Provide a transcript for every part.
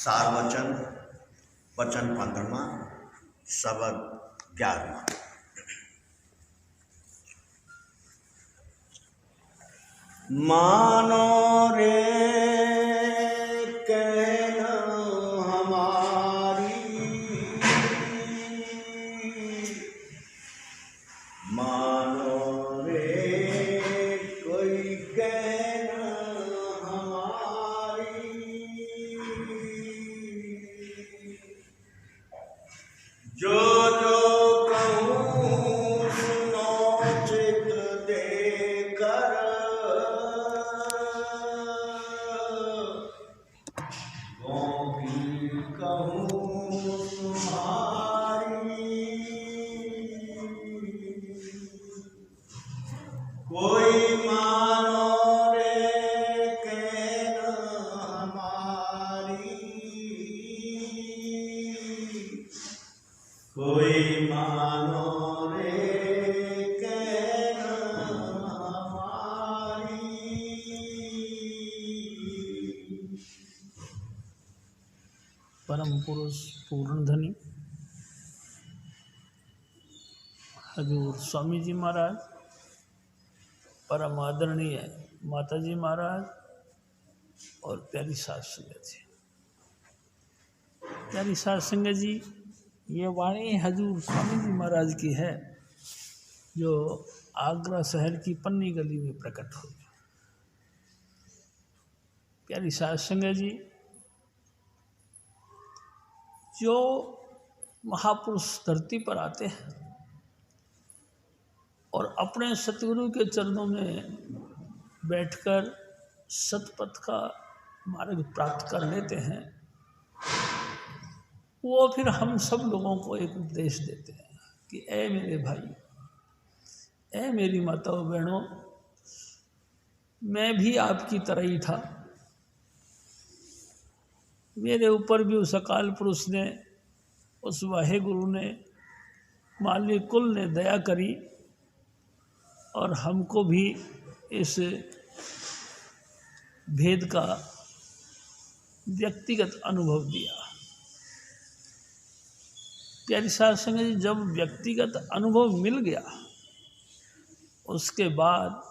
सार वचन वचन 15वां शब्द 11वां। मानो रे कहना हमारी, मानो रे कोई कहना हमारी, जो जो कहूँ सुनो चित देकर, वो भी कहूँ तुम्हारी, कोई मानो रे कहना हमारी, कोई मानो रे कहना हमारी। परम पुरुष पूर्ण धनी हजूर स्वामी जी महाराज, परम आदरणीय माता जी महाराज और प्यारी साध संगत जी। प्यारी साध संगत जी, ये वाणी हजूर स्वामी जी महाराज की है जो आगरा शहर की पन्नी गली में प्रकट हुई। प्यारी साध संगत जी, जो महापुरुष धरती पर आते हैं और अपने सतगुरु के चरणों में बैठकर सतपथ का मार्ग प्राप्त कर लेते हैं, वो फिर हम सब लोगों को एक उपदेश देते हैं कि ऐ मेरे भाई, ऐ मेरी माताओं बहनों, मैं भी आपकी तरह ही था। मेरे ऊपर भी उस अकाल पुरुष ने, उस वाहे गुरु ने, माली कुल ने दया करी और हमको भी इस भेद का व्यक्तिगत अनुभव दिया। प्यारी साध संगत जी, जब व्यक्तिगत अनुभव मिल गया उसके बाद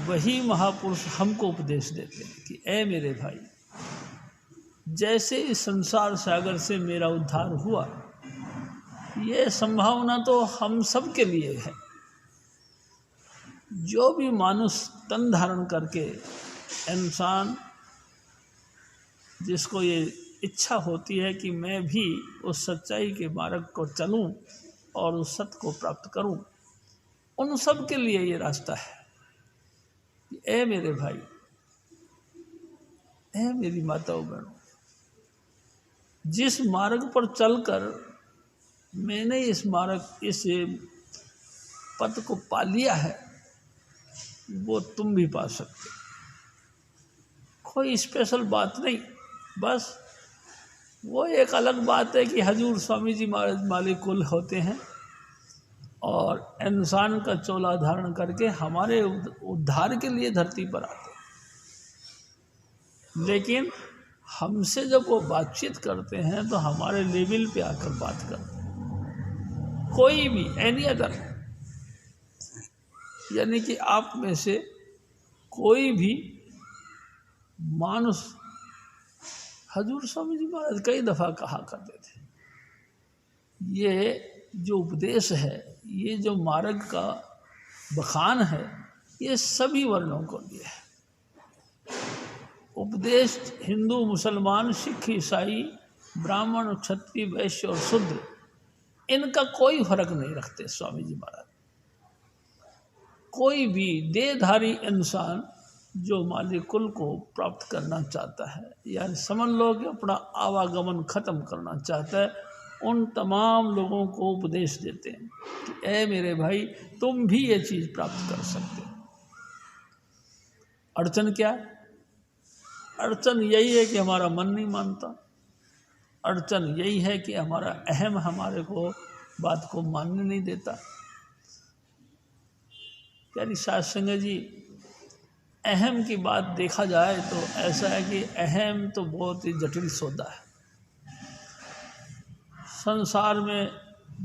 वही महापुरुष हमको उपदेश देते हैं कि ऐ मेरे भाई, जैसे इस संसार सागर से मेरा उद्धार हुआ, ये संभावना तो हम सब के लिए है। जो भी मानुष तन धारण करके इंसान, जिसको ये इच्छा होती है कि मैं भी उस सच्चाई के मार्ग को चलूं और उस सत्य को प्राप्त करूं, उन सब के लिए ये रास्ता है। ऐ मेरे भाई, ऐ मेरी माताओं बहनों, जिस मार्ग पर चलकर मैंने इस पथ को पा लिया है, वो तुम भी पा सकते। कोई स्पेशल बात नहीं, बस वो एक अलग बात है कि हजूर स्वामी जी महाराज मालिक कुल होते हैं और इंसान का चोला धारण करके हमारे उद्धार के लिए धरती पर आते हैं। लेकिन हमसे जब वो बातचीत करते हैं तो हमारे लेवल पे आकर बात करते हैं। कोई भी एनी अदर, यानी कि आप में से कोई भी मानुष, हजूर स्वामी जी महाराज कई दफ़ा कहा करते थे, ये जो उपदेश है, ये जो मार्ग का बखान है, ये सभी वर्णों को लिए है। उपदेश हिंदू, मुसलमान, सिख, ईसाई, ब्राह्मण, क्षत्रिय, वैश्य और शूद्र, इनका कोई फर्क नहीं रखते स्वामी जी महाराज। कोई भी देहधारी इंसान जो मालिक कुल को प्राप्त करना चाहता है, यानी समझ लो कि अपना आवागमन खत्म करना चाहता है, उन तमाम लोगों को उपदेश देते हैं कि ऐ मेरे भाई, तुम भी ये चीज़ प्राप्त कर सकते हो। अड़चन क्या है? अड़चन यही है कि हमारा मन नहीं मानता। अड़चन यही है कि हमारा अहम हमारे को बात को मानने नहीं देता। प्यारी साध संगत जी, अहम की बात देखा जाए तो ऐसा है कि अहम तो बहुत ही जटिल सौदा है। संसार में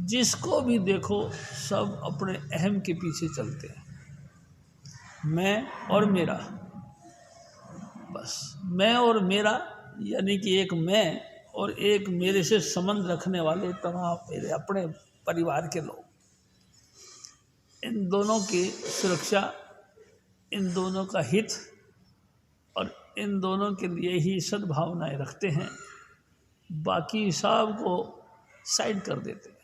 जिसको भी देखो सब अपने अहम के पीछे चलते हैं। मैं और मेरा, बस मैं और मेरा, यानी कि एक मैं और एक मेरे से संबंध रखने वाले तमाम मेरे अपने परिवार के लोग, इन दोनों की सुरक्षा, इन दोनों का हित और इन दोनों के लिए ही सद्भावनाएं रखते हैं, बाकी सब को साइड कर देते हैं।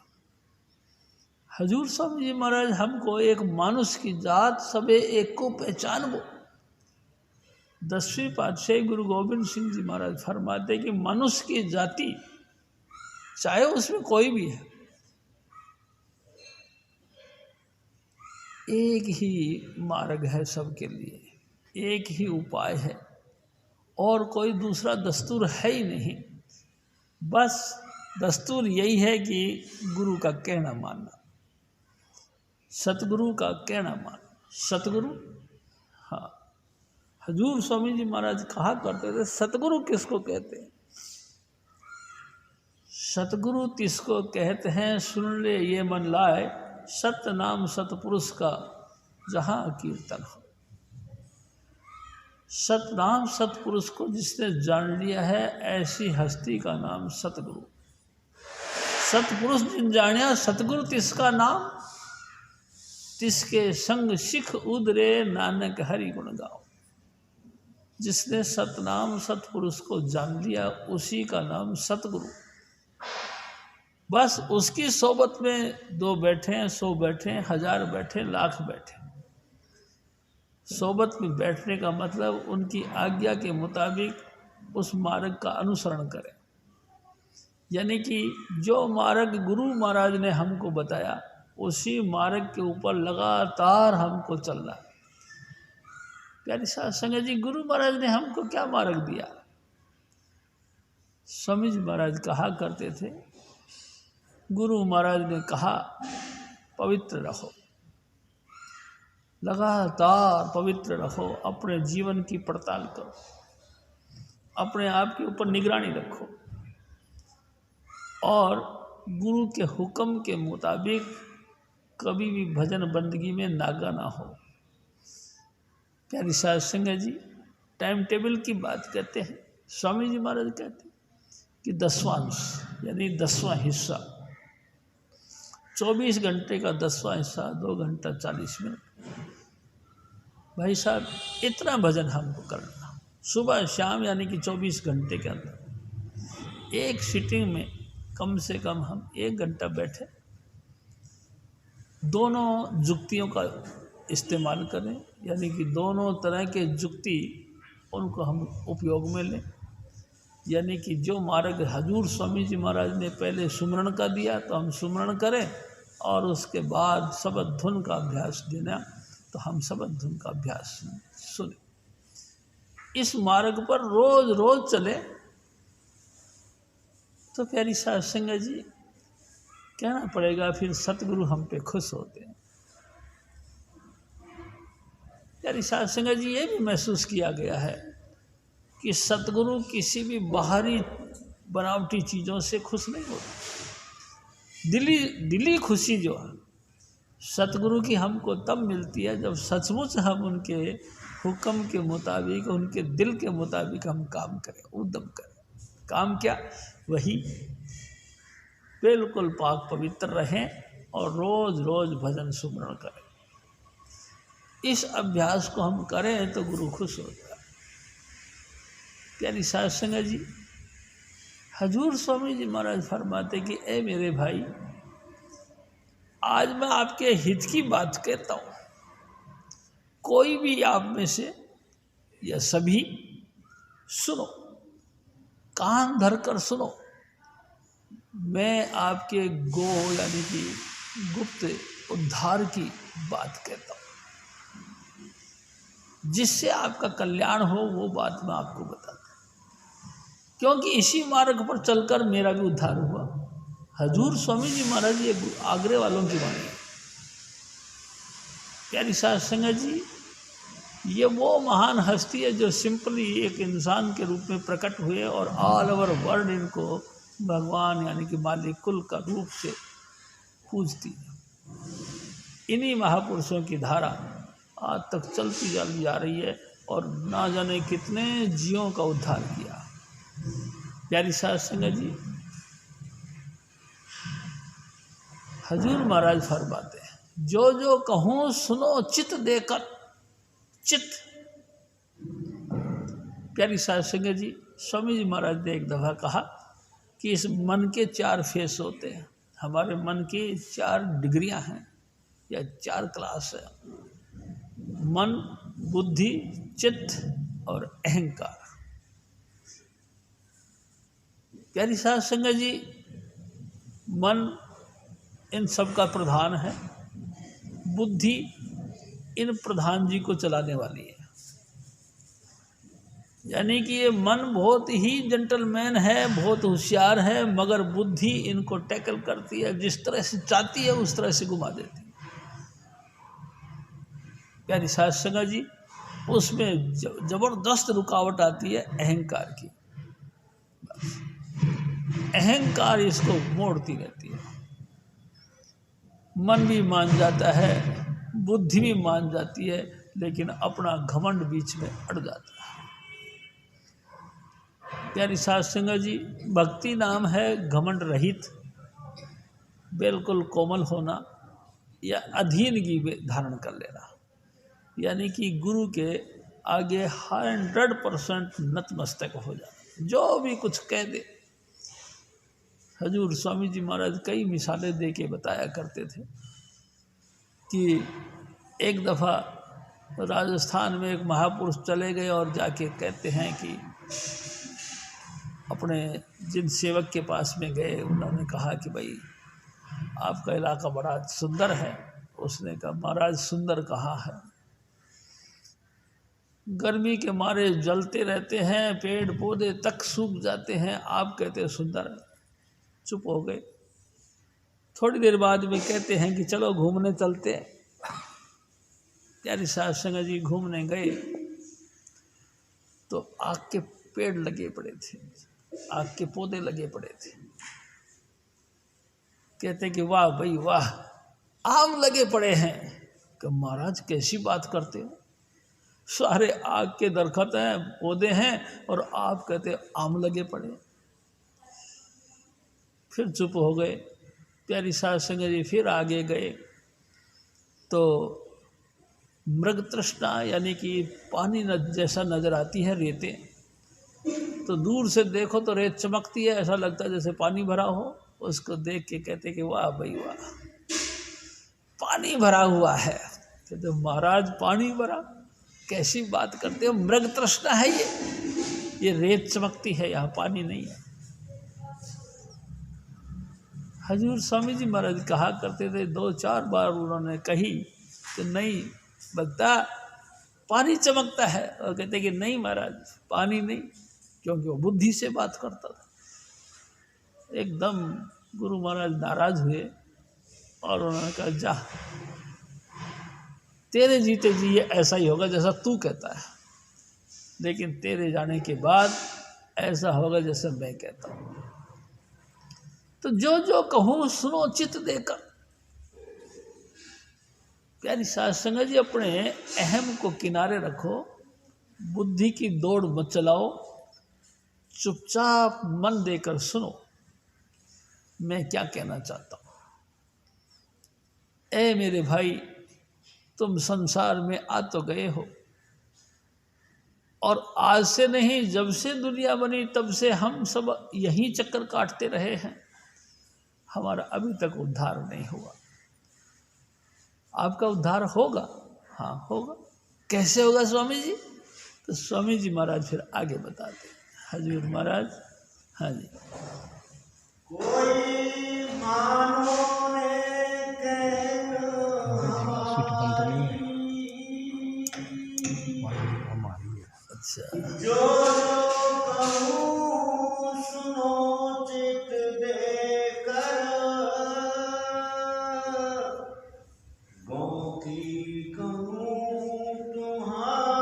हजूर स्वामी जी महाराज हमको एक मानुष की जात सबे एक को पहचानबो, 10वीं पातशाही गुरु गोविंद सिंह जी महाराज फरमाते कि मनुष्य की जाति चाहे उसमें कोई भी है, एक ही मार्ग है सबके लिए, एक ही उपाय है और कोई दूसरा दस्तूर है ही नहीं। बस दस्तूर यही है कि गुरु का कहना मानना, सतगुरु का कहना मानना। सतगुरु, हाँ, हजूर स्वामी जी महाराज कहा करते थे सतगुरु किसको कहते हैं? सतगुरु तिसको कहते हैं सुन ले ये मन लाए, सत्य नाम सतपुरुष का जहाँ कीर्तन हो। सतनाम सतपुरुष को जिसने जान लिया है, ऐसी हस्ती का नाम सतगुरु। सतपुरुष जिन जानिया सतगुरु तिसका नाम, तिसके संग सिख उदरे नानक हरि गुण गाओ। जिसने सतनाम सतपुरुष को जान लिया उसी का नाम सतगुरु। बस उसकी सोबत में 2 बैठे, 100 बैठे, 1000 बैठे, लाख बैठे। सोबत में बैठने का मतलब उनकी आज्ञा के मुताबिक उस मार्ग का अनुसरण करें, यानी कि जो मार्ग गुरु महाराज ने हमको बताया उसी मार्ग के ऊपर लगातार हमको चलना है। प्यारी साध संगत जी, गुरु महाराज ने हमको क्या मार्ग दिया? स्वामी जी महाराज कहा करते थे, गुरु महाराज ने कहा पवित्र रहो, लगातार पवित्र रहो, अपने जीवन की पड़ताल करो, अपने आप के ऊपर निगरानी रखो और गुरु के हुक्म के मुताबिक कभी भी भजन बंदगी में नागा ना हो। प्यारी साध संगत जी, टाइम टेबल की बात कहते हैं। स्वामी जी महाराज कहते हैं कि 10वां अंश यानी 10वां हिस्सा, 24 घंटे का 10वां हिस्सा 2 घंटा 40 मिनट। भाई साहब, इतना भजन हमको करना सुबह शाम, यानी कि 24 घंटे के अंदर एक सिटिंग में कम से कम हम 1 घंटा बैठे, दोनों जुक्तियों का इस्तेमाल करें, यानी कि दोनों तरह के जुक्ति उनको हम उपयोग में लें। यानी कि जो मार्ग हजूर स्वामी जी महाराज ने पहले सुमरण का दिया तो हम सुमरण करें, और उसके बाद शब्द धुन का अभ्यास देना तो हम शब्द धुन का अभ्यास सुने। इस मार्ग पर रोज रोज चले तो प्यारी साध संगत जी, कहना पड़ेगा फिर सतगुरु हम पे खुश होते हैं। प्यारी साध संगत जी, ये भी महसूस किया गया है कि सतगुरु किसी भी बाहरी बनावटी चीज़ों से खुश नहीं होते। दिली खुशी जो है सतगुरु की हमको तब मिलती है जब सचमुच हम उनके हुक्म के मुताबिक, उनके दिल के मुताबिक हम काम करें, उद्यम करें। काम क्या? वही बिल्कुल पाक पवित्र रहें और रोज रोज भजन सुमरण करें। इस अभ्यास को हम करें तो गुरु खुश होता है। प्यारी साध संगत जी, हजूर स्वामी जी महाराज फरमाते कि ए मेरे भाई, आज मैं आपके हित की बात कहता हूँ, कोई भी आप में से या सभी सुनो, कान धर कर सुनो। मैं आपके गो यानी कि गुप्त उद्धार की बात कहता हूँ, जिससे आपका कल्याण हो वो बात मैं आपको बताता हूँ, क्योंकि इसी मार्ग पर चलकर मेरा भी उद्धार हुआ। हजूर स्वामी जी महाराज ये आगरे वालों की वाणी है। प्यारी साध संगत जी, ये वो महान हस्ती है जो सिंपली एक इंसान के रूप में प्रकट हुए और ऑल ओवर वर्ल्ड इनको भगवान यानी कि मालिक कुल का रूप से पूजती है। इन्हीं महापुरुषों की धारा आज तक चलती जा रही है और ना जाने कितने जीवों का उद्धार किया। प्यारी साध संगत जी, हजूर महाराज फरमाते हैं, जो जो कहूँ सुनो चित देकर चित। प्यारी साध संगत जी, स्वामी जी महाराज ने एक दफ़ा कहा कि इस मन के 4 फेस होते हैं। हमारे मन की 4 डिग्रियां हैं या 4 क्लास है, मन, बुद्धि, चित्त और अहंकार। प्यारी साध संगत जी, मन इन सब का प्रधान है, बुद्धि इन प्रधान जी को चलाने वाली है। यानी कि ये मन बहुत ही जेंटलमैन है, बहुत होशियार है, मगर बुद्धि इनको टैकल करती है, जिस तरह से चाहती है उस तरह से घुमा देती है। प्यारी साध संगत जी, उसमें जबरदस्त रुकावट आती है अहंकार की। अहंकार इसको मोड़ती रहती है। मन भी मान जाता है, बुद्धि भी मान जाती है, लेकिन अपना घमंड बीच में अड़ जाता है। प्यारी साध संगत जी, भक्ति नाम है घमंड रहित, बिल्कुल कोमल होना या अधीनगी धारण कर लेना। यानी कि गुरु के आगे 100% नतमस्तक हो जाना, जो भी कुछ कह दे। हजूर स्वामी जी महाराज कई मिसालें दे के बताया करते थे कि एक दफ़ा राजस्थान में एक महापुरुष चले गए और जाके कहते हैं कि अपने जिन सेवक के पास में गए, उन्होंने कहा कि भाई आपका इलाका बड़ा सुंदर है। उसने कहा महाराज सुंदर कहाँ है, गर्मी के मारे जलते रहते हैं, पेड़ पौधे तक सूख जाते हैं, आप कहते हैं सुंदर है। चुप हो गए। थोड़ी देर बाद में कहते हैं कि चलो घूमने चलते हैं। प्यारी साध संगत जी घूमने गए तो आग के पेड़ लगे पड़े थे, आग के पौधे लगे पड़े थे। कहते कि वाह भाई वाह, आम लगे पड़े हैं। कि महाराज कैसी बात करते हो, सारे आग के दरख्त हैं, पौधे हैं, और आप कहते आम लगे पड़े। फिर चुप हो गए। प्यारी साध संगत जी फिर आगे गए तो मृग तृष्णा यानी कि पानी जैसा नज़र आती है रेतें। तो दूर से देखो तो रेत चमकती है, ऐसा लगता है जैसे पानी भरा हो। उसको देख के कहते कि वाह भाई वाह, पानी भरा हुआ है। कहते महाराज पानी भरा, कैसी बात करते हो, मृग तृष्णा है ये रेत चमकती है, यहाँ पानी नहीं है। हजूर स्वामी जी महाराज कहा करते थे, 2-4 बार उन्होंने कही कि नहीं भक्ता पानी चमकता है, और कहते कि नहीं महाराज पानी नहीं, क्योंकि वो बुद्धि से बात करता था। एकदम गुरु महाराज नाराज हुए और उन्होंने कहा जा, तेरे जीते जी ये ऐसा ही होगा जैसा तू कहता है, लेकिन तेरे जाने के बाद ऐसा होगा जैसे मैं कहता हूँ। तो जो जो कहूँ सुनो चित देकर। प्यारी साध संगत जी, अपने अहम को किनारे रखो, बुद्धि की दौड़ मत चलाओ, चुपचाप मन देकर सुनो मैं क्या कहना चाहता हूँ। ए मेरे भाई, तुम संसार में आ तो गए हो, और आज से नहीं, जब से दुनिया बनी तब से हम सब यहीं चक्कर काटते रहे हैं, हमारा अभी तक उद्धार नहीं हुआ। आपका उद्धार होगा, हाँ होगा। कैसे होगा स्वामी जी? तो स्वामी जी महाराज फिर आगे बताते हैं। हजूर महाराज, हाँ जी, कोई मानो रे कहना अच्छा, जो कहूँ सुनो चित देकर, गौ की कहूँ तुम्हारी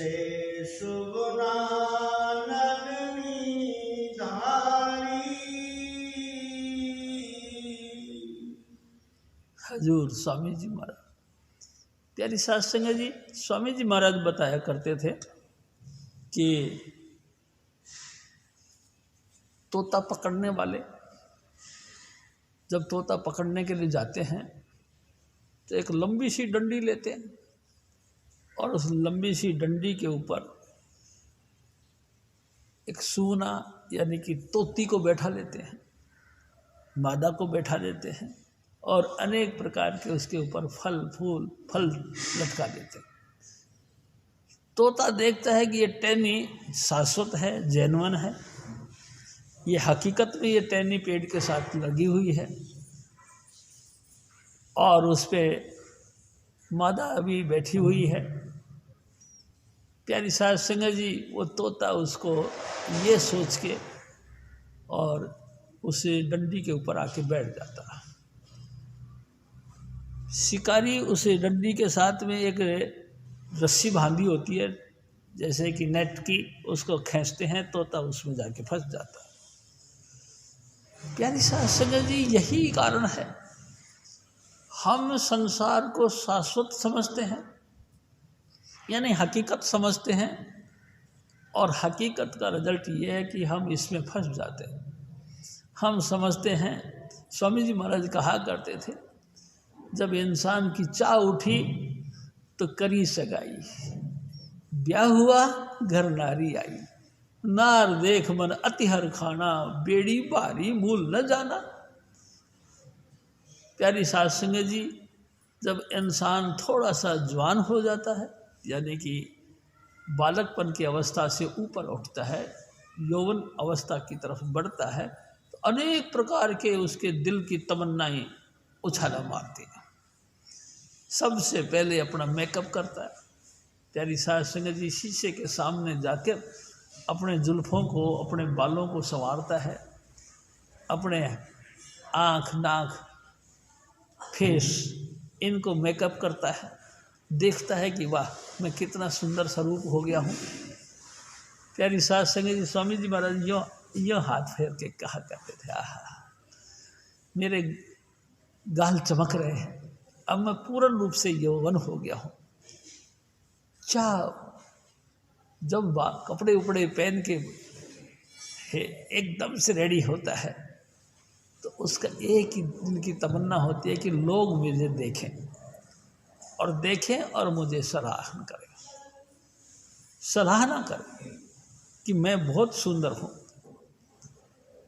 ऐसे शुभ नानक धारी। हजूर स्वामी जी महाराज, प्यारी साध संगत जी, स्वामी जी महाराज बताया करते थे कि तोता पकड़ने वाले जब तोता पकड़ने के लिए जाते हैं तो एक लंबी सी डंडी लेते हैं और उस लंबी सी डंडी के ऊपर एक सूना यानी कि तोती को बैठा लेते हैं, मादा को बैठा देते हैं और अनेक प्रकार के उसके ऊपर फल लटका देते हैं। तोता देखता है कि ये टहनी शाश्वत है, जेन्युइन है, ये हकीकत में ये टहनी पेड़ के साथ लगी हुई है और उस पर मादा अभी बैठी हुई है। प्यारी साध संगत जी, वो तोता उसको ये सोच के और उसे डंडी के ऊपर आके बैठ जाता है। शिकारी उसे डंडी के साथ में एक रस्सी बांधी होती है जैसे कि नेट की, उसको खींचते हैं, तोता उसमें जाके फंस जाता है। प्यारी साध संगत जी, यही कारण है हम संसार को शाश्वत समझते हैं यानी हकीकत समझते हैं और हकीकत का रिजल्ट ये है कि हम इसमें फंस जाते हैं। हम समझते हैं, स्वामी जी महाराज कहा करते थे, जब इंसान की चाह उठी तो करी सगाई, ब्याह हुआ घर नारी आई, नार देख मन अतिहर खाना, बेड़ी बारी मूल न जाना। प्यारी साध संगत जी, जब इंसान थोड़ा सा जवान हो जाता है यानी कि बालकपन की अवस्था से ऊपर उठता है, यौवन अवस्था की तरफ बढ़ता है, तो अनेक प्रकार के उसके दिल की तमन्नाएं उछाला मारती हैं। सबसे पहले अपना मेकअप करता है। प्यारी साध संगत जी, शीशे के सामने जाकर अपने जुल्फ़ों को, अपने बालों को संवारता है, अपने आँख, नाक, फेस, इनको मेकअप करता है। देखता है कि वाह, मैं कितना सुंदर स्वरूप हो गया हूँ। प्यारी साध संगत जी, स्वामी जी महाराज यूँ हाथ फेर के कहा करते थे, आहा, मेरे गाल चमक रहे हैं, अब मैं पूर्ण रूप से यौवन हो गया हूँ। जब कपड़े उपड़े पहन के एकदम से रेडी होता है तो उसका एक ही दिल की तमन्ना होती है कि लोग मुझे देखें और मुझे सराहना करें कि मैं बहुत सुंदर हूँ।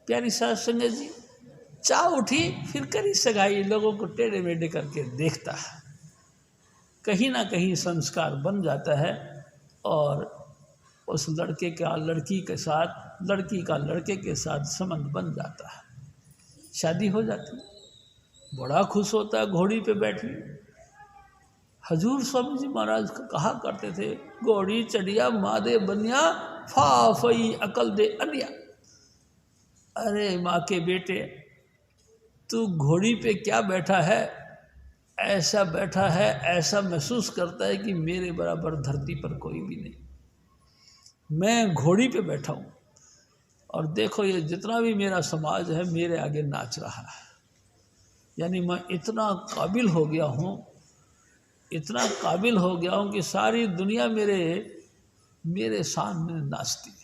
प्यारी साध संगत जी, चाह उठी फिर करी सगाई, लोगों को टेढ़े मेढ़े करके देखता है, कहीं ना कहीं संस्कार बन जाता है और उस लड़के का लड़की के साथ, लड़की का लड़के के साथ संबंध बन जाता है, शादी हो जाती है। बड़ा खुश होता है घोड़ी पे बैठे। हजूर स्वामी जी महाराज कहा करते थे, घोड़ी चढ़िया मादे बनिया, फा फई अकल दे अनिया। अरे माँ के बेटे, तू घोड़ी पे क्या बैठा है, ऐसा बैठा है, ऐसा महसूस करता है कि मेरे बराबर धरती पर कोई भी नहीं, मैं घोड़ी पे बैठा हूँ और देखो ये जितना भी मेरा समाज है मेरे आगे नाच रहा है। यानी मैं इतना काबिल हो गया हूँ कि सारी दुनिया मेरे सामने नाचती है।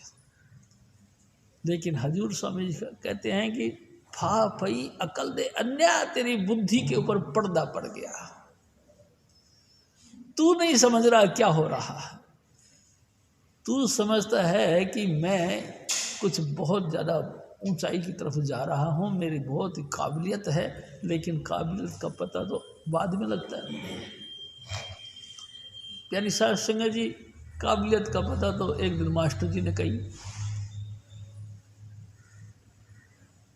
लेकिन हजूर स्वामी जी कहते हैं कि फा फई अकल दे अन्या, तेरी बुद्धि के ऊपर पर्दा पड़ गया, तू नहीं समझ रहा क्या हो रहा है। तू समझता है कि मैं कुछ बहुत ज़्यादा ऊंचाई की तरफ जा रहा हूँ, मेरी बहुत ही काबिलियत है, लेकिन काबिलियत का पता तो बाद में लगता है। प्यारी साध संगत जी, काबिलियत का पता तो एक दिन मास्टर जी ने कही।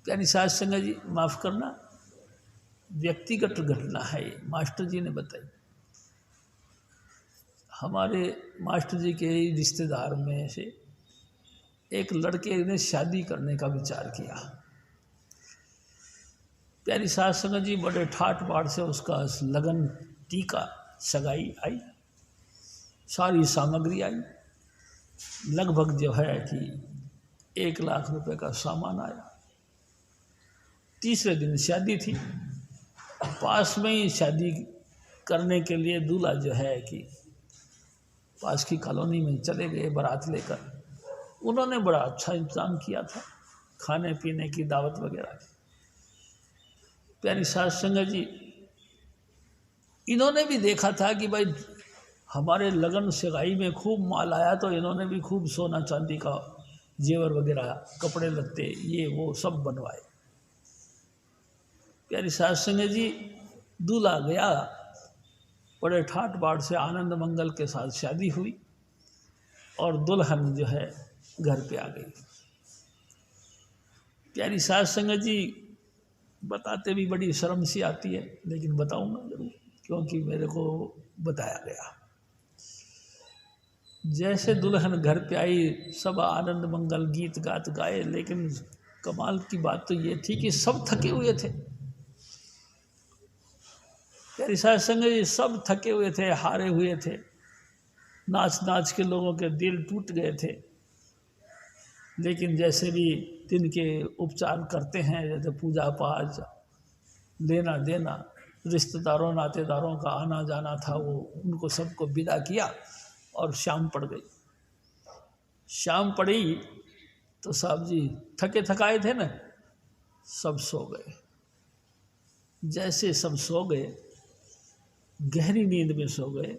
प्यारी साध संगत जी, माफ़ करना, व्यक्तिगत घटना है ये, मास्टर जी ने बताई। हमारे मास्टर जी के रिश्तेदार में से एक लड़के ने शादी करने का विचार किया। प्यारी साध संगत जी, बड़े ठाट बाट से उसका लगन, टीका, सगाई आई, सारी सामग्री आई, लगभग जो है कि 1 लाख रुपए का सामान आया। तीसरे दिन शादी थी, पास में ही शादी करने के लिए दूल्हा जो है कि पास की कॉलोनी में चले गए बारात लेकर। उन्होंने बड़ा अच्छा इंतजाम किया था, खाने पीने की दावत वगैरह की। प्यारी सास संगत जी, इन्होंने भी देखा था कि भाई हमारे लगन सगाई में खूब माल आया, तो इन्होंने भी खूब सोना चांदी का जेवर वगैरह, कपड़े लत्ते, ये वो सब बनवाए। प्यारी सास संगत जी, दूल्हा गया, बड़े ठाट बाट से आनंद मंगल के साथ शादी हुई और दुल्हन जो है घर पे आ गई। प्यारी सास संगत जी, बताते भी बड़ी शर्म सी आती है, लेकिन बताऊंगा जरूर, क्योंकि मेरे को बताया गया। जैसे दुल्हन घर पे आई, सब आनंद मंगल गीत गात गाए, लेकिन कमाल की बात तो ये थी कि सब थके हुए थे। प्यारी सास संगत जी, सब थके हुए थे, हारे हुए थे, नाच नाच के लोगों के दिल टूट गए थे। लेकिन जैसे भी दिन के उपचार करते हैं, जैसे पूजा पाठ, लेना देना, रिश्तेदारों नातेदारों का आना जाना था, वो उनको सबको विदा किया और शाम पड़ गई। शाम पड़ी तो साहब जी थके थकाए थे ना, सब सो गए। जैसे सब सो गए, गहरी नींद में सो गए,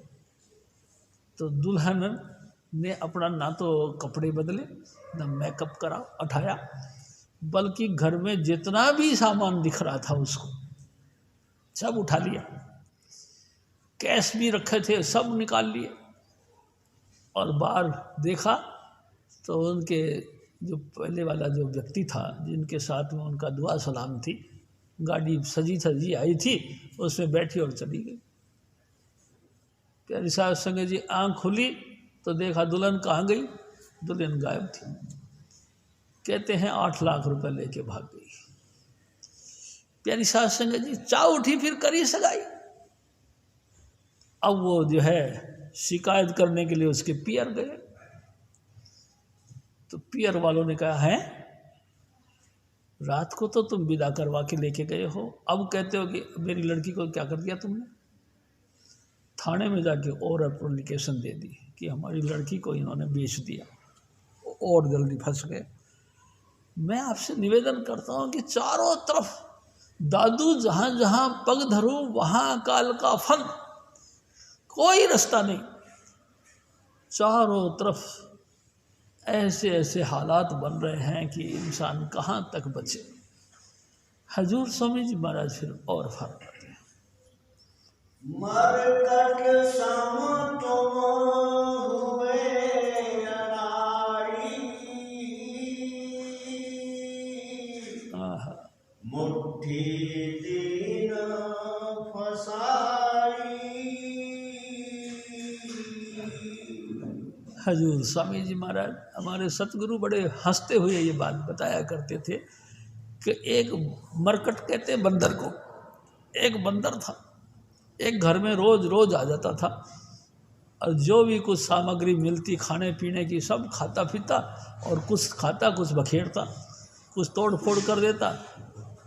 तो दुल्हन ने अपना ना तो कपड़े बदले, ना मेकअप करा उठाया, बल्कि घर में जितना भी सामान दिख रहा था उसको सब उठा लिया। कैश भी रखे थे सब निकाल लिए, और बाहर देखा तो उनके जो पहले वाला जो व्यक्ति था, जिनके साथ में उनका दुआ सलाम थी, गाड़ी सजी सजी आई थी, उसमें बैठी और चली गई। प्यारी सास संगत जी, आँख खुली तो देखा दुल्हन कहाँ गई, दुल्हन गायब थी। कहते हैं 8 लाख रुपए लेके भाग गई। प्यारी सास संगत जी, चाह उठी, फिर करी सगाई। अब वो जो है शिकायत करने के लिए उसके पियर गए, तो पियर वालों ने कहा, है रात को तो तुम विदा करवा के लेके गए हो, अब कहते हो कि मेरी लड़की को क्या कर दिया तुमने। थाने में जाके और एप्लीकेशन दे दी कि हमारी लड़की को इन्होंने बेच दिया, और जल्दी फंस गए। मैं आपसे निवेदन करता हूँ कि चारों तरफ दादू जहाँ जहाँ पग धरूं वहाँ काल का फन, कोई रास्ता नहीं। चारों तरफ ऐसे ऐसे हालात बन रहे हैं कि इंसान कहाँ तक बचे। हजूर स्वामी जी महाराज फिर और फरमाते हैं, मरकट सम तुम हुए अनाड़ी, मुट्ठी दीन फसारी। हजूर स्वामी जी महाराज हमारे सतगुरु बड़े हंसते हुए ये बात बताया करते थे कि एक मरकट कहते बंदर को, एक बंदर था, एक घर में रोज रोज आ जाता था, और जो भी कुछ सामग्री मिलती खाने पीने की सब खाता पीता, और कुछ खाता कुछ बखेरता, कुछ तोड़ फोड़ कर देता।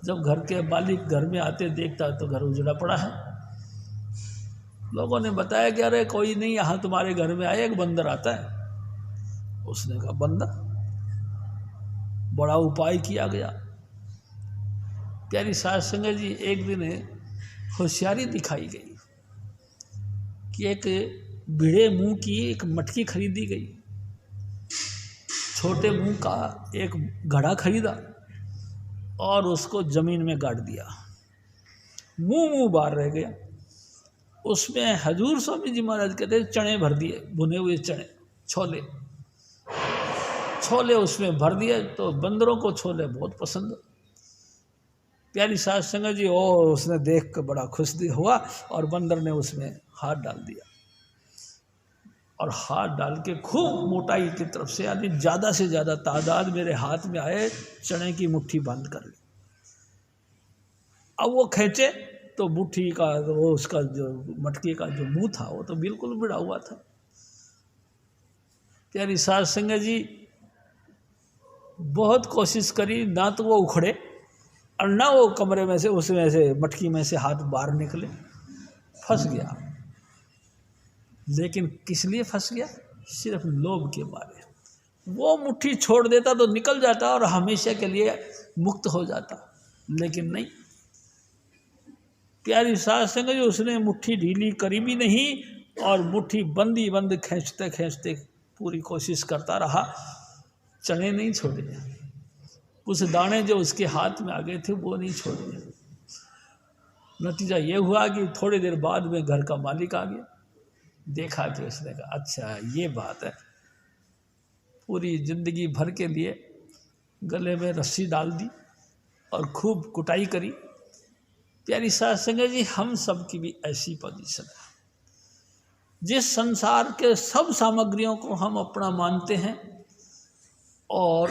जब घर के मालिक घर में आते देखता तो घर उजड़ा पड़ा है। लोगों ने बताया कि अरे कोई नहीं, यहाँ तुम्हारे घर में आए, एक बंदर आता है। उसने कहा बंदर, बड़ा उपाय किया गया। प्यारी सास संगत जी, एक दिन होशियारी दिखाई गई कि एक भिड़े मुंह की एक मटकी खरीदी गई, छोटे मुंह का एक घड़ा खरीदा और उसको जमीन में गाड़ दिया, मुंह बाहर रह गया। उसमें हजूर स्वामी जी महाराज कहते चने भर दिए, भुने हुए चने, छोले उसमें भर दिए। तो बंदरों को छोले बहुत पसंद। प्यारी सास संगत जी, उसने देख कर बड़ा खुश हुआ और बंदर ने उसमें हाथ डाल दिया, और हाथ डाल के खूब मोटाई की तरफ से, यानी ज़्यादा से ज़्यादा तादाद मेरे हाथ में आए, चने की मुट्ठी बंद कर ली। अब वो खींचे तो मुट्ठी का वो उसका जो मटकी का जो मुंह था वो तो बिल्कुल बिड़ा हुआ था। प्यारी साध संगत जी बहुत कोशिश करी, ना तो वो उखड़े और ना वो कमरे में से उसमें से मटकी में से हाथ बाहर निकले, फंस गया। लेकिन किस लिए फंस गया? सिर्फ लोभ के मारे। वो मुट्ठी छोड़ देता तो निकल जाता और हमेशा के लिए मुक्त हो जाता, लेकिन नहीं। प्यारी साध संगत जी उसने मुट्ठी ढीली करी भी नहीं और मुट्ठी बंदी बंद खींचते खींचते पूरी कोशिश करता रहा, चने नहीं छोड़े। कुछ दाने जो उसके हाथ में आ गए थे वो नहीं छोड़े। नतीजा ये हुआ कि थोड़ी देर बाद में घर का मालिक आ गया, देखा कि उसने कहा अच्छा ये बात है। पूरी जिंदगी भर के लिए गले में रस्सी डाल दी और खूब कुटाई करी। प्यारी साध संगत जी हम सब की भी ऐसी पोजीशन है। जिस संसार के सब सामग्रियों को हम अपना मानते हैं और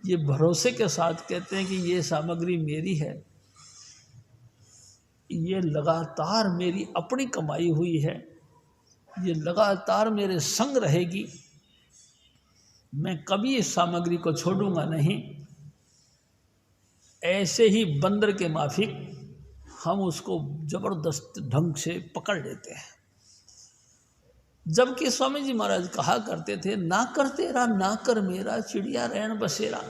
ये भरोसे के साथ कहते हैं कि ये सामग्री मेरी है, ये लगातार मेरी अपनी कमाई हुई है, ये लगातार मेरे संग रहेगी, मैं कभी इस सामग्री को छोड़ूंगा नहीं, ऐसे ही बंदर के माफिक हम उसको जबरदस्त ढंग से पकड़ लेते हैं। जबकि स्वामी जी महाराज कहा करते थे, ना कर तेरा ना कर मेरा, चिड़िया रैन बसेरा।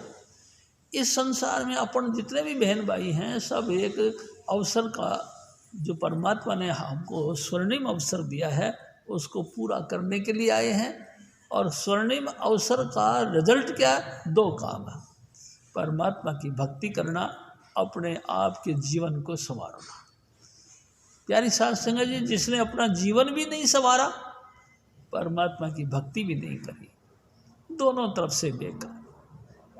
इस संसार में अपन जितने भी बहन भाई हैं सब एक अवसर का जो परमात्मा ने हमको स्वर्णिम अवसर दिया है उसको पूरा करने के लिए आए हैं। और स्वर्णिम अवसर का रिजल्ट क्या है? दो काम है, परमात्मा की भक्ति करना, अपने आप के जीवन को संवारना। प्यारी साध संगत जी जिसने अपना जीवन भी नहीं संवारा, परमात्मा की भक्ति भी नहीं करी, दोनों तरफ से बेकार,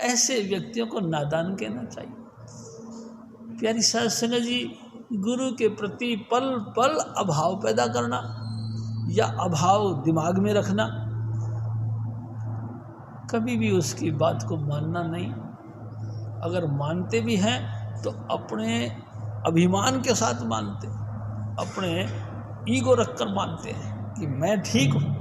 ऐसे व्यक्तियों को नादान कहना चाहिए। प्यारी साध संगत जी गुरु के प्रति पल पल अभाव पैदा करना या अभाव दिमाग में रखना, कभी भी उसकी बात को मानना नहीं। अगर मानते भी हैं तो अपने अभिमान के साथ मानते, अपने ईगो रखकर मानते हैं कि मैं ठीक हूँ।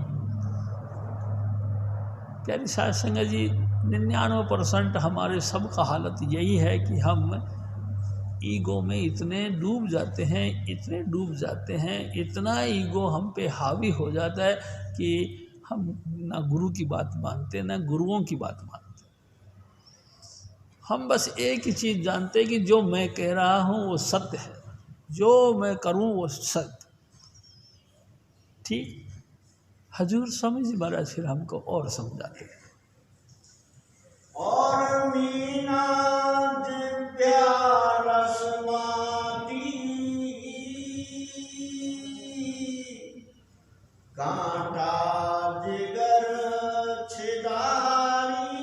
प्यारी साध संगत जी 99% हमारे सब का हालत यही है कि हम ईगो में इतने डूब जाते हैं, इतने डूब जाते हैं, इतना ईगो हम पे हावी हो जाता है कि हम ना गुरु की बात मानते ना गुरुओं की बात मानते। हम बस एक ही चीज़ जानते हैं कि जो मैं कह रहा हूँ वो सत्य है, जो मैं करूँ वो सत्य। ठीक। हजूर स्वामी जी महाराज फिर हमको और समझाते हैं। और मीना प्यारस माटी कांटा जिगर छिदारी।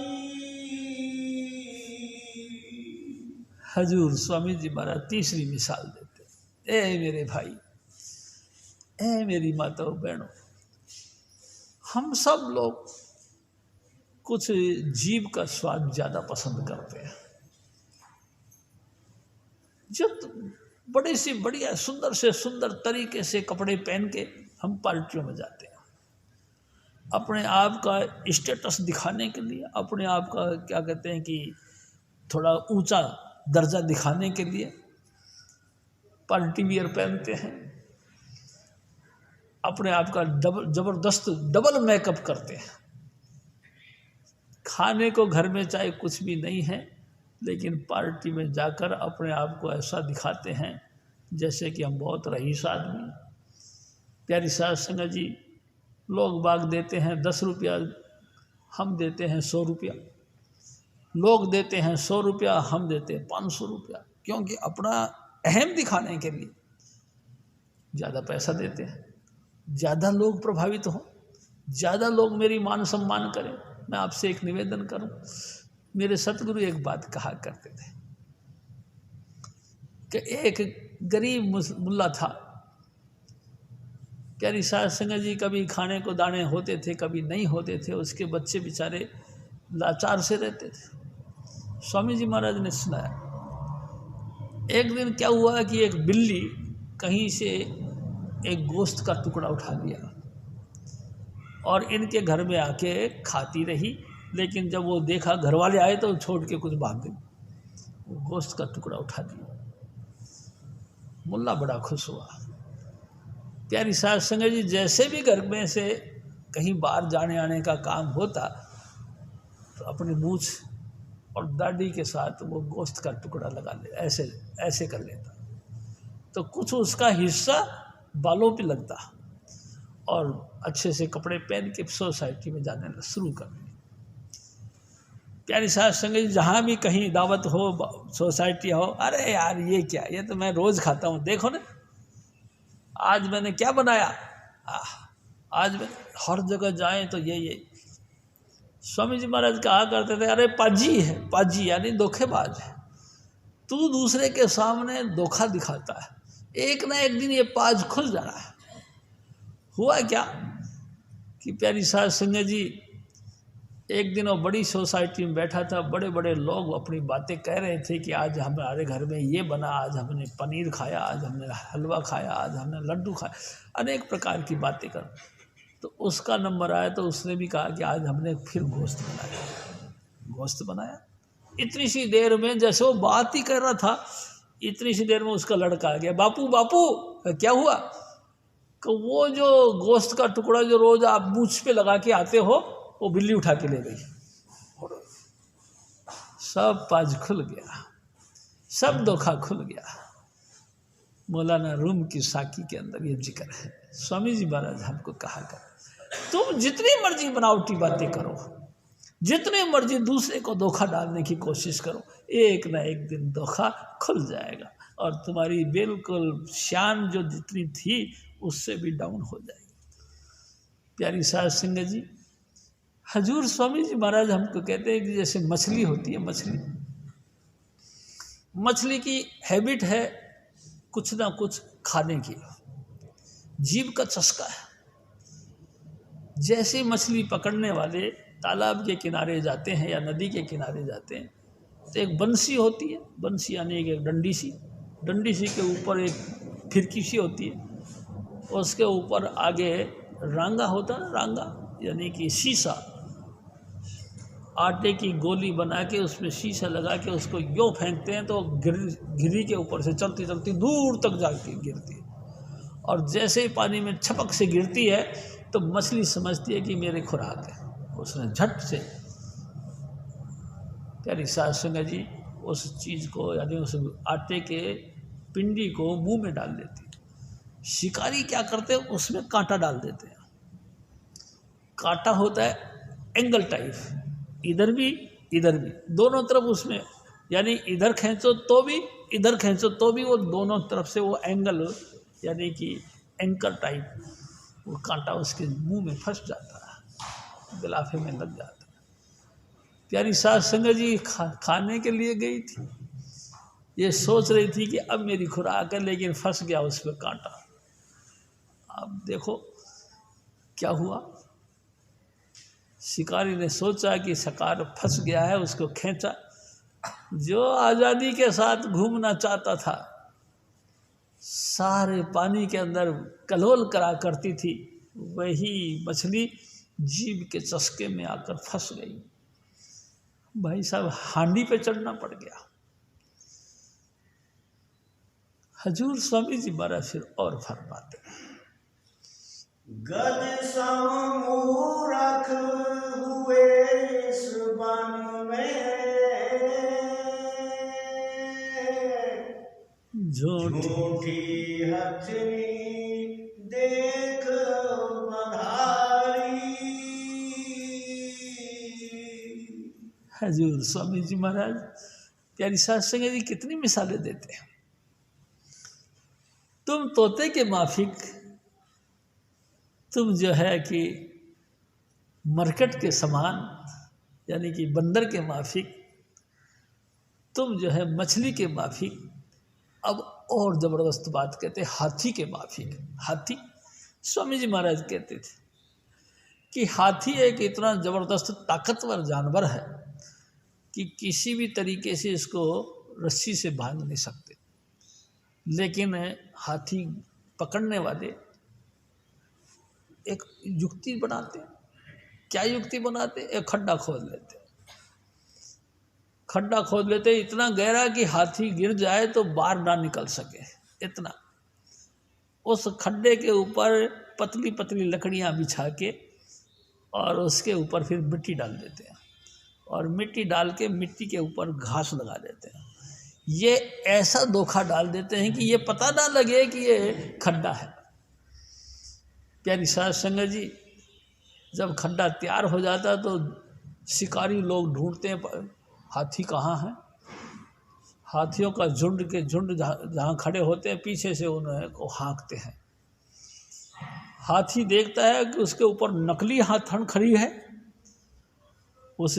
हजूर स्वामी जी महाराज तीसरी मिसाल देते हैं। ए मेरे भाई, ए मेरी माताओं बहनों, हम सब लोग कुछ जीभ का स्वाद ज़्यादा पसंद करते हैं। जब बड़े से बढ़िया सुंदर से सुंदर तरीके से कपड़े पहन के हम पार्टियों में जाते हैं, अपने आप का स्टेटस दिखाने के लिए, अपने आप का क्या कहते हैं कि थोड़ा ऊंचा दर्जा दिखाने के लिए पार्टी वियर पहनते हैं, अपने आप का जबरदस्त डबल मेकअप करते हैं। खाने को घर में चाहे कुछ भी नहीं है, लेकिन पार्टी में जाकर अपने आप को ऐसा दिखाते हैं जैसे कि हम बहुत रईस आदमी। प्यारी साध संगत जी लोग बाग देते हैं 10 रुपया, हम देते हैं 100 रुपया। लोग देते हैं 100 रुपया, हम देते हैं 500 रुपया, क्योंकि अपना अहम दिखाने के लिए ज़्यादा पैसा देते हैं, ज़्यादा लोग प्रभावित हों, ज़्यादा लोग मेरी मान सम्मान करें। मैं आपसे एक निवेदन करूं, मेरे सतगुरु एक बात कहा करते थे कि एक गरीब मुल्ला था। प्यारी साध संगत जी कभी खाने को दाने होते थे, कभी नहीं होते थे, उसके बच्चे बेचारे लाचार से रहते थे। स्वामी जी महाराज ने सुनाया, एक दिन क्या हुआ कि एक बिल्ली कहीं से एक गोश्त का टुकड़ा उठा लिया और इनके घर में आके खाती रही, लेकिन जब वो देखा घर वाले आए तो छोड़ के कुछ भाग गई, वो गोश्त का टुकड़ा उठा दिया। मुल्ला बड़ा खुश हुआ। प्यारी सास संगत जी, जैसे भी घर में से कहीं बाहर जाने आने का काम होता तो अपनी मूछ और दाढ़ी के साथ वो गोश्त का टुकड़ा लगा ले, ऐसे ऐसे कर लेता, तो कुछ उसका हिस्सा बालों पे लगता और अच्छे से कपड़े पहन के सोसाइटी में जाने शुरू कर दिया। प्यारी सास संगत जी, जहाँ भी कहीं दावत हो, सोसाइटी हो, अरे यार ये क्या, ये तो मैं रोज़ खाता हूँ, देखो ना आज मैंने क्या बनाया, आज मैं हर जगह जाएं तो ये स्वामी जी महाराज कहा करते थे, अरे पाजी है, पाजी यानी धोखेबाज है, तू दूसरे के सामने धोखा दिखाता है, एक ना एक दिन ये पाज खुल जाना है। हुआ क्या कि प्यारी सास संगत जी, एक दिन वो बड़ी सोसाइटी में बैठा था, बड़े बड़े लोग अपनी बातें कह रहे थे कि आज हमारे घर में ये बना, आज हमने पनीर खाया, आज हमने हलवा खाया, आज हमने लड्डू खाया, अनेक प्रकार की बातें कर। तो उसका नंबर आया तो उसने भी कहा कि आज हमने फिर गोश्त बनाया। इतनी सी देर में जैसे वो बात ही कर रहा था, इतनी सी देर में उसका लड़का आ गया, बापू बापू क्या हुआ? कि वो जो गोश्त का टुकड़ा जो रोज आप मूछ पे लगा के आते हो, वो बिल्ली उठा के ले गई। सब पाज खुल गया, सब धोखा खुल गया। मौलाना रूम की साकी के अंदर ये जिक्र है। स्वामी जी महाराज हमको कहा कर, तुम जितनी मर्जी बनावटी बातें करो, जितने मर्जी दूसरे को धोखा डालने की कोशिश करो, एक ना एक दिन धोखा खुल जाएगा और तुम्हारी बिल्कुल शान जो जितनी थी उससे भी डाउन हो जाएगी। प्यारी सास संगत जी, हजूर स्वामी जी महाराज हमको कहते हैं कि जैसे मछली होती है, मछली की हैबिट है कुछ ना कुछ खाने की, जीभ का चस्का है। जैसे मछली पकड़ने वाले तालाब के किनारे जाते हैं या नदी के किनारे जाते हैं तो एक बंसी होती है, बंसी यानी एक डंडी सी के ऊपर एक फिरकी सी होती है, उसके ऊपर आगे रांगा होता है, रांगा यानी कि शीशा, आटे की गोली बना के उसमें शीशा लगा के उसको यूँ फेंकते हैं तो गिरी के ऊपर से चलती चलती दूर तक जाके गिरती है, और जैसे ही पानी में छपक से गिरती है तो मछली समझती है कि मेरे खुराक है, उसने झट से प्यारी सास संगत जी उस चीज़ को यानी उस आटे के पिंडी को मुंह में डाल देती है। शिकारी क्या करते हैं, उसमें कांटा डाल देते हैं। कांटा होता है एंगल टाइप, इधर भी दोनों तरफ उसमें, यानी इधर खींचो तो भी इधर खींचो तो भी वो दोनों तरफ से वो एंगल यानी कि एंकर टाइप वो कांटा उसके मुंह में फंस जाता है, गलाफे में लग जाता है। प्यारी सास संगत जी खाने के लिए गई थी, ये सोच रही थी कि अब मेरी खुराक है, लेकिन फंस गया उस पर कांटा। अब देखो क्या हुआ, शिकारी ने सोचा कि शिकार फंस गया है, उसको खींचा। जो आज़ादी के साथ घूमना चाहता था, सारे पानी के अंदर कलोल करा करती थी, वही मछली जीभ के चस्के में आकर फंस गई। भाई साहब हांडी पे चढ़ना पड़ गया। हजूर स्वामी जी महाराज फिर और फरमाते हैं, गज सम मूरख हुए इस वन में, झूठी हथनी देख बधाई। हजूर स्वामी जी महाराज प्यारी सास संगत जी कितनी मिसालें देते हैं। तुम तोते के माफिक, तुम जो है कि मरकट के समान यानी कि बंदर के माफिक, तुम जो है मछली के माफिक, अब और ज़बरदस्त बात कहते हैं हाथी के माफिक। हाथी, स्वामी जी महाराज कहते थे कि हाथी एक इतना ज़बरदस्त ताकतवर जानवर है कि किसी भी तरीके से इसको रस्सी से बांध नहीं सकते, लेकिन हाथी पकड़ने वाले एक युक्ति बनाते हैं, क्या युक्ति बनाते, एक खड्डा खोद लेते, खड्डा खोद लेते इतना गहरा कि हाथी गिर जाए तो बाहर ना निकल सके, इतना। उस खड्डे के ऊपर पतली पतली लकड़ियाँ बिछा के और उसके ऊपर फिर मिट्टी डाल देते हैं, और मिट्टी डाल के मिट्टी के ऊपर घास लगा देते हैं। ये ऐसा धोखा डाल देते हैं कि ये पता ना लगे कि ये खड्डा है। प्यारी साध संगत जी, जब खड्डा तैयार हो जाता तो शिकारी लोग ढूंढते हैं हाथी कहाँ है। हाथियों का झुंड के झुंड जहाँ खड़े होते हैं पीछे से उन्हें को हाँकते हैं। हाथी देखता है कि उसके ऊपर नकली हाथन खड़ी है, उस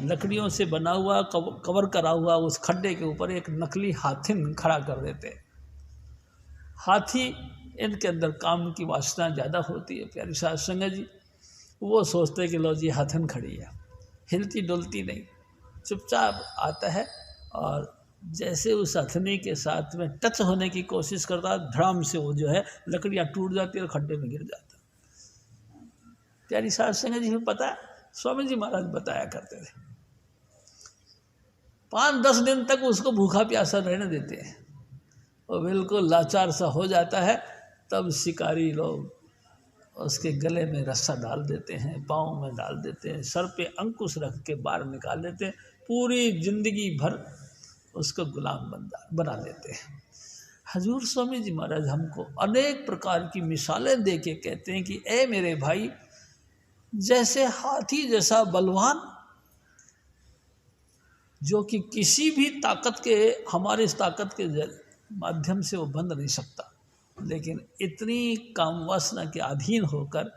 लकड़ियों से बना हुआ कवर करा हुआ उस खड्डे के ऊपर एक नकली हाथिन खड़ा कर देते हैं। हाथी, इनके अंदर काम की वासना ज़्यादा होती है प्यारी साध संगत जी, वो सोचते हैं कि लो जी हाथिन खड़ी है, हिलती डुलती नहीं, चुपचाप आता है और जैसे उस हथनी के साथ में टच होने की कोशिश करता, धड़ाम से वो जो है लकड़ियाँ टूट जाती है और खड्डे में गिर जाता। प्यारी साध संगत जी, पता है स्वामी जी महाराज बताया करते थे 5-10 दिन तक उसको भूखा प्यासा रहने देते हैं, और बिल्कुल लाचार सा हो जाता है, तब शिकारी लोग उसके गले में रस्सा डाल देते हैं, पाँव में डाल देते हैं, सर पे अंकुश रख के बाहर निकाल देते हैं, पूरी जिंदगी भर उसको गुलाम बना देते हैं। हजूर स्वामी जी महाराज हमको अनेक प्रकार की मिसालें दे के कहते हैं कि ए मेरे भाई, जैसे हाथी जैसा बलवान जो कि किसी भी ताकत के, हमारे इस ताकत के माध्यम से वो बंध नहीं सकता, लेकिन इतनी काम वासना के अधीन होकर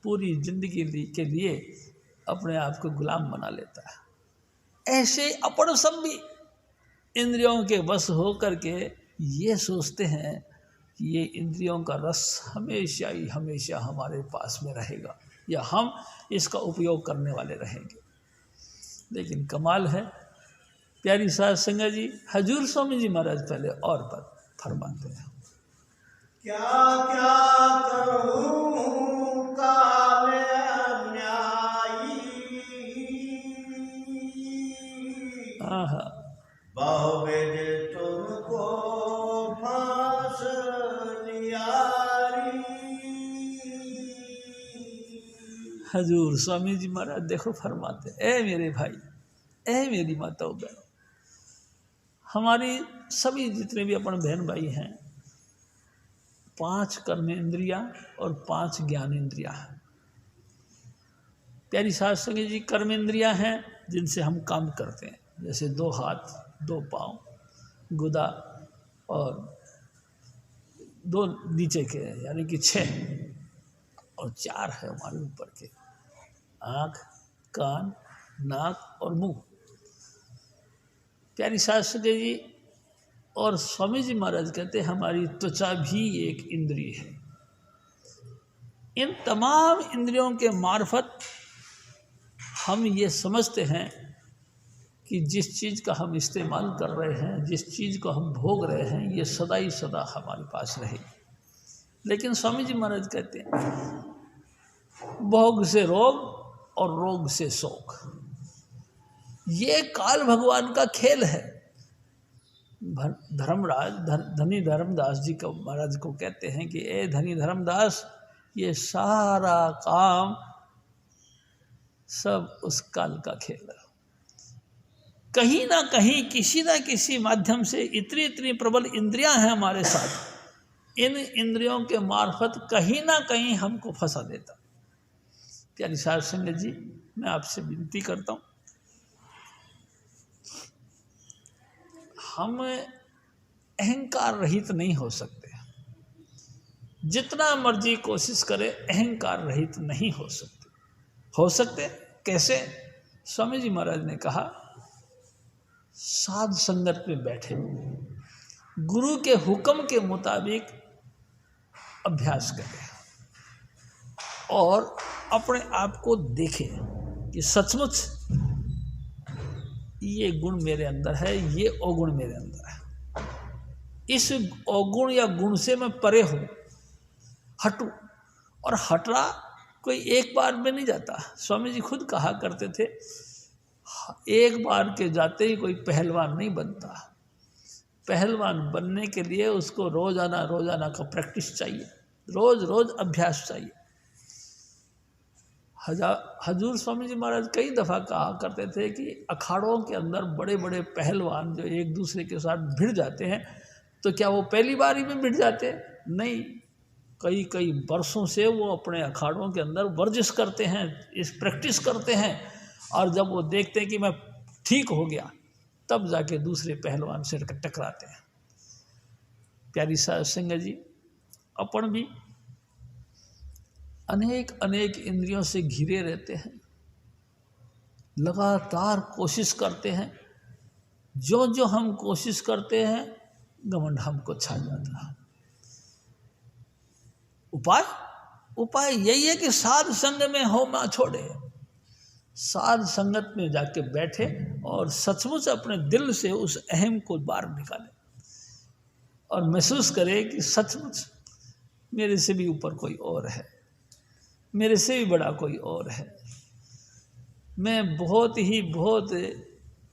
पूरी जिंदगी के लिए अपने आप को गुलाम बना लेता है। ऐसे अपन सब भी इंद्रियों के वश हो करके ये सोचते हैं कि ये इंद्रियों का रस हमेशा ही हमेशा हमारे पास में रहेगा या हम इसका उपयोग करने वाले रहेंगे। लेकिन कमाल है प्यारी साध संगत जी, हजूर स्वामी जी महाराज पहले और पर फरमाते हैं, क्या क्या करूं काल अन्यायी, बहुविध तुमको फांस लियारी। हजूर स्वामी जी महाराज देखो फरमाते, ए मेरे भाई, ए मेरी माताओं बहनों, हमारी सभी जितने भी अपन बहन भाई हैं, 5 कर्म इंद्रियां और 5 ज्ञान इंद्रियां हैं। प्यारी साध संगत जी, कर्म इंद्रियां हैं जिनसे हम काम करते हैं, जैसे 2 हाथ 2 पाँव, गुदा और 2 नीचे के यानी कि 6, और 4 है हमारे ऊपर के, आँख, कान, नाक और मुंह। प्यारी साध संगत जी, और स्वामी जी महाराज कहते हैं हमारी त्वचा भी एक इंद्रिय है। इन तमाम इंद्रियों के मार्फत हम ये समझते हैं कि जिस चीज़ का हम इस्तेमाल कर रहे हैं, जिस चीज़ को हम भोग रहे हैं, ये सदा ही सदा हमारे पास रहेगी। लेकिन स्वामी जी महाराज कहते हैं भोग से रोग और रोग से शोक, ये काल भगवान का खेल है। धर्मराज धनी धर्मदास जी को महाराज को कहते हैं कि ए धनी धर्मदास, ये सारा काम सब उस काल का खेल है। कहीं ना कहीं किसी ना किसी माध्यम से इतनी इतनी प्रबल इंद्रियां हैं हमारे साथ, इन इंद्रियों के मार्फत कहीं ना कहीं हमको फंसा देता। प्यारी साध संगत जी, मैं आपसे विनती करता हूँ, हम अहंकार रहित नहीं हो सकते। जितना मर्जी कोशिश करें अहंकार रहित नहीं हो सकते। हो सकते कैसे? स्वामी जी महाराज ने कहा, साध संगत में बैठे गुरु के हुक्म के मुताबिक अभ्यास करें और अपने आप को देखें कि सचमुच ये गुण मेरे अंदर है, ये अवगुण मेरे अंदर है। इस अवगुण या गुण से मैं परे हूँ, हटूँ, और हटना कोई एक बार में नहीं जाता। स्वामी जी खुद कहा करते थे, एक बार के जाते ही कोई पहलवान नहीं बनता। पहलवान बनने के लिए उसको रोजाना का प्रैक्टिस चाहिए, रोज अभ्यास चाहिए। हजूर स्वामी जी महाराज कई दफ़ा कहा करते थे कि अखाड़ों के अंदर बड़े बड़े पहलवान जो एक दूसरे के साथ भिड़ जाते हैं, तो क्या वो पहली बार ही में भिड़ जाते हैं? नहीं, कई बरसों से वो अपने अखाड़ों के अंदर वर्जिश करते हैं, इस प्रैक्टिस करते हैं, और जब वो देखते हैं कि मैं ठीक हो गया, तब जाके दूसरे पहलवान से टकराते हैं। प्यारी साध संगत जी, अपन भी अनेक इंद्रियों से घिरे रहते हैं, लगातार कोशिश करते हैं। जो हम कोशिश करते हैं, घमंड हमको छा जाता है। उपाय यही है कि साध संग में हो ना छोड़े, साध संगत में जाके बैठे और सचमुच अपने दिल से उस अहम को बाहर निकाले और महसूस करे कि सचमुच मेरे से भी ऊपर कोई और है, मेरे से भी बड़ा कोई और है। मैं बहुत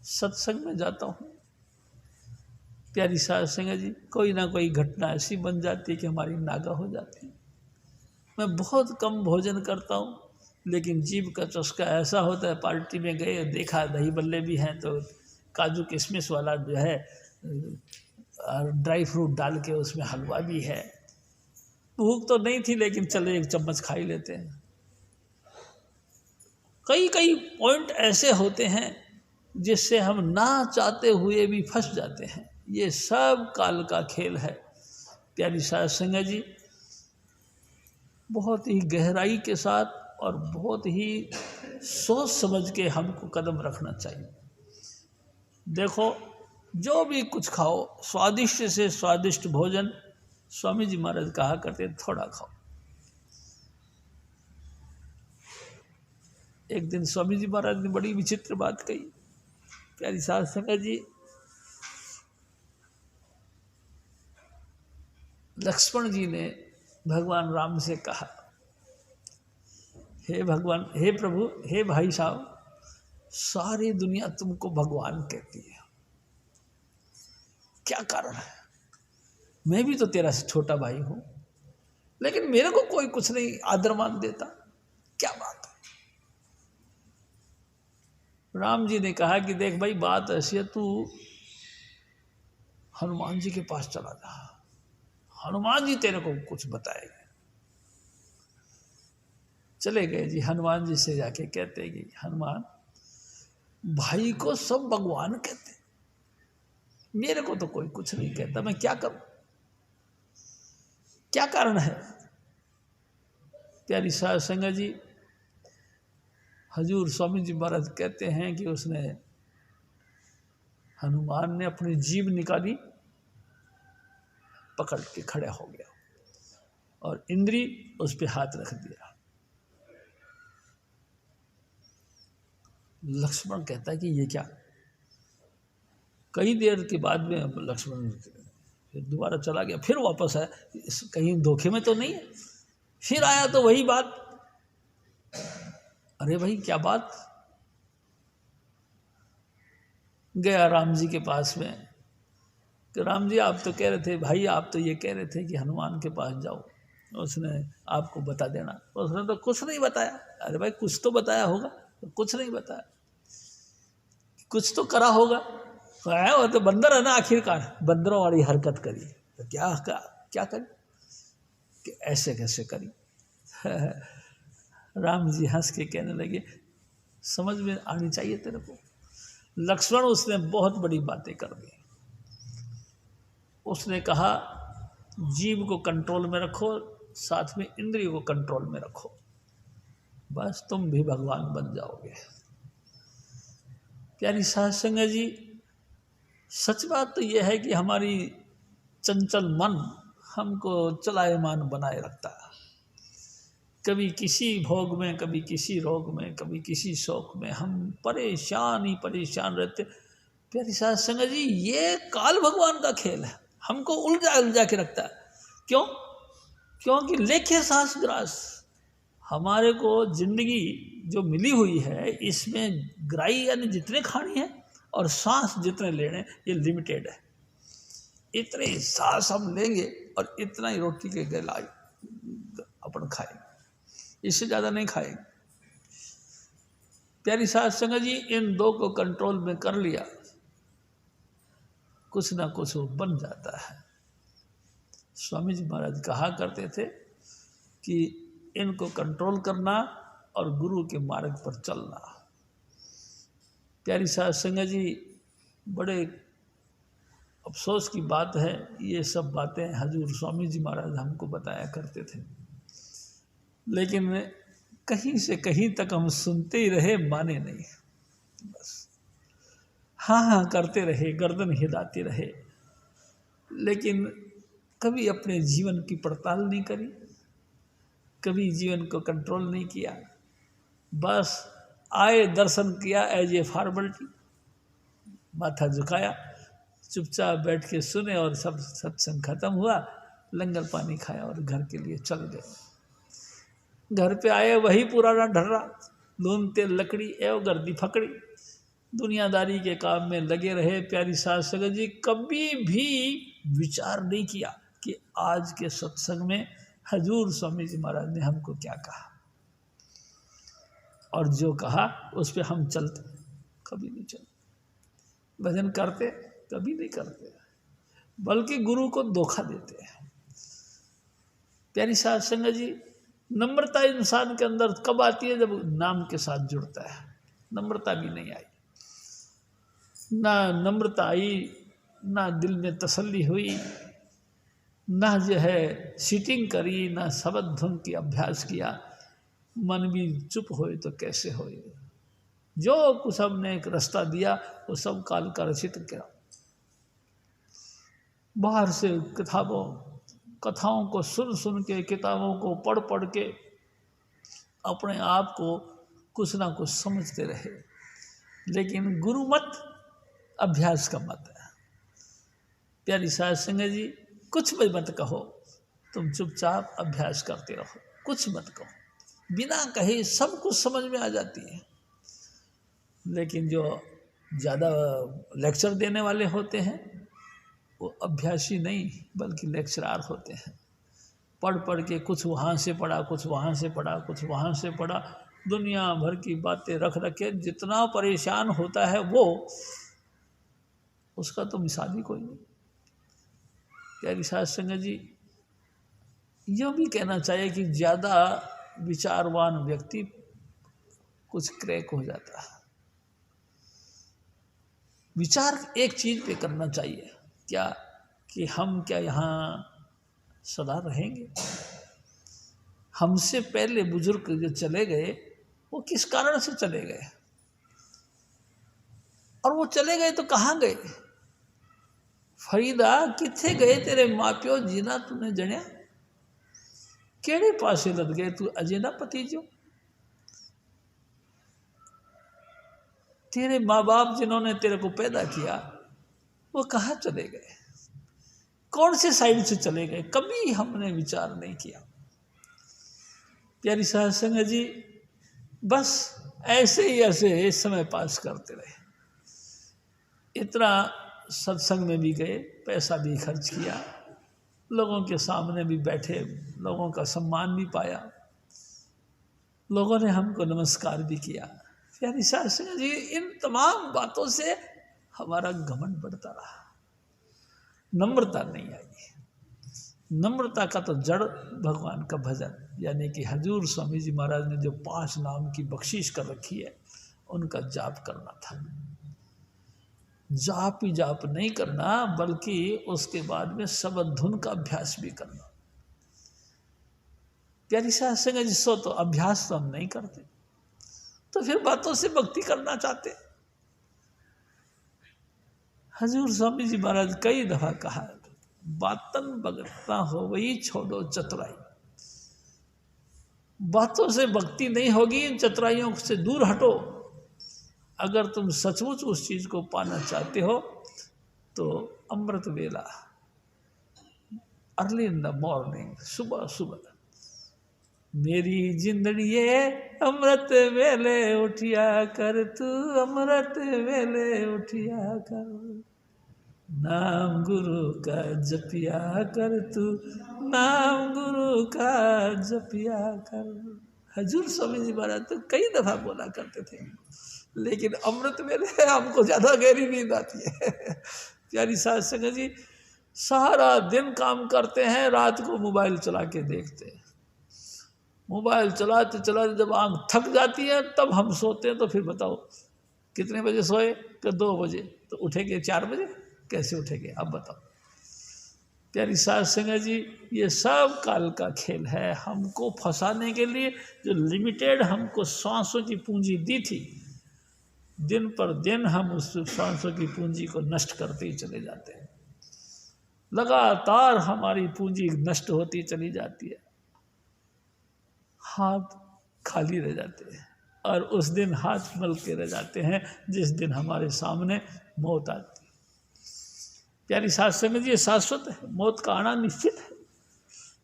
सत्संग में जाता हूँ। प्यारी साध संगत जी, कोई ना कोई घटना ऐसी बन जाती है कि हमारी नागा हो जाती है। मैं बहुत कम भोजन करता हूँ, लेकिन जीभ का चस्का ऐसा होता है, पार्टी में गए, देखा दही बल्ले भी हैं तो काजू किशमिश वाला जो है ड्राई फ्रूट डाल के उसमें हलवा भी है। भूख तो नहीं थी, लेकिन चले एक चम्मच खा ही लेते हैं। कई पॉइंट ऐसे होते हैं जिससे हम ना चाहते हुए भी फंस जाते हैं। ये सब काल का खेल है। प्यारी साध संगत जी, बहुत ही गहराई के साथ और बहुत ही सोच समझ के हमको कदम रखना चाहिए। देखो, जो भी कुछ खाओ, स्वादिष्ट से स्वादिष्ट भोजन, स्वामी जी महाराज कहा करते थोड़ा खाओ। एक दिन स्वामी जी महाराज ने बड़ी विचित्र बात कही। प्यारी साध संगत जी, लक्ष्मण जी ने भगवान राम से कहा, हे भगवान, हे प्रभु, हे भाई साहब, सारी दुनिया तुमको भगवान कहती है, क्या कारण है? मैं भी तो तेरा से छोटा भाई हूं, लेकिन मेरे को कोई कुछ नहीं आदर मान देता, क्या बात है? राम जी ने कहा कि देख भाई, बात ऐसी है, तू हनुमान जी के पास चला जा, हनुमान जी तेरे को कुछ बताएंगे। चले गए जी, हनुमान जी से जाके कहते कि हनुमान, भाई को सब भगवान कहते, मेरे को तो कोई कुछ नहीं कहता, मैं क्या करूं? क्या कारण है? प्यारी साध संगत जी, हजूर स्वामी जी महाराज कहते हैं कि हनुमान ने अपनी जीभ निकाली, पकड़ के खड़ा हो गया और इंद्री उस पे हाथ रख दिया। लक्ष्मण कहता है कि ये क्या? कई देर के बाद में लक्ष्मण फिर दोबारा चला गया, फिर वापस आया, कहीं धोखे में तो नहीं है। फिर आया तो वही बात, अरे भाई क्या बात? गया राम जी के पास में कि राम जी, आप तो कह रहे थे, भाई आप तो ये कह रहे थे कि हनुमान के पास जाओ, उसने आपको बता देना। उसने तो कुछ नहीं बताया। अरे भाई, कुछ तो बताया होगा? तो कुछ नहीं बताया, कुछ तो करा होगा। वो तो बंदर है ना, आखिरकार बंदरों वाली हरकत करी, तो क्या करी कि ऐसे कैसे करी? राम जी हंस के कहने लगे, समझ में आनी चाहिए तेरे को लक्ष्मण, उसने बहुत बड़ी बातें कर दी। उसने कहा, जीभ को कंट्रोल में रखो, साथ में इंद्रियों को कंट्रोल में रखो, बस तुम भी भगवान बन जाओगे। प्यारी साध संगत जी, सच बात तो यह है कि हमारी चंचल मन हमको चलायमान बनाए रखता है। कभी किसी भोग में, कभी किसी रोग में, कभी किसी शौक में हम परेशान ही परेशान रहते। प्यारी साध संगत जी, ये काल भगवान का खेल है, हमको उलझा के रखता है। क्यों? क्योंकि लेखे सांस ग्रास, हमारे को जिंदगी जो मिली हुई है इसमें ग्राई यानी जितने खानी है और सांस जितने लेने ये लिमिटेड है। इतने ही सांस हम लेंगे और इतना ही रोटी के गला अपन खाएंगे, इससे ज़्यादा नहीं खाएंगे। प्यारी साध संगत जी, इन दो को कंट्रोल में कर लिया, कुछ ना कुछ वो बन जाता है। स्वामी जी महाराज कहा करते थे कि इनको कंट्रोल करना और गुरु के मार्ग पर चलना। प्यारी साध संगत जी, बड़े अफसोस की बात है, ये सब बातें हजूर स्वामी जी महाराज हमको बताया करते थे, लेकिन कहीं से कहीं तक हम सुनते ही रहे, माने नहीं। बस हाँ हाँ करते रहे, गर्दन हिलाते रहे, लेकिन कभी अपने जीवन की पड़ताल नहीं करी, कभी जीवन को कंट्रोल नहीं किया। बस आए, दर्शन किया एज ए फॉर्मेलिटी, माथा झुकाया, चुपचाप बैठ के सुने और सब सत्संग खत्म हुआ, लंगर पानी खाया और घर के लिए चल गए। घर पे आए, वही पुराना ढर्रा, नून तेल लकड़ी एवं गर्दी फकड़ी, दुनियादारी के काम में लगे रहे। प्यारी साध संगत जी, कभी भी विचार नहीं किया कि आज के सत्संग में हजूर स्वामी जी महाराज ने हमको क्या कहा, और जो कहा उस पर हम चलते, कभी नहीं चलते। भजन करते, कभी नहीं करते, बल्कि गुरु को धोखा देते हैं। प्यारी साध संगत जी, नम्रता इंसान के अंदर कब आती है? जब नाम के साथ जुड़ता है। नम्रता भी नहीं आई, ना नम्रता आई, ना दिल में तसल्ली हुई, ना जो है सीटिंग करी, ना शब्द धुन की अभ्यास किया। मन भी चुप होए तो कैसे होए। जो कुछ हमने एक रास्ता दिया वो सब काल का रचित किया। बाहर से कथाओं को सुन सुन के, किताबों को पढ़ पढ़ के अपने आप को कुछ ना कुछ समझते रहे, लेकिन गुरु मत अभ्यास का मत है। प्यारी साध संगत जी, कुछ भी मत कहो, तुम चुपचाप अभ्यास करते रहो, कुछ मत कहो, बिना कहे सब कुछ समझ में आ जाती है। लेकिन जो ज़्यादा लेक्चर देने वाले होते हैं वो अभ्यासी नहीं बल्कि लेक्चरार होते हैं। पढ़ पढ़ के कुछ वहाँ से पढ़ा, कुछ वहाँ से पढ़ा, कुछ वहाँ से पढ़ा, दुनिया भर की बातें रख रखे, जितना परेशान होता है वो, उसका तो मिसाल ही कोई नहीं। प्यारी साध संगत जी, यह भी कहना चाहिए कि ज़्यादा विचारवान व्यक्ति कुछ क्रैक हो जाता है। विचार एक चीज़ पे करना चाहिए, क्या कि हम क्या यहाँ सदा रहेंगे? हमसे पहले बुजुर्ग जो चले गए वो किस कारण से चले गए, और वो चले गए तो कहाँ गए? फरीदा किथे गए तेरे माँ प्यो जीना तूने जणिया, केड़े पासे लद गए तू अजे ना पतीजो। तेरे माँ बाप जिन्होंने तेरे को पैदा किया वो कहाँ चले गए, कौन से साइड से चले गए? कभी हमने विचार नहीं किया। प्यारी साध संगत जी, बस ऐसे ही ऐसे समय पास करते रहे। इतना सत्संग में भी गए, पैसा भी खर्च किया, लोगों के सामने भी बैठे, लोगों का सम्मान भी पाया, लोगों ने हमको नमस्कार भी किया। प्यारी साध संगत जी, इन तमाम बातों से हमारा घमंड बढ़ता रहा, नम्रता नहीं आई। नम्रता का तो जड़ भगवान का भजन, यानी कि हजूर स्वामी जी महाराज ने जो 5 नाम की बख्शीश कर रखी है उनका जाप करना था। जाप ही जाप नहीं करना, बल्कि उसके बाद में शब्द धुन का अभ्यास भी करना। प्यारी साध संगत जी, सो तो अभ्यास तो हम नहीं करते, तो फिर बातों से भक्ति करना चाहते। हजूर स्वामी जी महाराज कई दफा कहा, बातन भगता हो वही छोड़ो चतुराई। बातों से भक्ति नहीं होगी, इन चतुराइयों से दूर हटो। अगर तुम सचमुच उस चीज को पाना चाहते हो तो अमृत वेला, अर्ली इन द मॉर्निंग, सुबह सुबह मेरी जिंदड़िए अमृत वेले उठिया कर तू, अमृत वेले उठिया कर, नाम गुरु का जपिया कर तू, नाम गुरु का जपिया कर। हजूर स्वामी जी महाराज तो कई दफा बोला करते थे, लेकिन अमृत वेले हमको ज्यादा गहरी नींद आती है। प्यारी साध संगत जी, सारा दिन काम करते हैं, रात को मोबाइल चला के देखते हैं। मोबाइल चलाते चलाते जब आंख थक जाती है तब हम सोते हैं। तो फिर बताओ कितने बजे सोए? कि 2 बजे। तो उठेंगे 4 बजे? कैसे उठेंगे? अब बताओ। प्यारी साध संगत जी, ये सब काल का खेल है, हमको फंसाने के लिए। जो लिमिटेड हमको सांसों की पूंजी दी थी, दिन पर दिन हम उस सांसों की पूंजी को नष्ट करते ही चले जाते हैं। लगातार हमारी पूंजी नष्ट होती चली जाती है, हाथ खाली रह जाते हैं, और उस दिन हाथ मल के रह जाते हैं जिस दिन हमारे सामने मौत आती है। प्यारी साध संगत जी, ये शाश्वत है, मौत का आना निश्चित है।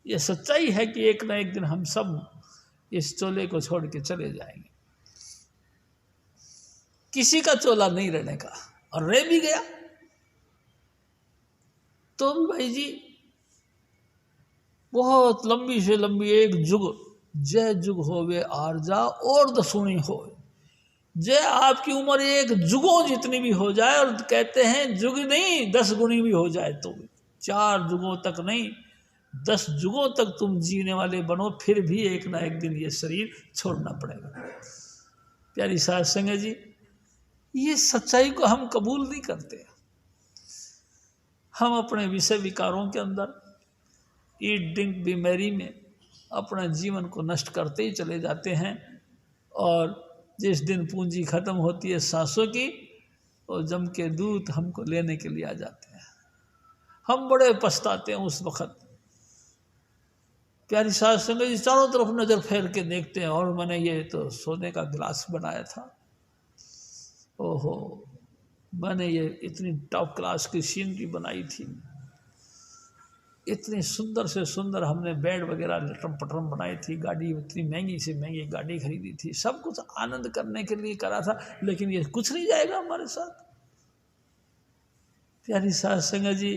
ये सच्चाई है कि एक ना एक दिन हम सब इस चोले को छोड़ के चले जाएंगे। किसी का चोला नहीं रहने का, और रह भी गया तो भी भाई जी बहुत लंबी से लंबी एक जुग, जय जुग होवे आरजा और दसुनी हो। जय आपकी उम्र एक जुगों जितनी भी हो जाए, और कहते हैं जुग नहीं 10 गुनी भी हो जाए तो भी, 4 जुगों तक नहीं 10 जुगों तक तुम जीने वाले बनो, फिर भी एक ना एक दिन ये शरीर छोड़ना पड़ेगा। प्यारी साध संगत जी, ये सच्चाई को हम कबूल नहीं करते। हम अपने विषय विकारों के अंदर, ईट ड्रिंक बीमारी में अपना जीवन को नष्ट करते ही चले जाते हैं, और जिस दिन पूंजी खत्म होती है सांसों की, और जम के दूत हमको लेने के लिए आ जाते हैं। हम बड़े पछताते हैं उस वक़्त। प्यारी साध संगत जी, चारों तरफ नज़र फेर के देखते हैं, और मैंने ये तो सोने का गिलास बनाया था, ओहो मैंने ये इतनी टॉप क्लास की सीनरी बनाई थी, इतनी सुंदर से सुंदर हमने बेड वगैरह लटरम पटरम बनाई थी, गाड़ी इतनी महंगी से महंगी गाड़ी खरीदी थी, सब कुछ आनंद करने के लिए करा था, लेकिन ये कुछ नहीं जाएगा हमारे साथ। प्यारी साध संगत जी,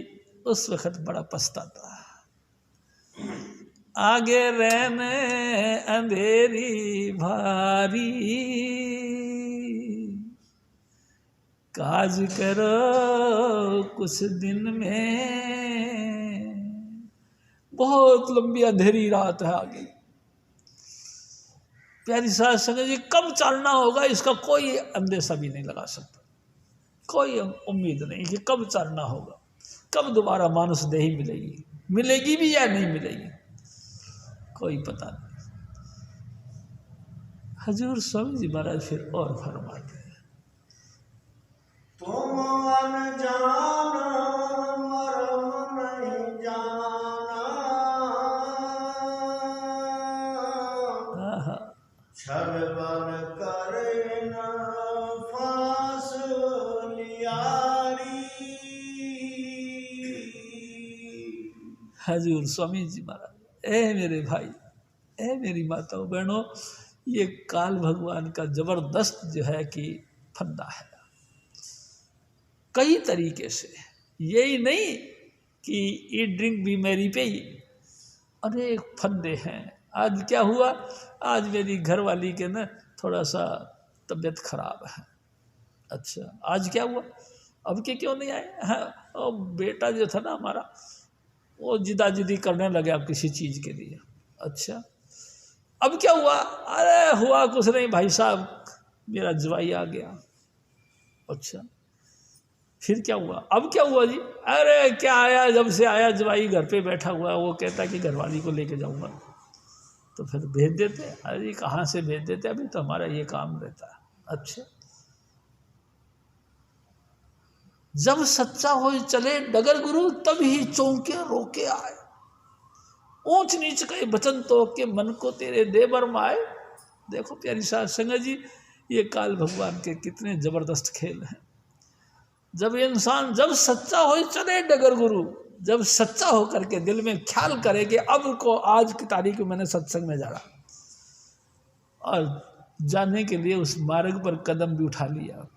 उस वक्त बड़ा पछताता। आगे रहने अंधेरी भारी, काज करो कुछ दिन में। बहुत लंबी अंधेरी रात है आगे। प्यारी साध संगत जी, कब चालना होगा इसका कोई अंदेशा भी नहीं लगा सकता, कोई उम्मीद नहीं कि कब चालना होगा, कब दोबारा मानुष देही मिलेगी, मिलेगी भी या नहीं मिलेगी, कोई पता नहीं। हजूर स्वामी जी महाराज फिर और फरमाते हैं, तुम अनजान मरम नहीं जाना, छलबन करे न फांस लियारी। हजूर स्वामी जी महाराज, ए मेरे भाई, ए मेरी माताओं बहनों, ये काल भगवान का जबरदस्त जो है कि फंदा है। कई तरीके से, यही नहीं कि ईट ड्रिंक बीमारी पे ही अनेक फंदे हैं। आज क्या हुआ, आज मेरी घरवाली के ना थोड़ा सा तबीयत खराब है। अच्छा, आज क्या हुआ, अब के क्यों नहीं आए? हाँ, और बेटा जो था ना हमारा, वो जिदी करने लगे अब किसी चीज़ के लिए। अच्छा, अब क्या हुआ? अरे हुआ कुछ नहीं भाई साहब, मेरा जवाई आ गया। अच्छा, फिर क्या हुआ? अब क्या हुआ जी? अरे क्या आया, जब से आया जवाई घर पे बैठा हुआ, वो कहता कि घरवाली को लेके जाऊंगा। तो फिर भेज देते। अरे कहाँ से भेज देते, अभी तो हमारा ये काम रहता है। अच्छा, जब सच्चा हो चले डगर गुरु, तब ही चौंके रोके आए। ऊंच नीच के वचन तो के मन को तेरे दे बरमाए। देखो प्यारी साध संगत जी, ये काल भगवान के कितने जबरदस्त खेल हैं। जब इंसान जब सच्चा हो चले डगर गुरु, जब सच्चा हो करके दिल में ख्याल करे कि अब को आज की तारीख में मैंने सत्संग में जाना, और जाने के लिए उस मार्ग पर कदम भी उठा लिया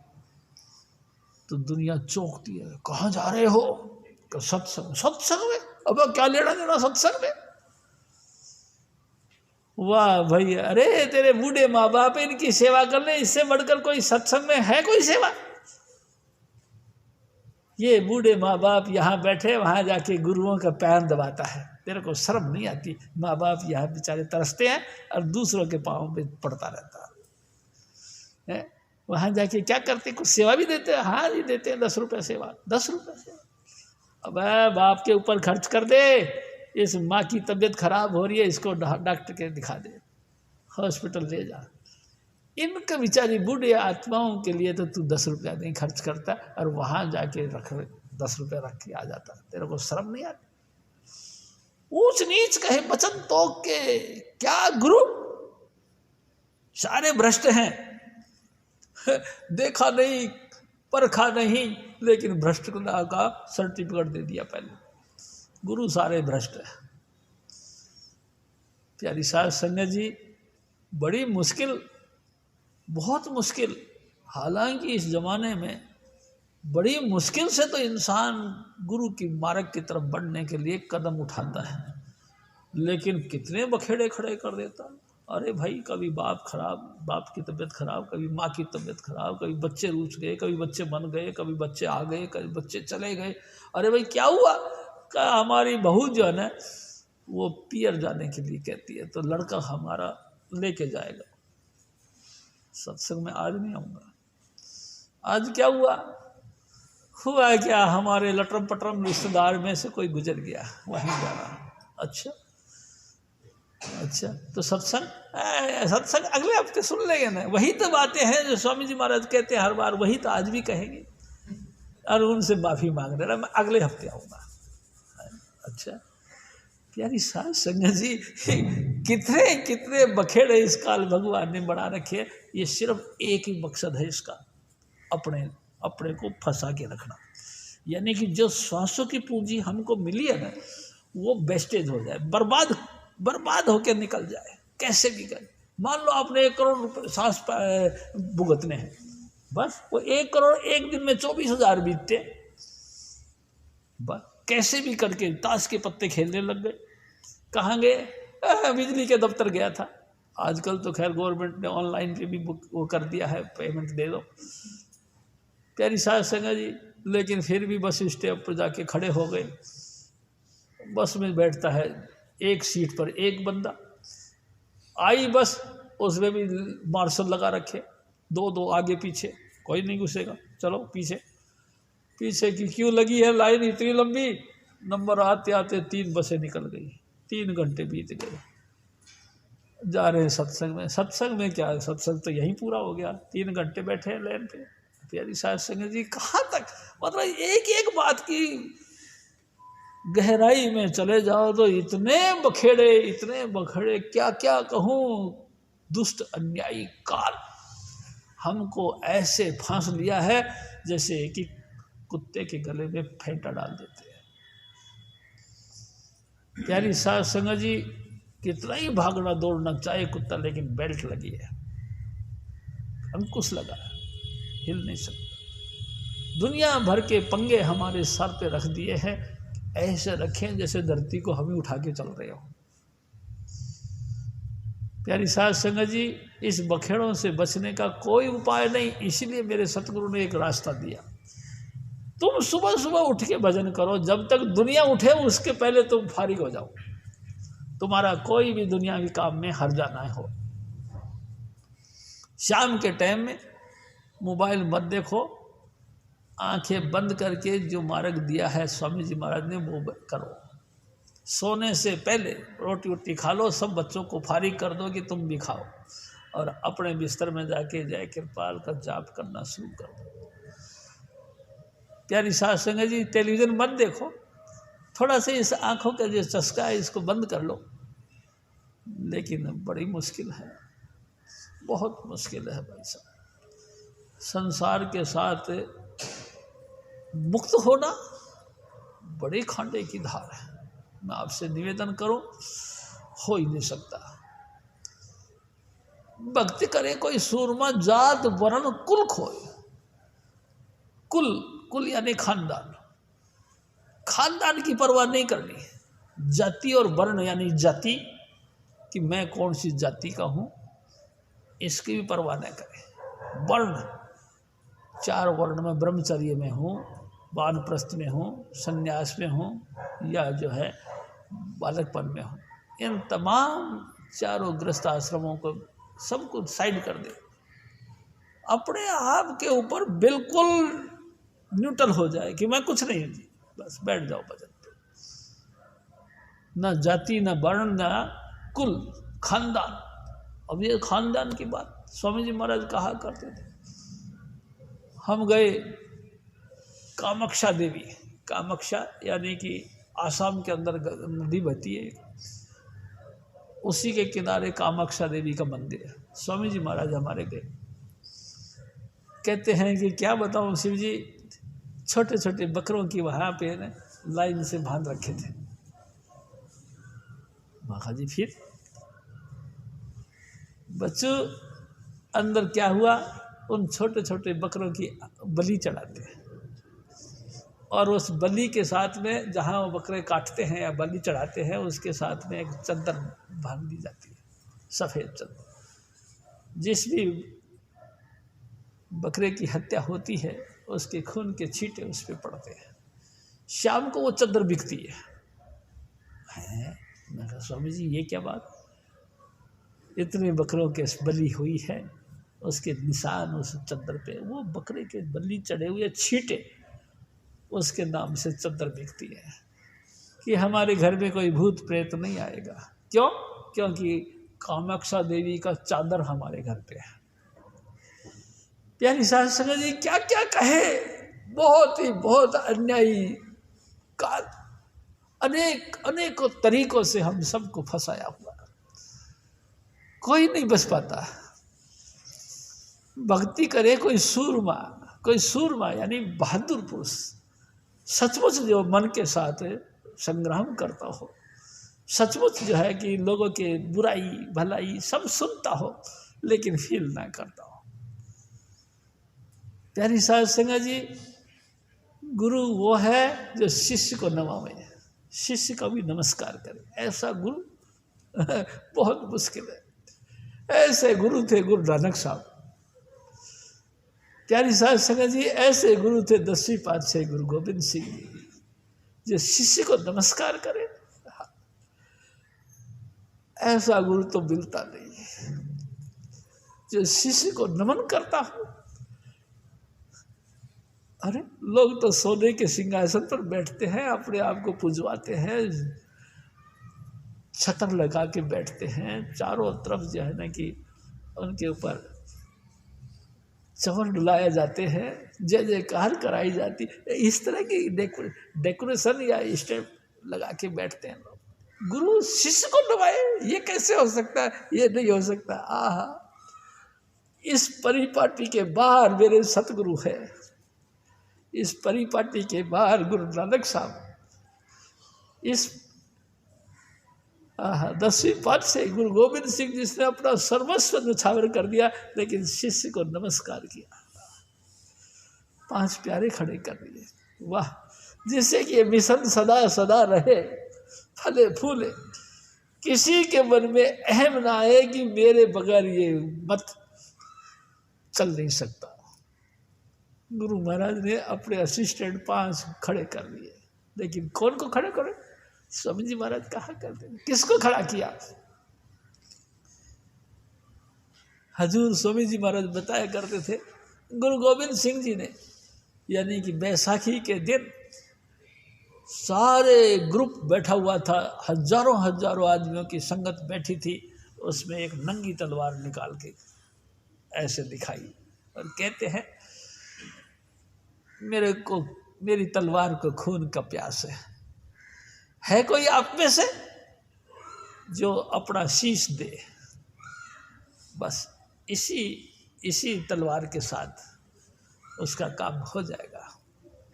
तो दुनिया चौंकती है, कहाँ जा रहे हो? सत्संग। सत्संग में? अब क्या लेना देना सत्संग में? वाह भाई, अरे तेरे बूढ़े माँ बाप इनकी सेवा कर ले, इससे बढ़कर कोई सत्संग में है कोई सेवा? ये बूढ़े माँ बाप यहाँ बैठे, वहाँ जाके गुरुओं का पैर दबाता है। तेरे को शर्म नहीं आती? माँ बाप यहाँ बेचारे तरसते हैं और दूसरों के पाँव पे पड़ता रहता है। वहाँ जाके क्या करते? कुछ सेवा भी देते हैं? हाँ जी देते हैं, 10 रुपये सेवा। 10 रुपये सेवा? अब बाप के ऊपर खर्च कर दे। इस माँ की तबीयत खराब हो रही है, इसको डॉक्टर के दिखा दे, हॉस्पिटल ले जा। इनके बेचारी बूढ़े आत्माओं के लिए तो तू 10 रुपया नहीं खर्च करता और वहाँ जाके 10 रुपये रख के आ जाता। तेरे को शर्म नहीं आती? ऊंच नीच कहे बचन तोक के, क्या गुरु? सारे भ्रष्ट हैं। देखा नहीं, परखा नहीं, लेकिन भ्रष्ट का सर्टिफिकेट दे दिया पहले। गुरु सारे भ्रष्ट है। प्यारी साध संगत जी, बड़ी मुश्किल, बहुत मुश्किल, हालांकि इस जमाने में बड़ी मुश्किल से तो इंसान गुरु की मार्ग की तरफ बढ़ने के लिए कदम उठाता है, लेकिन कितने बखेड़े खड़े कर देता। अरे भाई, कभी बाप खराब, बाप की तबीयत खराब, कभी माँ की तबीयत खराब, कभी बच्चे रूठ गए, कभी बच्चे बन गए, कभी बच्चे आ गए, कभी बच्चे चले गए। अरे भाई क्या हुआ? क्या हमारी बहू जो है ना वो पियर जाने के लिए कहती है, तो लड़का हमारा लेके जाएगा। सत्संग में आज नहीं आऊँगा। आज क्या हुआ? हुआ क्या, हमारे लटरम पटरम रिश्तेदार में से कोई गुजर गया, वहीं जाना। अच्छा अच्छा, तो सत्संग अगले हफ्ते सुन लेंगे ना। वही तो बातें हैं जो स्वामी जी महाराज कहते हैं हर बार, वही तो आज भी कहेंगे और उनसे माफ़ी मांग रहे, मैं अगले हफ्ते आऊँगा। अच्छा, प्यारी साध संगत जी, कितने कितने बखेड़े इस काल भगवान ने बना रखे। ये सिर्फ एक ही मकसद है इसका, अपने को फंसा के रखना। यानी कि जो श्वासों की पूंजी हमको मिली है ना, वो वेस्टेज हो जाए, बर्बाद होकर निकल जाए, कैसे भी करे। मान लो आपने 1 करोड़ रुपये सांस भुगतने हैं, बस वो 1 करोड़ एक दिन में 24,000 बीतते, बस कैसे भी करके ताश के पत्ते खेलने लग गए। कहाँ गए? बिजली के दफ्तर गया था। आजकल तो खैर गवर्नमेंट ने ऑनलाइन पे भी वो कर दिया है, पेमेंट दे दो। प्यारी साध संगत जी, लेकिन फिर भी बस स्टॉप पर जाके खड़े हो गए। बस में बैठता है, एक सीट पर एक बंदा। आई बस, उसमें भी मार्शल लगा रखे, 2 आगे पीछे, कोई नहीं घुसेगा, चलो पीछे की क्यों लगी है, लाइन इतनी लंबी। नंबर आते आते 3 बसें निकल गई, 3 घंटे बीत गए। जा रहे हैं सत्संग में क्या है, सत्संग तो यहीं पूरा हो गया, 3 घंटे बैठे हैं लाइन पे। प्यारी साध संगत जी, कहाँ तक, मतलब एक एक बात की गहराई में चले जाओ तो इतने बखेड़े, क्या क्या कहूँ। दुष्ट अन्यायी काल हमको ऐसे फांस लिया है जैसे कि कुत्ते के गले में फेंटा डाल देते हैं। प्यारी साध संगत जी, कितना ही भागना दौड़ना चाहे कुत्ता, लेकिन बेल्ट लगी है, अंकुश लगा है, हिल नहीं सकता। दुनिया भर के पंगे हमारे सर पे रख दिए हैं, ऐसे रखें जैसे धरती को हम ही उठा के चल रहे हो। प्यारी साध संगत जी, इस बखेड़ों से बचने का कोई उपाय नहीं, इसलिए मेरे सतगुरु ने एक रास्ता दिया। तुम सुबह सुबह उठ के भजन करो, जब तक दुनिया उठे उसके पहले तुम फारिग हो जाओ। तुम्हारा कोई भी दुनियावी काम में हर्जा ना हो। शाम के टाइम में मोबाइल मत देखो, आंखें बंद करके जो मार्ग दिया है स्वामी जी महाराज ने वो करो। सोने से पहले रोटी वोटी खा लो, सब बच्चों को फारिग कर दो कि तुम भी खाओ, और अपने बिस्तर में जाके जय कृपाल का जाप करना शुरू कर दो। प्यारी साध संगत जी, टेलीविज़न मत देखो, थोड़ा सा इस आँखों का जो चस्का है इसको बंद कर लो। लेकिन बड़ी मुश्किल है, बहुत मुश्किल है भाई साहब। संसार के साथ मुक्त होना बड़े खांडे की धार है। मैं आपसे निवेदन करूं, हो ही नहीं सकता। भक्ति करे कोई सूरमा जात वर्ण कुल खोए। कुल, कुल यानी खानदान, खानदान की परवाह नहीं करनी। जाति और वर्ण यानी जाति कि मैं कौन सी जाति का हूँ, इसकी भी परवाह न करे। वर्ण, 4 वर्ण में ब्रह्मचर्य में हूँ, वानप्रस्थ में हूँ, संन्यास में हूँ, या जो है बालकपन में हूँ, इन तमाम 4 गृहस्थ आश्रमों को सब कुछ साइड कर दे, अपने आप के ऊपर बिल्कुल न्यूट्रल हो जाए कि मैं कुछ नहीं हूँ जी, बस बैठ जाओ भजन पे। न जाति, न वर्ण, न कुल, खानदान। अब ये खानदान की बात स्वामी जी महाराज कहा करते थे। हम गए कामाक्षा देवी, कामाक्षा यानी कि आसाम के अंदर नदी बहती है, उसी के किनारे कामाक्षा देवी का मंदिर है। स्वामी जी महाराज हमारे गए, कहते हैं कि क्या बताऊं शिव जी, छोटे छोटे बकरों की वहाँ पे लाइन से बांध रखे थे। महाराज जी फिर बच्चों अंदर क्या हुआ, उन छोटे छोटे बकरों की बलि चढ़ाते हैं, और उस बलि के साथ में जहाँ वो बकरे काटते हैं या बलि चढ़ाते हैं, उसके साथ में एक चद्दर बांध दी जाती है, सफ़ेद चद्दर। जिस भी बकरे की हत्या होती है उसके खून के छींटे उस पर पड़ते हैं। शाम को वो चद्दर बिकती है। मैं कहा स्वामी जी ये क्या बात, इतने बकरों के बलि हुई है, उसके निशान उस चद्दर पे, वो बकरे के बलि चढ़े हुए छींटे, उसके नाम से चद्दर बिकती है कि हमारे घर में कोई भूत प्रेत नहीं आएगा। क्यों? क्योंकि कामाक्षा देवी का चादर हमारे घर पे है। प्यारी सास संगत जी क्या क्या कहे, बहुत अन्यायी का अनेकों तरीकों से हम सबको फंसाया हुआ, कोई नहीं बच पाता। भक्ति करे कोई सूरमा यानी बहादुर पुरुष, सचमुच जो मन के साथ संग्राम करता हो, सचमुच जो है कि लोगों के बुराई भलाई सब सुनता हो लेकिन फील ना करता हो। प्यारी साध संगत जी, गुरु वो है जो शिष्य को नवावे, शिष्य का भी नमस्कार करे, ऐसा गुरु बहुत मुश्किल है। ऐसे गुरु थे गुरु नानक साहब। प्यारी साध संगत जी, ऐसे गुरु थे 10वीं पातशाही गुरु गोबिंद सिंह जी, जो शिष्य को नमस्कार करे। ऐसा गुरु तो मिलता नहीं जो शिष्य को नमन करता हो। अरे लोग तो सोने के सिंहासन पर बैठते हैं, अपने आप को पुजवाते हैं, छतर लगा के बैठते हैं, चारों तरफ जो है ना कि उनके ऊपर चवर डुलाए जाते हैं, जय जयकार कराई जाती, इस तरह की डेकोरेशन या स्टेप लगा के बैठते हैं लोग। गुरु शिष्य को नवाए, ये कैसे हो सकता है? ये नहीं हो सकता। आहा, इस परिपाटी के बाहर मेरे सतगुरु है, इस परिपाटी के बाहर गुरु नानक साहब, इस 10वीं पातशाही गुरु गोबिंद सिंह जिसने अपना सर्वस्व न्यौछावर कर दिया लेकिन शिष्य को नमस्कार किया, 5 प्यारे खड़े कर दिए। वाह, जिससे कि ये मिशन सदा सदा रहे, फले फूले, किसी के मन में अहम ना आए कि मेरे बगैर ये मत चल नहीं सकता। गुरु महाराज ने अपने असिस्टेंट 5 खड़े कर दिए, लेकिन कौन को खड़े करे? स्वामी जी महाराज कहा करते हैं, किसको खड़ा किया? हजूर स्वामी जी महाराज बताया करते थे, गुरु गोबिंद सिंह जी ने, यानी कि बैसाखी के दिन सारे ग्रुप बैठा हुआ था, हजारों आदमियों की संगत बैठी थी, उसमें एक नंगी तलवार निकाल के ऐसे दिखाई और कहते हैं मेरी तलवार को खून का प्यास है कोई आप में से जो अपना शीश दे? बस इसी तलवार के साथ उसका काम हो जाएगा।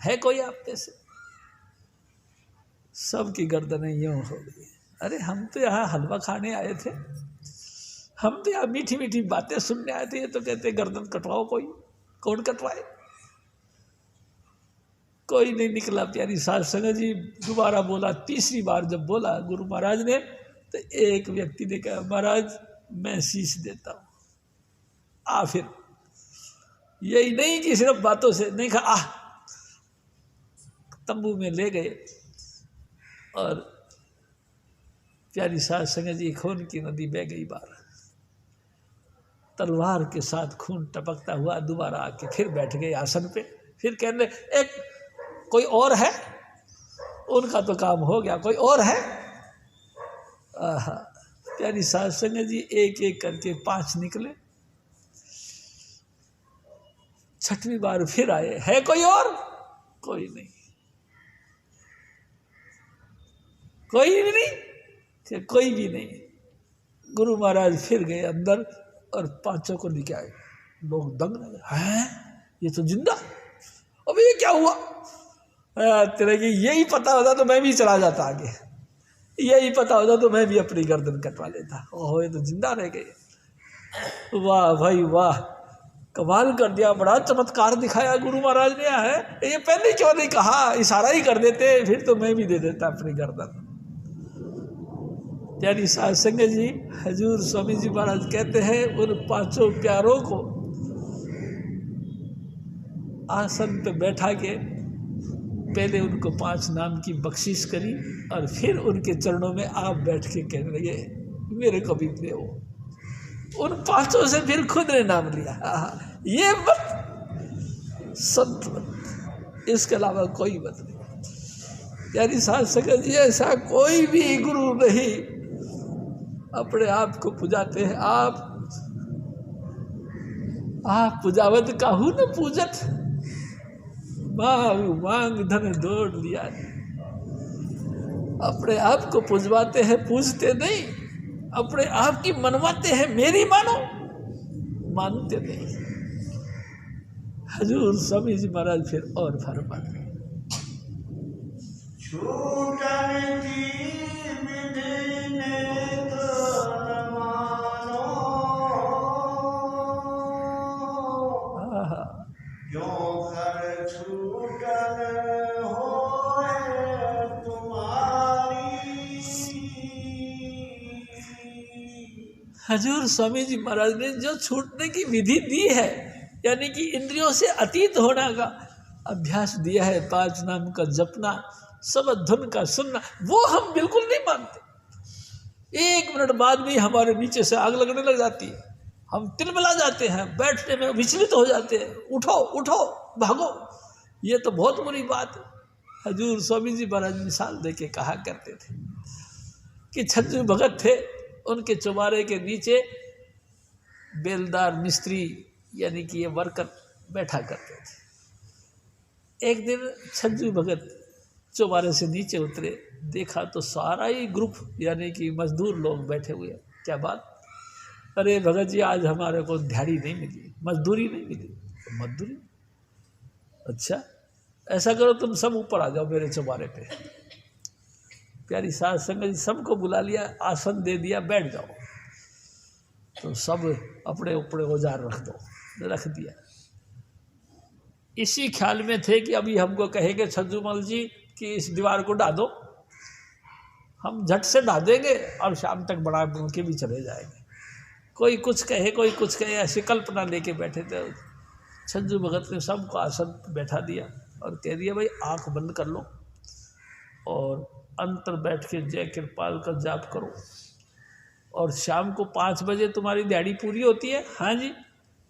है कोई आप में से? सबकी गर्दनें यूं हो गई। अरे हम तो यहाँ हलवा खाने आए थे, हम तो यहाँ मीठी मीठी बातें सुनने आए थे, ये तो कहते गर्दन कटवाओ। कोई कौन कटवाए? कोई नहीं निकला। प्यारी साध संगत जी दोबारा बोला, तीसरी बार जब बोला गुरु महाराज ने, तो एक व्यक्ति ने कहा महाराज मैं शीश देता हूँ, आ फिर। यही नहीं कि सिर्फ बातों से नहीं, कहा आ। तंबू में ले गए और प्यारी साध संगत जी खून की नदी बह गई बाहर। तलवार के साथ खून टपकता हुआ दोबारा आके फिर बैठ गए आसन पे। फिर कहने एक कोई और है? उनका तो काम हो गया, कोई और है? आहा, प्यारी साध संगत जी एक एक करके 5 निकले। 6वीं बार फिर आए, है कोई और? कोई नहीं, कोई भी नहीं, कोई भी नहीं। गुरु महाराज फिर गए अंदर और 5 को लेके आए। लोग दंग लगे, हैं ये तो जिंदा। अब ये क्या हुआ? तेरे की यही पता होता तो मैं भी चला जाता आगे, यही पता होता तो मैं भी अपनी गर्दन कटवा लेता। ओह ये तो जिंदा रह गए। वाह भाई वाह, कमाल कर दिया, बड़ा चमत्कार दिखाया गुरु महाराज ने। है ये पहले क्यों नहीं कहा? इशारा ही कर देते, फिर तो मैं भी दे देता अपनी गर्दन। प्यारी साध संगत जी हजूर स्वामी जी महाराज कहते हैं उन 5 प्यारों को आसन पे बैठा के पहले उनको 5 नाम की बख्शिश करी और फिर उनके चरणों में आप बैठ के कहने लगे मेरे को भी दे। उन 5 से फिर खुद ने नाम लिया। ये मत संत मत, इसके अलावा कोई मत नहीं। यानी साध संगत जी ऐसा कोई भी गुरु नहीं अपने आप को पुजाते हैं। आप पुजावत काहू न पूजत, मांग धन दौड़ लिया। अपने आप को पुजवाते हैं, पूजते नहीं। अपने आप की मनवाते हैं, मेरी मानो, मानते नहीं। हजूर स्वामी जी महाराज फिर और फरमाते छूटन की विधि नेत्र न मानो, क्यों कर छूटन होए तुम्हारी। हजूर स्वामी जी महाराज ने जो छूटने की विधि दी है, यानी कि इंद्रियों से अतीत होना का अभ्यास दिया है, 5 नाम का जपना, शब्द धुन का सुनना, वो हम बिल्कुल नहीं मानते। 1 मिनट बाद भी हमारे नीचे से आग लगने लग जाती है, हम तिलमिला जाते हैं, बैठने में विचलित हो जाते हैं, उठो उठो भागो। ये तो बहुत बुरी बात है। हजूर स्वामी जी महाराज मिसाल दे के कहा करते थे कि छज्जू भगत थे, उनके चौबारे के नीचे बेलदार मिस्त्री यानी कि ये वर्कर बैठा करते थे। एक दिन छज्जू भगत चौबारे से नीचे उतरे, देखा तो सारा ही ग्रुप यानी कि मजदूर लोग बैठे हुए। क्या बात? अरे भगत जी आज हमारे को दिहाड़ी नहीं मिली, मजदूरी नहीं मिली। मजदूरी? अच्छा ऐसा करो तुम सब ऊपर आ जाओ मेरे चौबारे पे। प्यारी साध संगत जी सबको बुला लिया, आसन दे दिया, बैठ जाओ। तो सब अपने ऊपर औजार रख दिया। इसी ख्याल में थे कि अभी हमको कहेंगे छज्जूमल जी कि इस दीवार को ढा दो, हम झट से ढा देंगे और शाम तक बड़ा के भी चले जाएंगे। कोई कुछ कहे कोई कुछ कहे, ऐसी कल्पना लेके बैठे थे। छज्जू भगत ने सबको आसन बैठा दिया और कह दिया भाई आंख बंद कर लो और अंतर बैठ के जय कृपाल का जाप करो, और शाम को 5 बजे तुम्हारी दिहाड़ी पूरी होती है। हाँ जी।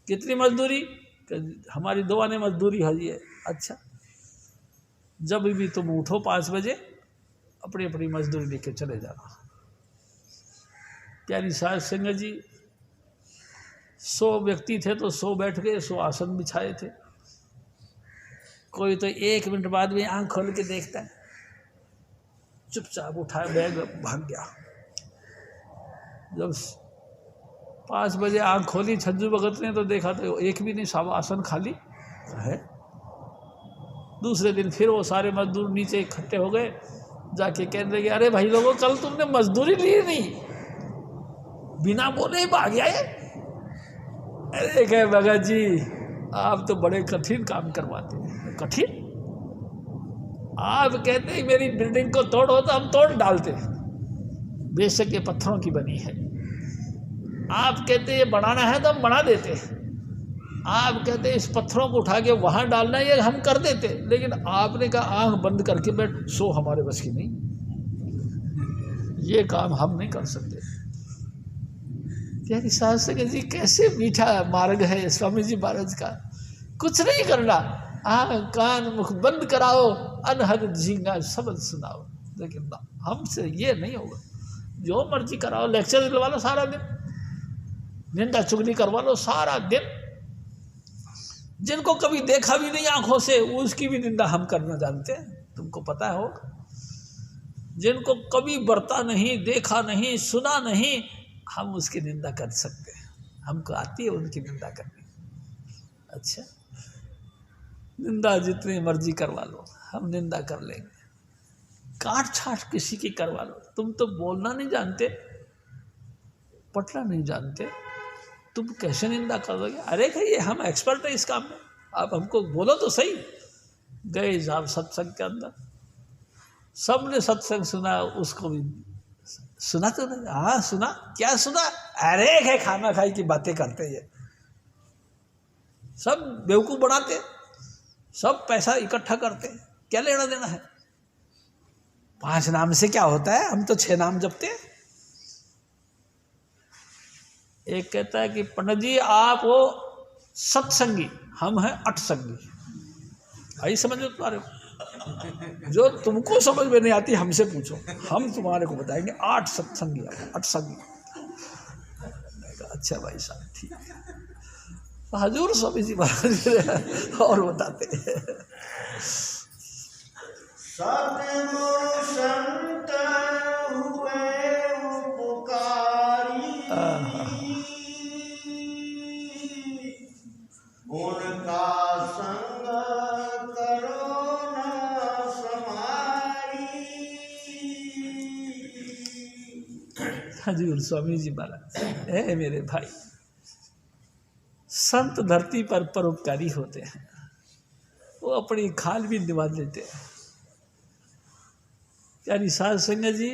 कितनी मजदूरी? हमारी 2 आने मजदूरी है जी। अच्छा, जब भी तुम उठो 5 बजे अपनी अपनी मजदूरी लेके चले जाना। प्यारी साध संगत जी 100 व्यक्ति थे तो 100 बैठ गए, 100 आसन बिछाए थे। कोई तो 1 मिनट बाद भी आंख खोल के देखता है, चुपचाप उठाया बैग भाग गया। जब 5 बजे आंख खोली छज्जू भगत ने तो देखा तो एक भी नहीं, सब आसन खाली है। दूसरे दिन फिर वो सारे मजदूर नीचे इकट्ठे हो गए, जाके कहने लगे अरे भाई लोगों कल तुमने मजदूरी ली नहीं, बिना बोले ही भाग गया ये। अरे कहे भगत जी आप तो बड़े कठिन काम करवाते हैं। कठिन? आप कहते हैं मेरी बिल्डिंग को तोड़ो तो हम तोड़ डालते, बेशक ये पत्थरों की बनी है। आप कहते ये बनाना है तो हम बना देते। आप कहते इस पत्थरों को उठा के वहाँ डालना है, ये हम कर देते। लेकिन आपने कहा आंख बंद करके बैठ सो, हमारे बस की नहीं, ये काम हम नहीं कर सकते। यानी शास्त्री जी कैसे मीठा मार्ग है स्वामी जी महाराज का। कुछ नहीं करना, आंख कान मुख बंद कराओ, अनहद झींगा शब्द सुनाओ। लेकिन हमसे ये नहीं होगा। जो मर्जी कराओ, लेक्चर दिलवा लो सारा दिन, निंदा चुगली करवा लो सारा दिन। जिनको कभी देखा भी नहीं आंखों से, उसकी भी निंदा हम करना जानते हैं, तुमको पता हो। जिनको कभी बरता नहीं, देखा नहीं, सुना नहीं, हम उसकी निंदा कर सकते हैं। हमको आती है उनकी निंदा करनी। अच्छा, निंदा जितनी मर्जी करवा लो, हम निंदा कर लेंगे। काट छाट किसी की करवा लो, तुम तो बोलना नहीं जानते, पढ़ना नहीं जानते, तुम कैसे निंदा कर दोगे? अरे कहिए हम एक्सपर्ट है इस काम में, आप हमको बोलो तो सही। गए साहब सत्संग के अंदर, सबने सत्संग सुना, उसको भी सुना तो नहीं। हाँ सुना। क्या सुना? अरे है खाना खाई की बातें करते हैं, सब बेवकूफ बनाते, सब पैसा इकट्ठा करते, क्या लेना देना है? 5 नाम से क्या होता है? हम तो 6 नाम जपते हैं। एक कहता है कि पंडित जी आप हो सत्संगी, हम हैं अठसंगी। आई समझ में तुम्हारे को? जो तुमको समझ में नहीं आती हमसे पूछो, हम तुम्हारे को बताएंगे। 8 सत्संगी, 8 संगी। अच्छा भाई साहब ठीक है। हजूर स्वामी जी महाराज और बताते हैं। सतगुरु संत हुए उपकारी, उनका संग करो न समाई। हजूर स्वामी जी महाराज है मेरे भाई। संत धरती पर परोपकारी होते हैं, वो अपनी खाल भी निभा देते हैं। यानी साध संगत जी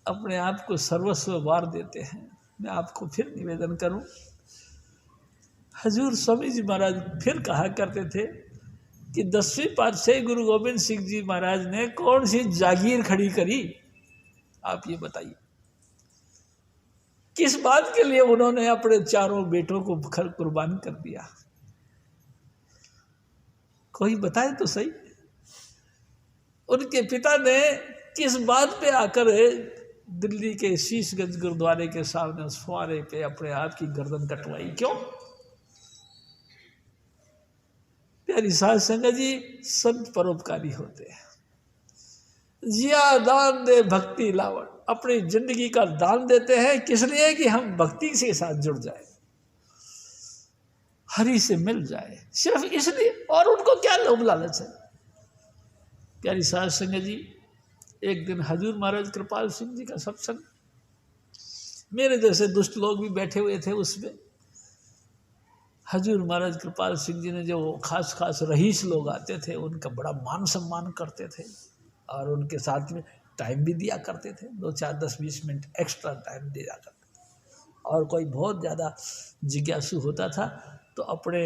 अपने आप को सर्वस्व वार देते हैं। मैं आपको फिर निवेदन करूं, हजूर स्वामी जी महाराज फिर कहा करते थे कि 10वीं पातशाही गुरु गोविंद सिंह जी महाराज ने कौन सी जागीर खड़ी करी? आप ये बताइए, किस बात के लिए उन्होंने अपने 4 बेटों को कुर्बान कर दिया? कोई बताए तो सही। उनके पिता ने किस बात पे आकर दिल्ली के शीशगंज गुरुद्वारे के सामने उस फुआरे पे अपने आप की गर्दन कटवाई? क्यों? प्यारी साध संगत जी, संत परोपकारी होते हैं। जिया दान दे भक्ति लावण, अपनी जिंदगी का दान देते हैं। किस लिए? कि हम भक्ति के साथ जुड़ जाए, हरि से मिल जाए, सिर्फ इसलिए। और उनको क्या लोभ लालच है? प्यारी साध संगत जी, एक दिन हजूर महाराज कृपाल सिंह जी का सत्संग, मेरे जैसे दुष्ट लोग भी बैठे हुए थे उसमें। हजूर महाराज कृपाल सिंह जी ने जो खास खास रईस लोग आते थे उनका बड़ा मान सम्मान करते थे, और उनके साथ में टाइम भी दिया करते थे। 2, 4, 10, 20 मिनट एक्स्ट्रा टाइम दिया करते थे। और कोई बहुत ज़्यादा जिज्ञासु होता था तो अपने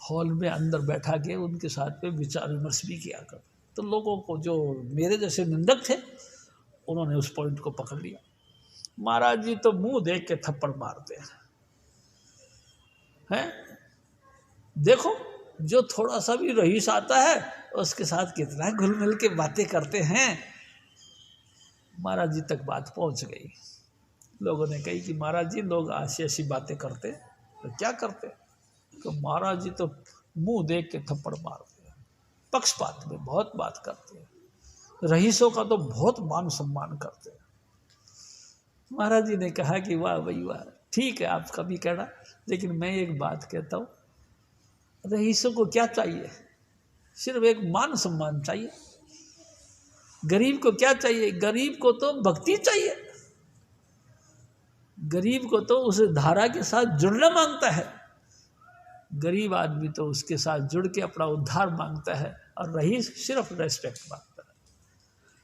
हॉल में अंदर बैठा के उनके साथ में विचार विमर्श भी किया करते। तो लोगों को जो मेरे जैसे निंदक थे उन्होंने उस पॉइंट को पकड़ लिया। महाराज जी तो मुंह देख के थप्पड़ मारते हैं। देखो जो थोड़ा सा भी रईस आता है उसके साथ कितना घुल मिल के बातें करते हैं। महाराज जी तक बात पहुंच गई। लोगों ने कही कि महाराज जी लोग ऐसी ऐसी बातें करते तो क्या करते? तो महाराज जी तो मुंह देख के थप्पड़ मारते हैं, पक्षपात में बहुत बात करते हैं, रईसों का तो बहुत मान सम्मान करते हैं। महाराज जी ने कहा कि वाह भाई वाह, ठीक है आप कभी कहना, लेकिन मैं एक बात कहता हूँ, रईसों को क्या चाहिए? सिर्फ एक मान सम्मान चाहिए। गरीब को क्या चाहिए? गरीब को तो भक्ति चाहिए। गरीब को तो उस धारा के साथ जुड़ना मांगता है, गरीब आदमी तो उसके साथ जुड़ के अपना उद्धार मांगता है, और रही सिर्फ रेस्पेक्ट मांगता है।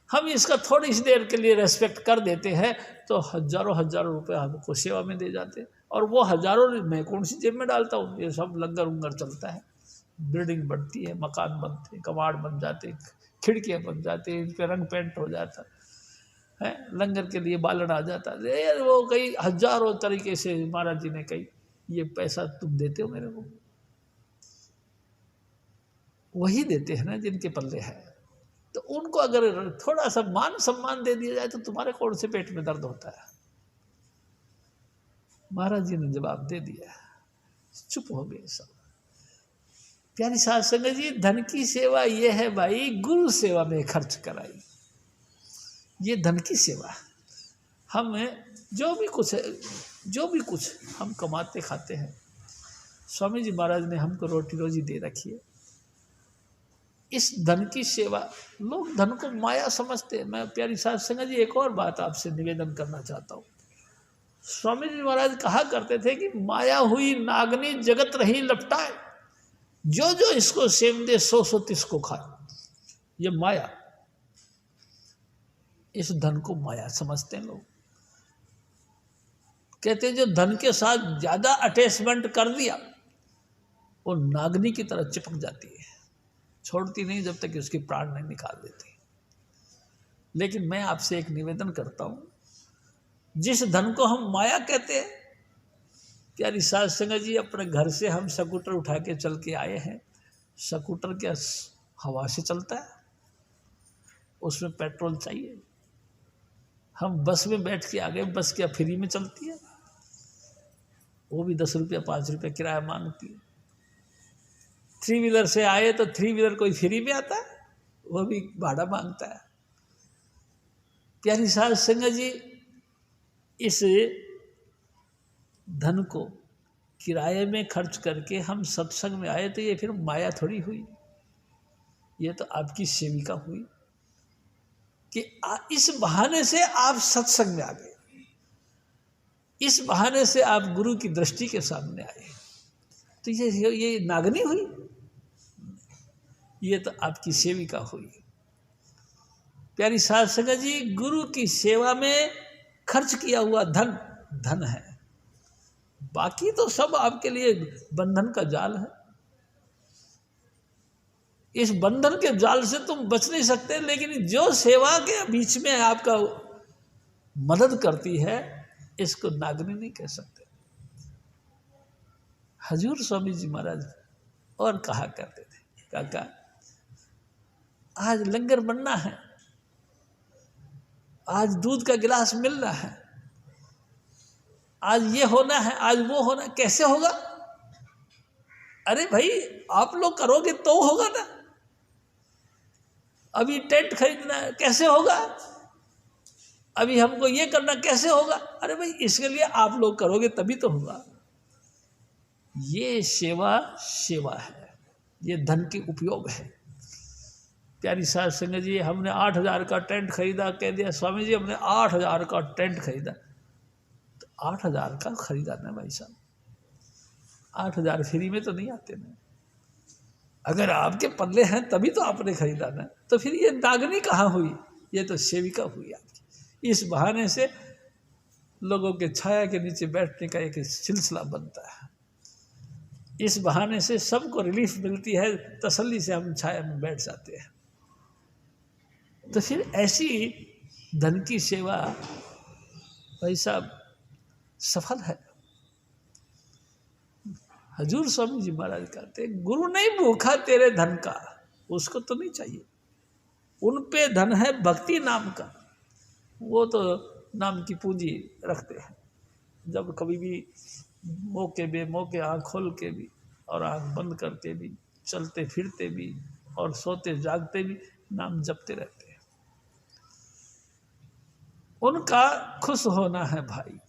हम इसका थोड़ी सी देर के लिए रेस्पेक्ट कर देते हैं तो हजारों हजारों रुपए हमको सेवा में दे जाते हैं, और वो हजारों मैं कौन सी जेब में डालता हूँ, ये सब लंगर उंगर चलता है, बिल्डिंग बनती है, मकान बनते हैं, कबाड़ बन जाते, खिड़कियाँ बन जाती, इन पर रंग पेंट हो जाता है, लंगर के लिए बालन आ जाता है, वो कई हजारों तरीके से महाराज जी ने कही ये पैसा तुम देते हो मेरे को, वही देते हैं ना जिनके पल्ले है, तो उनको अगर थोड़ा सा मान सम्मान दे दिया जाए तो तुम्हारे कौन से पेट में दर्द होता है। महाराज जी ने जवाब दे दिया, चुप हो गए सब। प्यारी साध संगत जी, धन की सेवा ये है भाई, गुरु सेवा में खर्च कराई, ये धन की सेवा। हम जो भी कुछ हम कमाते खाते हैं, स्वामी जी महाराज ने हमको रोटी रोजी दे रखी है, इस धन की सेवा, लोग धन को माया समझते हैं। मैं प्यारी साध संगत जी एक और बात आपसे निवेदन करना चाहता हूँ। स्वामी जी महाराज कहा करते थे कि माया हुई नागनी जगत रही लपटाए, जो जो इसको सेम दे सो सो तिसको खाए। ये माया, इस धन को माया समझते हैं लोग। कहते हैं जो धन के साथ ज्यादा अटैचमेंट कर दिया वो नागनी की तरह चिपक जाती है, छोड़ती नहीं जब तक कि उसकी प्राण नहीं निकाल देती। लेकिन मैं आपसे एक निवेदन करता हूं, जिस धन को हम माया कहते हैं, प्यारी साध संगत जी, अपने घर से हम स्कूटर उठा के चल के आए हैं, स्कूटर क्या हवा से चलता है, उसमें पेट्रोल चाहिए। हम बस में बैठ के आ गए, बस क्या फ्री में चलती है, वो भी 10 रुपया 5 रुपया किराया मांगती है। 3 व्हीलर से आए तो 3 व्हीलर कोई फ्री में आता है, वो भी भाड़ा मांगता है। प्यारी साध संगत जी, इस धन को किराए में खर्च करके हम सत्संग में आए तो ये फिर माया थोड़ी हुई, ये तो आपकी सेविका हुई कि इस बहाने से आप सत्संग में आ गए, इस बहाने से आप गुरु की दृष्टि के सामने आए, तो ये नागनी हुई, ये तो आपकी सेविका हुई। प्यारी साध संगत जी, गुरु की सेवा में खर्च किया हुआ धन धन है, बाकी तो सब आपके लिए बंधन का जाल है। इस बंधन के जाल से तुम बच नहीं सकते, लेकिन जो सेवा के बीच में आपका मदद करती है, इसको नागनी नहीं कह सकते। हजूर स्वामी जी महाराज और कहा करते थे, काका आज लंगर बनना है, आज दूध का गिलास मिलना है, आज ये होना है, आज वो होना, कैसे होगा? अरे भाई आप लोग करोगे तो होगा ना, अभी टेंट खरीदना है, कैसे होगा? अभी हमको ये करना, कैसे होगा? अरे भाई इसके लिए आप लोग करोगे तभी तो होगा। ये सेवा सेवा है, ये धन की उपयोग है। प्यारी साध संगत जी, हमने 8,000 का टेंट खरीदा, कह दिया स्वामी जी हमने 8,000 का टेंट खरीदा, तो 8,000 का खरीदा ना भाई साहब, 8,000 फ्री में तो नहीं आते ना, अगर आपके पल्ले हैं तभी तो आपने खरीदा ना, तो फिर ये नागनी कहाँ हुई, ये तो सेविका हुई आपकी। इस बहाने से लोगों के छाया के नीचे बैठने का एक सिलसिला बनता है, इस बहाने से सबको रिलीफ मिलती है, तसल्ली से हम छाया में बैठ जाते हैं। तो फिर ऐसी धन की सेवा भाई साहब सफल है। हजूर स्वामी जी महाराज कहते, गुरु नहीं भूखा तेरे धन का, उसको तो नहीं चाहिए, उन पे धन है भक्ति नाम का, वो तो नाम की पूंजी रखते हैं। जब कभी भी मौके बेमौके आँख खोल के भी और आँख बंद करके भी, चलते फिरते भी और सोते जागते भी नाम जपते रहते हैं। उनका खुश होना है भाई,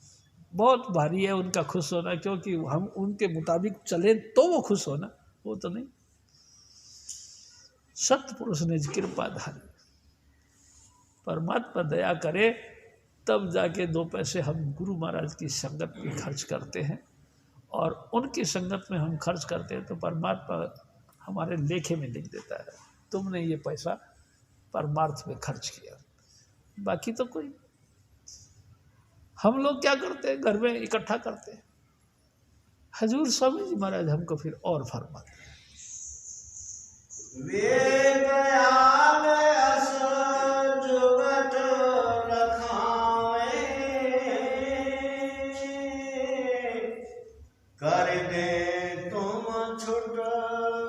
बहुत भारी है उनका खुश होना, क्योंकि हम उनके मुताबिक चले तो वो खुश होना, वो तो नहीं। सत्पुरुष ने कृपा धारी, परमात्मा दया करे तब जाके 2 पैसे हम गुरु महाराज की संगत में खर्च करते हैं, और उनकी संगत में हम खर्च करते हैं तो परमात्मा हमारे लेखे में लिख देता है, तुमने ये पैसा परमार्थ में खर्च किया। बाकी तो कोई, हम लोग क्या करते हैं, घर में इकट्ठा करते हैं। हजूर स्वामी जी महाराज हमको फिर और फरमाते हैं, वे दयाल अस जुगत रखावे, कर दे तुम छुटकारी।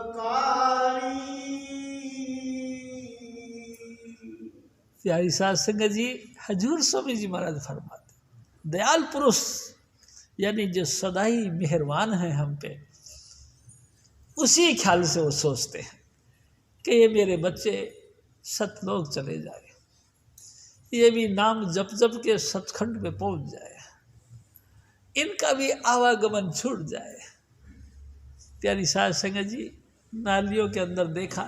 प्यारी साध संगत जी, हजूर स्वामी जी महाराज फरमाते, दयाल पुरुष यानी जो सदा ही मेहरबान है हम पे, उसी ख्याल से वो सोचते हैं कि ये मेरे बच्चे सतलोक चले जाए, ये भी नाम जप जप के सचखंड में पहुंच जाए, इनका भी आवागमन छूट जाए। प्यारी साध संगत जी, नालियों के अंदर देखा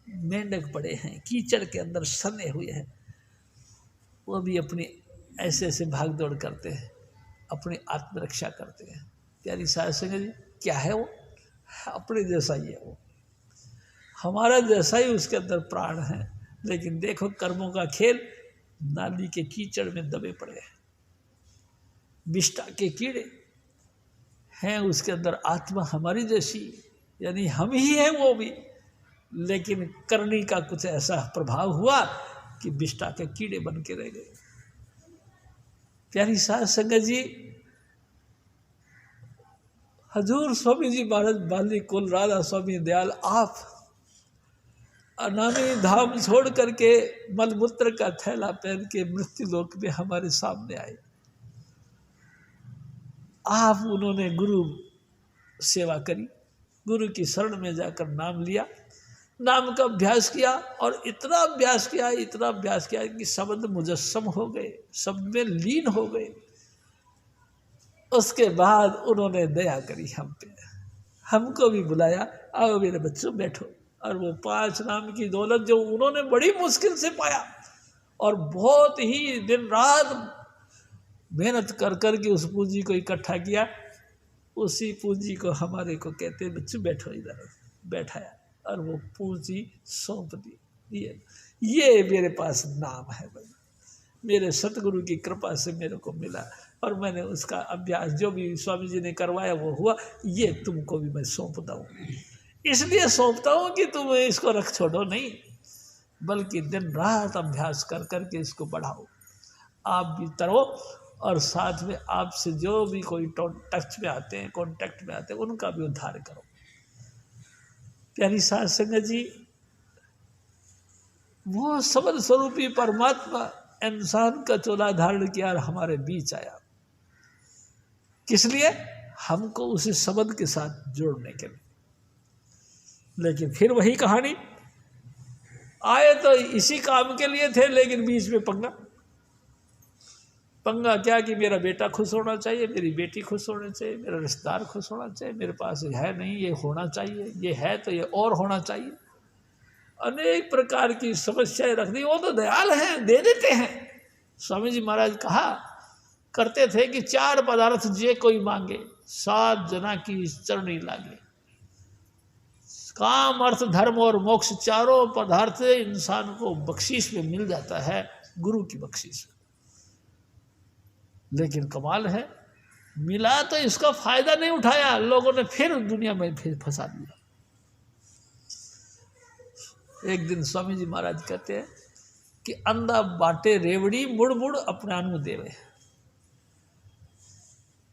मेंढक पड़े हैं, कीचड़ के अंदर सने हुए हैं, वो भी अपनी ऐसे ऐसे भाग दौड़ करते हैं, अपनी आत्मरक्षा करते हैं। प्यारी साध संगत जी, क्या है वो? अपने जैसा ही है वो, हमारा जैसा ही उसके अंदर प्राण है, लेकिन देखो कर्मों का खेल, नाली के कीचड़ में दबे पड़े हैं, विष्टा के कीड़े हैं उसके अंदर। आत्मा हमारी जैसी, यानी हम ही हैं वो भी, लेकिन करनी का कुछ ऐसा प्रभाव हुआ कि विष्टा के कीड़े बन के रह गए। प्यारी साध संगत जी, हजूर स्वामी जी महाराज बाली कुल राधा स्वामी दयाल आप अनामी धाम छोड़ करके मलमूत्र का थैला पहन के मृत्यु लोक में हमारे सामने आए। आप उन्होंने गुरु सेवा करी, गुरु की शरण में जाकर नाम लिया, नाम का अभ्यास किया, और इतना अभ्यास किया कि शब्द मुजस्सम हो गए, शब्द में लीन हो गए। उसके बाद उन्होंने दया करी हम पे, हमको भी बुलाया, आओ मेरे बच्चों बैठो। और वो 5 नाम की दौलत जो उन्होंने बड़ी मुश्किल से पाया, और बहुत ही दिन रात मेहनत कर कर के उस पूंजी को इकट्ठा किया, उसी पूंजी को हमारे को कहते हैं बच्चों बैठो, इधर बैठाया और वो पूंजी सौंप दी। ये मेरे पास नाम है भाई, मेरे सतगुरु की कृपा से मेरे को मिला, और मैंने उसका अभ्यास जो भी स्वामी जी ने करवाया वो हुआ, ये तुमको भी मैं सौंपता हूँ। इसलिए सौंपता हूँ कि तुम इसको रख छोड़ो नहीं, बल्कि दिन रात अभ्यास कर कर के इसको बढ़ाओ, आप भी तरो, और साथ में आपसे जो भी कोई टच में आते हैं, कांटेक्ट में आते हैं, उनका भी उद्धार करो। प्यारी साध संगत जी, वो सबल स्वरूपी परमात्मा इंसान का चोला धारण किया और हमारे बीच आया, किस लिए? हमको उसी शब्द के साथ जोड़ने के लिए। लेकिन फिर वही कहानी, आए तो इसी काम के लिए थे, लेकिन बीच में पंगा क्या कि मेरा बेटा खुश होना चाहिए, मेरी बेटी खुश होनी चाहिए, मेरा रिश्तेदार खुश होना चाहिए, मेरे पास ये है नहीं, ये होना चाहिए, ये है तो ये और होना चाहिए। अनेक प्रकार की समस्याएं रख दी। वो तो दयाल हैं, दे देते हैं। स्वामी जी महाराज कहा करते थे कि 4 पदार्थ जे कोई मांगे, 7 जना की चरणी लागे। काम, अर्थ, धर्म और मोक्ष, चारों पदार्थ इंसान को बख्शीश में मिल जाता है, गुरु की बख्शीश में। लेकिन कमाल है, मिला तो इसका फायदा नहीं उठाया, लोगों ने फिर दुनिया में फिर फंसा दिया। एक दिन स्वामी जी महाराज कहते हैं कि अंधा बाटे रेवड़ी, मुड़ मुड़ अपनानु देवे।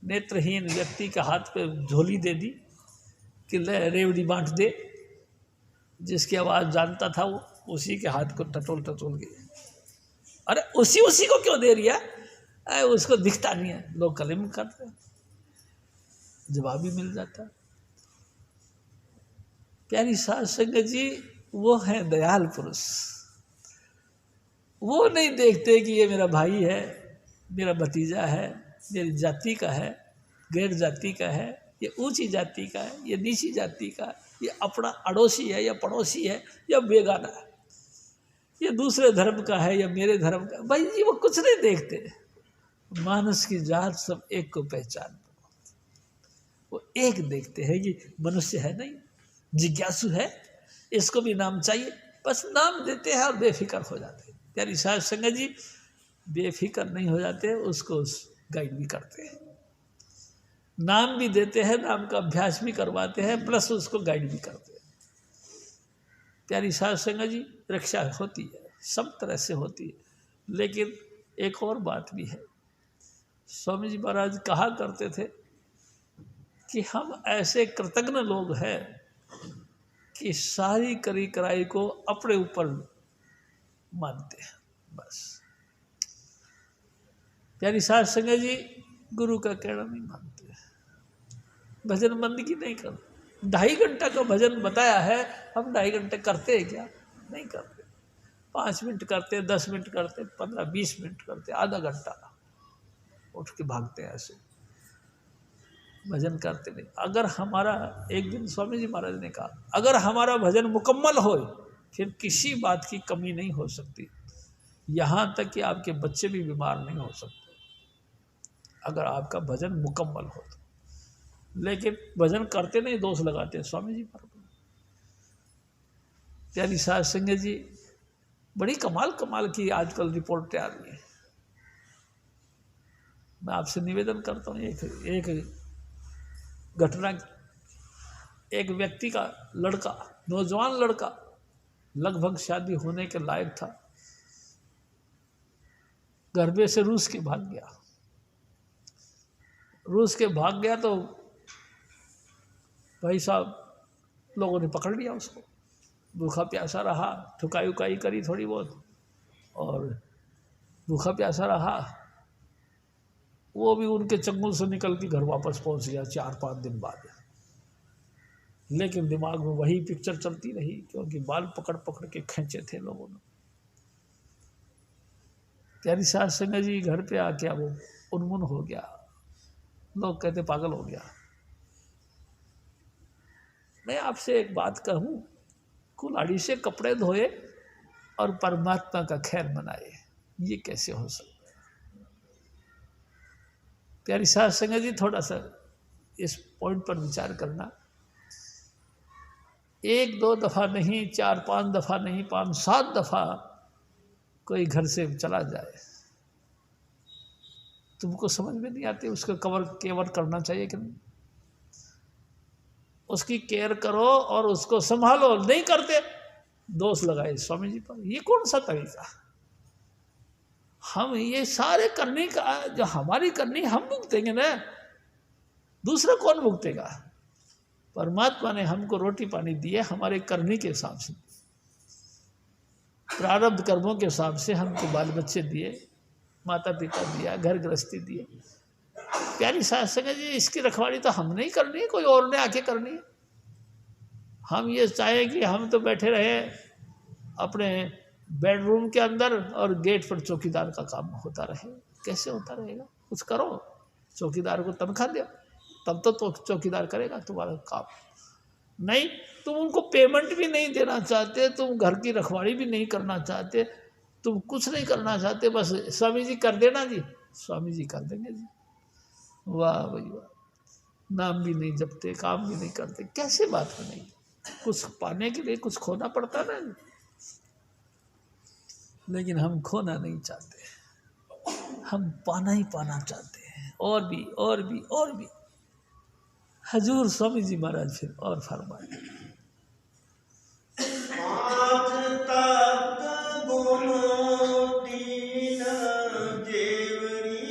नेत्रहीन व्यक्ति का हाथ पे झोली दे दी कि ले रेवड़ी बांट दे। जिसकी आवाज़ जानता था वो उसी के हाथ को टटोल गए। अरे उसी को क्यों दे रही है? उसको दिखता नहीं है, लोग कलम करते हैं, जवाब भी मिल जाता है। प्यारी साध संगत जी, वो है दयाल पुरुष। वो नहीं देखते कि ये मेरा भाई है, मेरा भतीजा है, मेरी जाति का है, गैर जाति का है, ये ऊंची जाति का है, ये नीची जाति का है, ये अपना अड़ोसी है या पड़ोसी है या बेगाना है, ये दूसरे धर्म का है या मेरे धर्म का। भाई जी वो कुछ नहीं देखते, मानस की जात सब एक को पहचान, वो एक देखते हैं कि मनुष्य है नहीं, जिज्ञासु है, इसको भी नाम चाहिए, बस नाम देते हैं और बेफिक्र हो जाते हैं। प्यारी साध संगत जी, बेफिक्र नहीं हो जाते, उसको गाइड भी करते हैं, नाम भी देते हैं, नाम का अभ्यास भी करवाते हैं, प्लस उसको गाइड भी करते हैं। प्यारी साध संगत जी, रक्षा होती है, सब तरह से होती है, लेकिन एक और बात भी है। स्वामी जी महाराज कहा करते थे कि हम ऐसे कृतज्ञ लोग हैं कि सारी करी कराई को अपने ऊपर मानते हैं, बस। प्यारी साध संगत जी, गुरु का कहना नहीं मानते, भजन बंदगी नहीं करते। 2.5 घंटा का भजन बताया है, हम 2.5 घंटे करते हैं क्या? नहीं करते। 5 मिनट करते, 10 मिनट करते, 15-20 मिनट करते, आधा घंटा उठ के भागते हैं, ऐसे भजन करते नहीं। अगर हमारा, एक दिन स्वामी जी महाराज ने कहा, अगर हमारा भजन मुकम्मल हो फिर किसी बात की कमी नहीं हो सकती, यहाँ तक कि आपके बच्चे भी बीमार नहीं हो सकते अगर आपका भजन मुकम्मल हो तो। लेकिन भजन करते नहीं, दोष लगाते हैं स्वामी जी पर। प्यारी साध संगत जी, बड़ी कमाल की आजकल रिपोर्टें आ रही है। मैं आपसे निवेदन करता हूँ, एक घटना, एक व्यक्ति का लड़का, नौजवान लड़का, लगभग शादी होने के लायक था, घर पे से रूस के भाग गया। रूस के भाग गया तो भाई साहब लोगों ने पकड़ लिया उसको, भूखा प्यासा रहा, ठुकाई उकाई करी थोड़ी बहुत, और भूखा प्यासा रहा। वो भी उनके चंगुल से निकल के घर वापस पहुंच गया 4-5 दिन बाद। लेकिन दिमाग में वही पिक्चर चलती रही, क्योंकि बाल पकड़ पकड़ के खींचे थे लोगों ने। प्यारी साध संगत जी, घर पे आके वो उन्मुन हो गया, लोग कहते पागल हो गया। मैं आपसे एक बात कहूं, कुल्हाड़ी से कपड़े धोए और परमात्मा का खैर मनाए, ये कैसे हो सकता है? प्यारी साध संगत जी, थोड़ा सा इस पॉइंट पर विचार करना। 1-2 दफ़ा नहीं, 4-5 दफ़ा नहीं, 5-7 दफ़ा कोई घर से चला जाए, तुमको समझ में नहीं आती उसका केयर करना चाहिए कि नहीं? उसकी केयर करो और उसको संभालो, नहीं करते दोष लगाए स्वामी जी पर। ये कौन सा तरीका? हम ये सारे करने का, जो हमारी करनी हम भुगतेंगे ना, दूसरा कौन भुगतेगा? परमात्मा ने हमको रोटी पानी दी है हमारे करने के हिसाब से, प्रारब्ध कर्मों के हिसाब से हमको बाल बच्चे दिए, माता पिता दिया, घर गृहस्थी दिए। प्यारी साध संगत जी, इसकी रखवाली तो हम नहीं करनी है, कोई और ने आके करनी है। हम ये चाहें कि हम तो बैठे रहे अपने बेडरूम के अंदर और गेट पर चौकीदार का काम होता रहे, कैसे होता रहेगा? कुछ करो, चौकीदार को तनख्वाह दो, तब तो चौकीदार करेगा तुम्हारा काम। नहीं, तुम उनको पेमेंट भी नहीं देना चाहते, तुम घर की रखवाली भी नहीं करना चाहते, तुम कुछ नहीं करना चाहते, बस स्वामी जी कर देना जी, स्वामी जी कर देंगे जी। वाह भाई वाह, नाम भी नहीं जपते, काम भी नहीं करते, कैसे बात में नहीं? कुछ पाने के लिए कुछ खोना पड़ता ना, लेकिन हम खोना नहीं चाहते, हम पाना ही पाना चाहते हैं, और भी और भी और भी। हजूर स्वामी जी महाराज फिर और फरमाए, 5 तत्व गुण 3 जेवरी,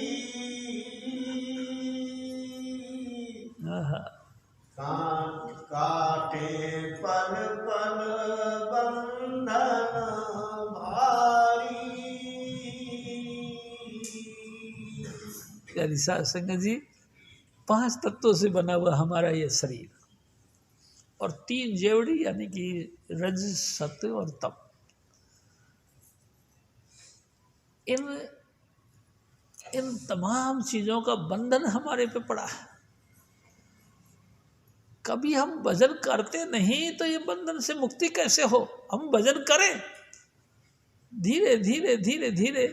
काटे पल पल बंधन भारी। प्यारी साध संगत जी, 5 तत्वों से बना हुआ हमारा ये शरीर, और 3 जेवड़ी यानी कि रज, सत्व और तप। इन तमाम चीज़ों का बंधन हमारे पे पड़ा है। कभी हम भजन करते नहीं तो ये बंधन से मुक्ति कैसे हो? हम भजन करें, धीरे धीरे धीरे धीरे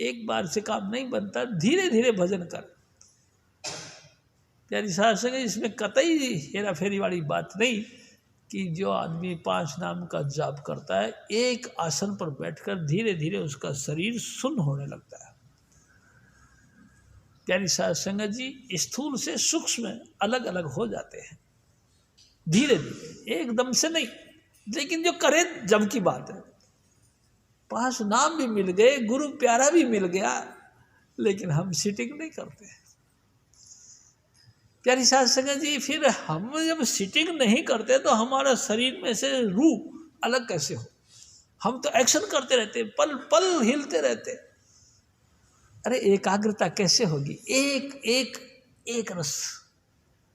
एक बार से काम नहीं बनता, धीरे धीरे भजन कर। प्यारी साध संगत, इसमें कतई हेरा फेरी वाली बात नहीं कि जो आदमी 5 नाम का जाप करता है, एक आसन पर बैठकर धीरे धीरे उसका शरीर सुन्न होने लगता है। प्यारी साध संगत जी, स्थूल से सूक्ष्म अलग अलग हो जाते हैं धीरे धीरे, एकदम से नहीं। लेकिन जो करे जम की बात है। 5 नाम भी मिल गए, गुरु प्यारा भी मिल गया, लेकिन हम सिटिंग नहीं करते। प्यारी साध संगत जी, फिर हम जब सिटिंग नहीं करते तो हमारा शरीर में से रूह अलग कैसे हो? हम तो एक्शन करते रहते, पल पल हिलते रहते। अरे एकाग्रता कैसे होगी? एक एक एक रस,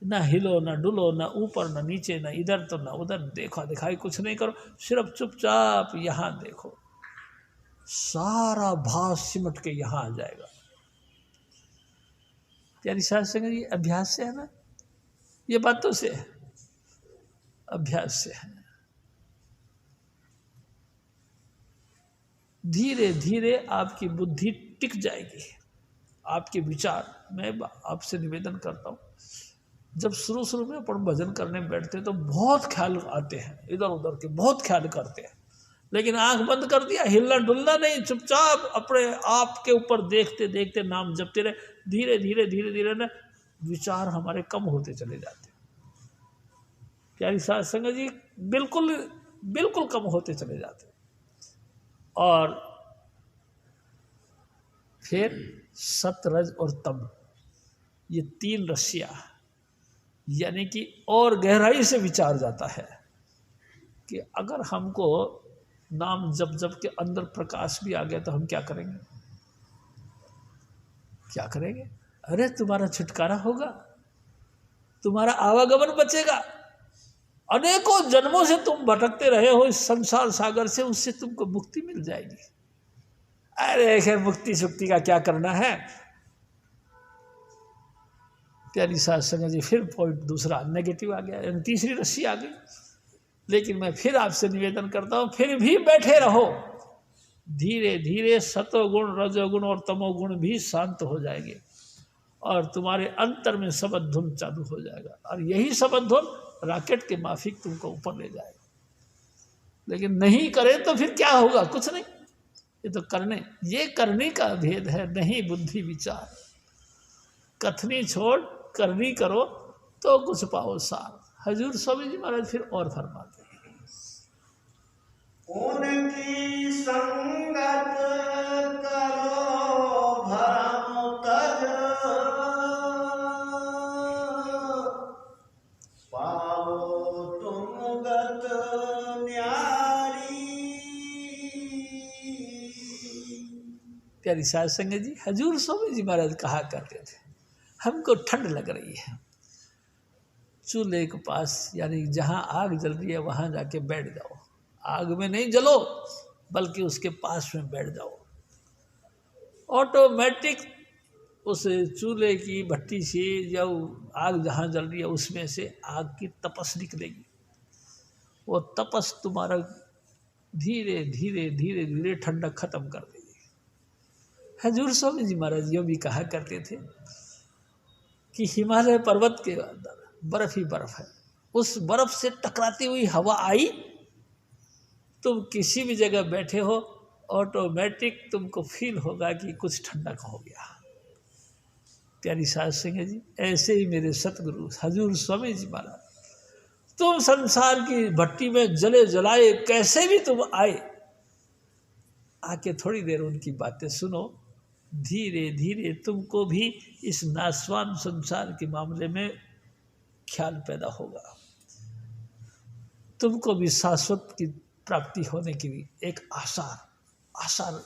ना हिलो ना डुलो, ना ऊपर ना नीचे, ना इधर तो ना उधर, देखा दिखाई कुछ नहीं करो, सिर्फ चुपचाप यहाँ देखो, सारा भाव सिमट के यहाँ आ जाएगा। प्यारी साध संगत, ये अभ्यास से है ना, ये बातों से है, अभ्यास से है। धीरे धीरे आपकी बुद्धि टिक जाएगी, आपके विचार। मैं आपसे निवेदन करता हूँ, जब शुरू शुरू में अपन भजन करने बैठते हैं तो बहुत ख्याल आते हैं, इधर उधर के बहुत ख्याल करते हैं, लेकिन आंख बंद कर दिया, हिलना डुलना नहीं, चुपचाप अपने आप के ऊपर देखते देखते नाम जपते रहे। धीरे धीरे धीरे धीरे ना विचार हमारे कम होते चले जाते। प्यारी साध संगत जी, बिल्कुल बिल्कुल कम होते चले जाते। और फिर सत, रज और तम, ये 3 रस्सियाँ, यानी कि और गहराई से विचार जाता है कि अगर हमको नाम जप जप के अंदर प्रकाश भी आ गया तो हम क्या करेंगे? क्या करेंगे? अरे तुम्हारा छुटकारा होगा, तुम्हारा आवागमन बचेगा। अनेकों जन्मों से तुम भटकते रहे हो इस संसार सागर से, उससे तुमको मुक्ति मिल जाएगी। अरे खैर, मुक्ति शुक्ति का क्या करना है। प्यारी साध संगत जी, फिर पॉइंट दूसरा नेगेटिव आ गया, तीसरी रस्सी आ गई। लेकिन मैं फिर आपसे निवेदन करता हूँ, फिर भी बैठे रहो। धीरे धीरे सतोगुण, रजोगुण और तमोगुण भी शांत हो जाएंगे और तुम्हारे अंतर में शब्द धुन चालू हो जाएगा, और यही शब्द धुन रॉकेट के माफिक तुमको ऊपर ले जाएगा। लेकिन नहीं करें तो फिर क्या होगा? कुछ नहीं। ये तो करने का भेद है, नहीं बुद्धि विचार। कथनी छोड़ करनी करो तो कुछ पाओ सार। हजूर स्वामी जी महाराज फिर और फरमाते हैं, उनकी संगत करो भरम तज, पाओ तुम गत न्यारी। प्यारी साध संगत जी, हजूर स्वामी जी महाराज कहा करते थे, हमको ठंड लग रही है, चूल्हे के पास यानी जहाँ आग जल रही है वहाँ जाके बैठ जाओ। आग में नहीं जलो, बल्कि उसके पास में बैठ जाओ। ऑटोमेटिक उस चूल्हे की भट्टी से या आग जहाँ जल रही है उसमें से आग की तपस निकलेगी। वो तपस तुम्हारा धीरे धीरे धीरे धीरे ठंडक खत्म कर देगी। हजूर स्वामी जी महाराज यूँ भी कहा करते थे कि हिमालय पर्वत के अंदर बर्फ ही बर्फ है, उस बर्फ से टकराती हुई हवा आई, तुम किसी भी जगह बैठे हो, ऑटोमेटिक तुमको फील होगा कि कुछ ठंडक हो गया। प्यारी साध संगत जी, ऐसे ही मेरे सतगुरु हजूर स्वामी जी महाराज, तुम संसार की भट्टी में जले जलाए कैसे भी तुम आए, आके थोड़ी देर उनकी बातें सुनो, धीरे धीरे तुमको भी इस नासवान संसार के मामले में ख्याल पैदा होगा। तुमको भी शाश्वत की प्राप्ति होने की एक आसार,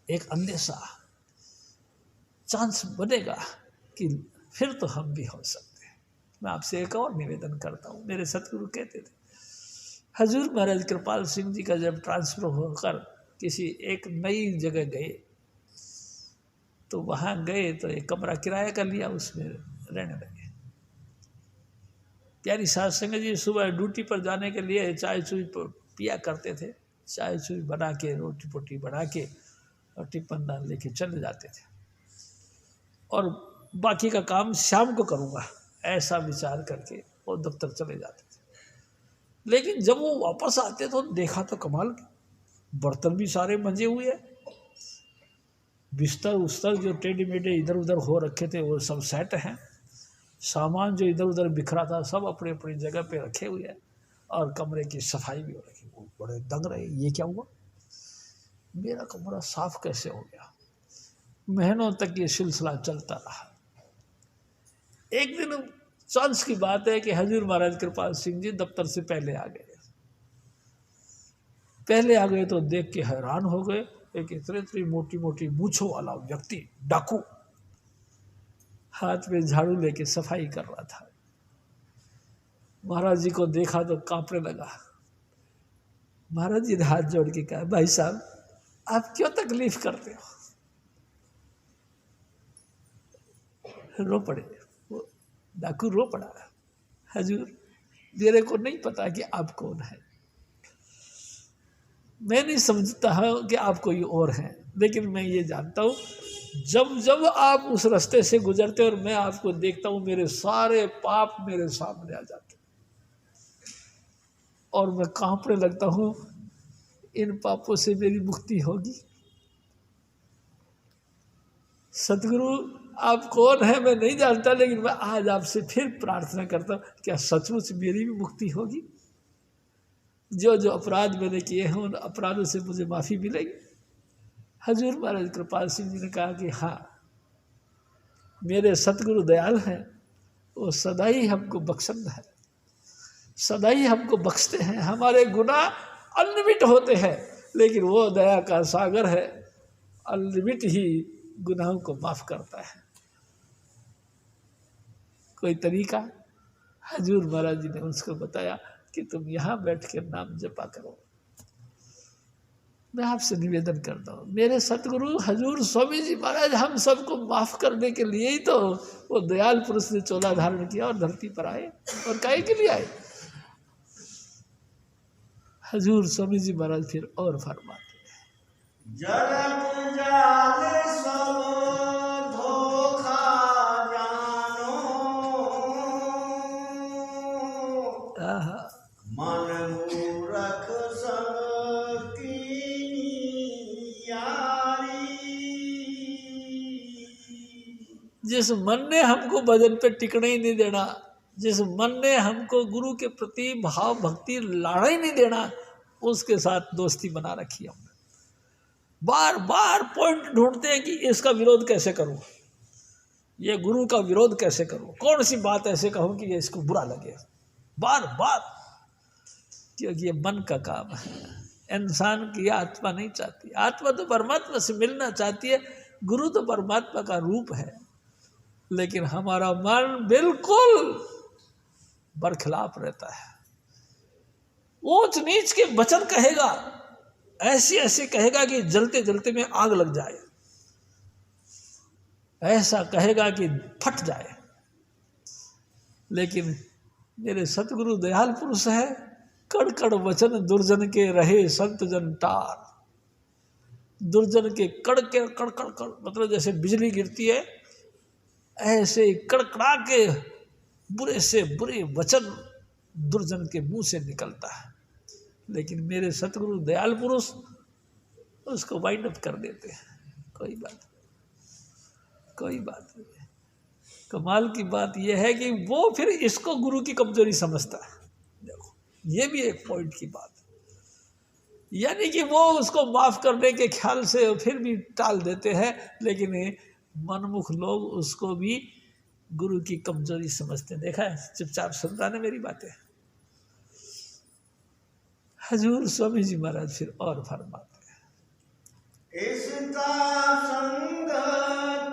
एक अंदेशा, चांस बनेगा कि फिर तो हम भी हो सकते हैं। मैं आपसे एक और निवेदन करता हूँ, मेरे सतगुरु कहते थे, हजूर महाराज कृपाल सिंह जी का जब ट्रांसफ़र होकर किसी एक नई जगह गए, तो वहाँ गए तो एक कमरा किराया कर लिया, उसमें रहने लगे। प्यारी साध संगत जी सुबह ड्यूटी पर जाने के लिए चाय चुई पिया करते थे, चाय चुई बना के, रोटी पोटी बना के और टिप्पणदान लेके चले जाते थे और बाकी का काम शाम को करूँगा, ऐसा विचार करके वो दफ्तर चले जाते थे। लेकिन जब वो वापस आते तो देखा तो कमाल, बर्तन भी सारे मंजे हुए हैं, बिस्तर उस्तर जो टेढ़े मेढ़े इधर उधर हो रखे थे वो सब सेट हैं, सामान जो इधर उधर बिखरा था सब अपनी अपनी जगह पे रखे हुए हैं और कमरे की सफाई भी हो रखी। वो बड़े दंग रहे, ये क्या हुआ, मेरा कमरा साफ कैसे हो गया। महीनों तक ये सिलसिला चलता रहा। एक दिन चांस की बात है कि हजूर महाराज कृपाल सिंह जी दफ्तर से पहले आ गए। पहले आ गए तो देख के हैरान हो गए, एक इतनी मोटी मोटी मूंछों वाला व्यक्ति, डाकू, हाथ में झाड़ू लेके सफाई कर रहा था। महाराज जी को देखा तो कांपने लगा। महाराज जी ने हाथ जोड़ के कहा, भाई साहब आप क्यों तकलीफ करते हो। रो पड़े, वो डाकू रो पड़ा, हजूर मेरे को नहीं पता कि आप कौन है, मैं नहीं समझता हूँ कि आप कोई और हैं, लेकिन मैं ये जानता हूँ जब जब आप उस रास्ते से गुजरते और मैं आपको देखता हूँ मेरे सारे पाप मेरे सामने आ जाते और मैं कांपने लगता हूँ, इन पापों से मेरी मुक्ति होगी। सतगुरु आप कौन है मैं नहीं जानता, लेकिन मैं आज आपसे फिर प्रार्थना करता हूँ, क्या सचमुच मेरी भी मुक्ति होगी। जो जो अपराध मैंने किए हैं उन अपराधों से मुझे माफ़ी मिलेगी। हजूर महाराज कृपाल सिंह जी ने कहा कि हाँ, मेरे सतगुरु दयाल हैं, वो सदा ही हमको बख्शंद है, सदा ही हमको बख्शते हैं। हमारे गुनाह अनलिमिट होते हैं, लेकिन वो दया का सागर है, अनलिमिट ही गुनाहों को माफ़ करता है। कोई तरीका हजूर महाराज जी ने उसको बताया कि तुम यहाँ बैठ कर नाम जपा करो। मैं आपसे निवेदन करता हूँ, मेरे सतगुरु हजूर स्वामी जी महाराज हम सबको माफ़ करने के लिए ही तो वो दयाल पुरुष ने चोला धारण किया और धरती पर आए, और काहे के लिए आए। हजूर स्वामी जी महाराज फिर और फरमाते हैं, जगत जाल सब धोखा जानो, मन मूरख सब कीनी यारी। जिस मन ने हमको भजन पे टिकने ही नहीं देना, जिस मन ने हमको गुरु के प्रति भाव भक्ति लाना ही नहीं देना, उसके साथ दोस्ती बना रखी हमने। बार बार पॉइंट ढूंढते हैं कि इसका विरोध कैसे करूं, ये गुरु का विरोध कैसे करूं, कौन सी बात ऐसे कहूं कि ये इसको बुरा लगे, बार बार। क्योंकि ये मन का काम है, इंसान की आत्मा नहीं चाहती। आत्मा तो परमात्मा से मिलना चाहती है, गुरु तो परमात्मा का रूप है, लेकिन हमारा मन बिल्कुल बरखिलाफ रहता है। ऊंच नीच के वचन कहेगा, ऐसे ऐसे कहेगा कि जलते जलते में आग लग जाए, ऐसा कहेगा कि फट जाए। लेकिन मेरे सतगुरु दयाल पुरुष है, कड़ कड़ वचन दुर्जन के रहे संत जन टार। दुर्जन के कड़ के कड़ कड़ कड़ मतलब जैसे बिजली गिरती है, ऐसे कड़कड़ा के बुरे से बुरे वचन दुर्जन के मुंह से निकलता है। लेकिन मेरे सतगुरु दयाल पुरुष उसको वाइंड अप कर देते हैं, कोई बात नहीं। कमाल की बात यह है कि वो फिर इसको गुरु की कमजोरी समझता है। देखो ये भी एक पॉइंट की बात है, यानी कि वो उसको माफ करने के ख्याल से फिर भी टाल देते हैं, लेकिन मनमुख लोग उसको भी गुरु की कमजोरी समझते हैं। देखा है, चुपचाप सुनता ना मेरी बातें। हजूर स्वामी जी महाराज फिर और फरमाते हैं, इसका संग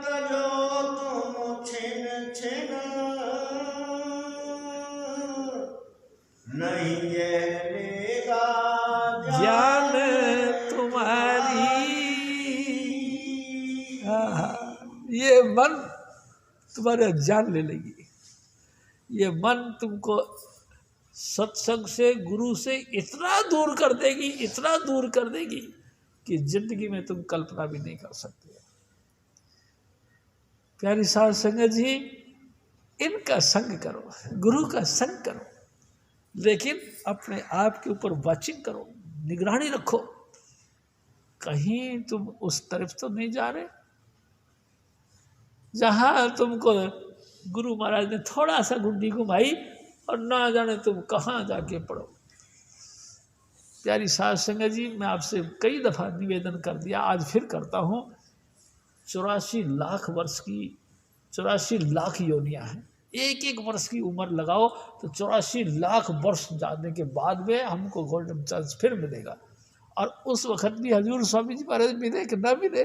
तजो तुम छिन छिन, नहीं ये लेगा जान तुम्हारी। ये मन तुम्हारा जान ले लेगी, ये मन तुमको सत्संग से गुरु से इतना दूर कर देगी, इतना दूर कर देगी कि जिंदगी में तुम कल्पना भी नहीं कर सकते। प्यारी साध संगत जी, इनका संग करो, गुरु का संग करो, लेकिन अपने आप के ऊपर वाचिंग करो, निगरानी रखो, कहीं तुम उस तरफ तो नहीं जा रहे जहां तुमको गुरु महाराज ने थोड़ा सा गुंडी घुमाई और ना जाने तुम कहाँ जाके पड़ो। प्यारी साध संगत जी, मैं आपसे कई दफ़ा निवेदन कर दिया, आज फिर करता हूँ। 84 लाख वर्ष की 84 लाख योनियाँ हैं, एक एक वर्ष की उम्र लगाओ तो 84 लाख वर्ष जाने के बाद में हमको गोल्डन चांस फिर मिलेगा। और उस वक्त भी हजूर स्वामी जी महाराज मिले कि ना मिले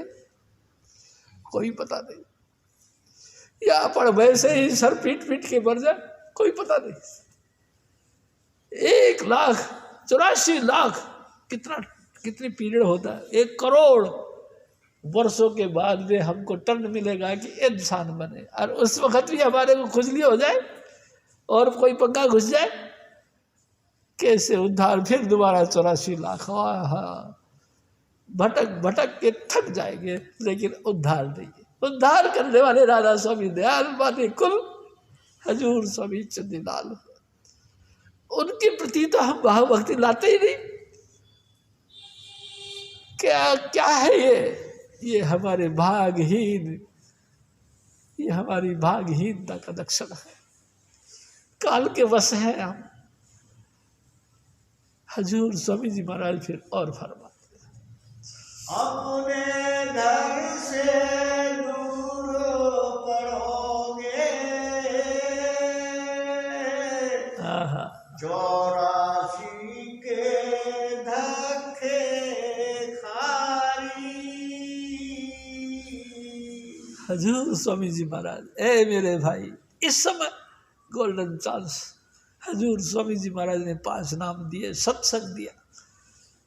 कोई पता नहीं, या पर वैसे ही सर पीट पीट के मर जाए कोई पता नहीं। 1,84 लाख कितनी पीरियड होता है, 1 करोड़ वर्षों के बाद में हमको टर्न मिलेगा कि इंसान बने। और उस वक्त भी हमारे को खुजली हो जाए और कोई पंखा घुस जाए, कैसे उद्धार फिर दोबारा 84 लाख। हाँ, भटक भटक के थक जाएंगे लेकिन उद्धार नहीं। उद्धार करने वाले राधा स्वामी दयाल बाने कुल हजूर स्वामी चंदीलाल, उनके प्रति तो हम भाव भक्ति लाते ही नहीं। क्या क्या है ये हमारे भागहीन, ये हमारी भागहीनता का लक्षण है, काल के वश है हम। हजूर स्वामी जी महाराज फिर और फरमाते, अपने घर से दूर पड़ोगे, 84 के धक्के खारी। हजूर स्वामी जी महाराज, ए मेरे भाई, इस समय गोल्डन चांस हजूर स्वामी जी महाराज ने 5 नाम दिए, सत्संग दिया,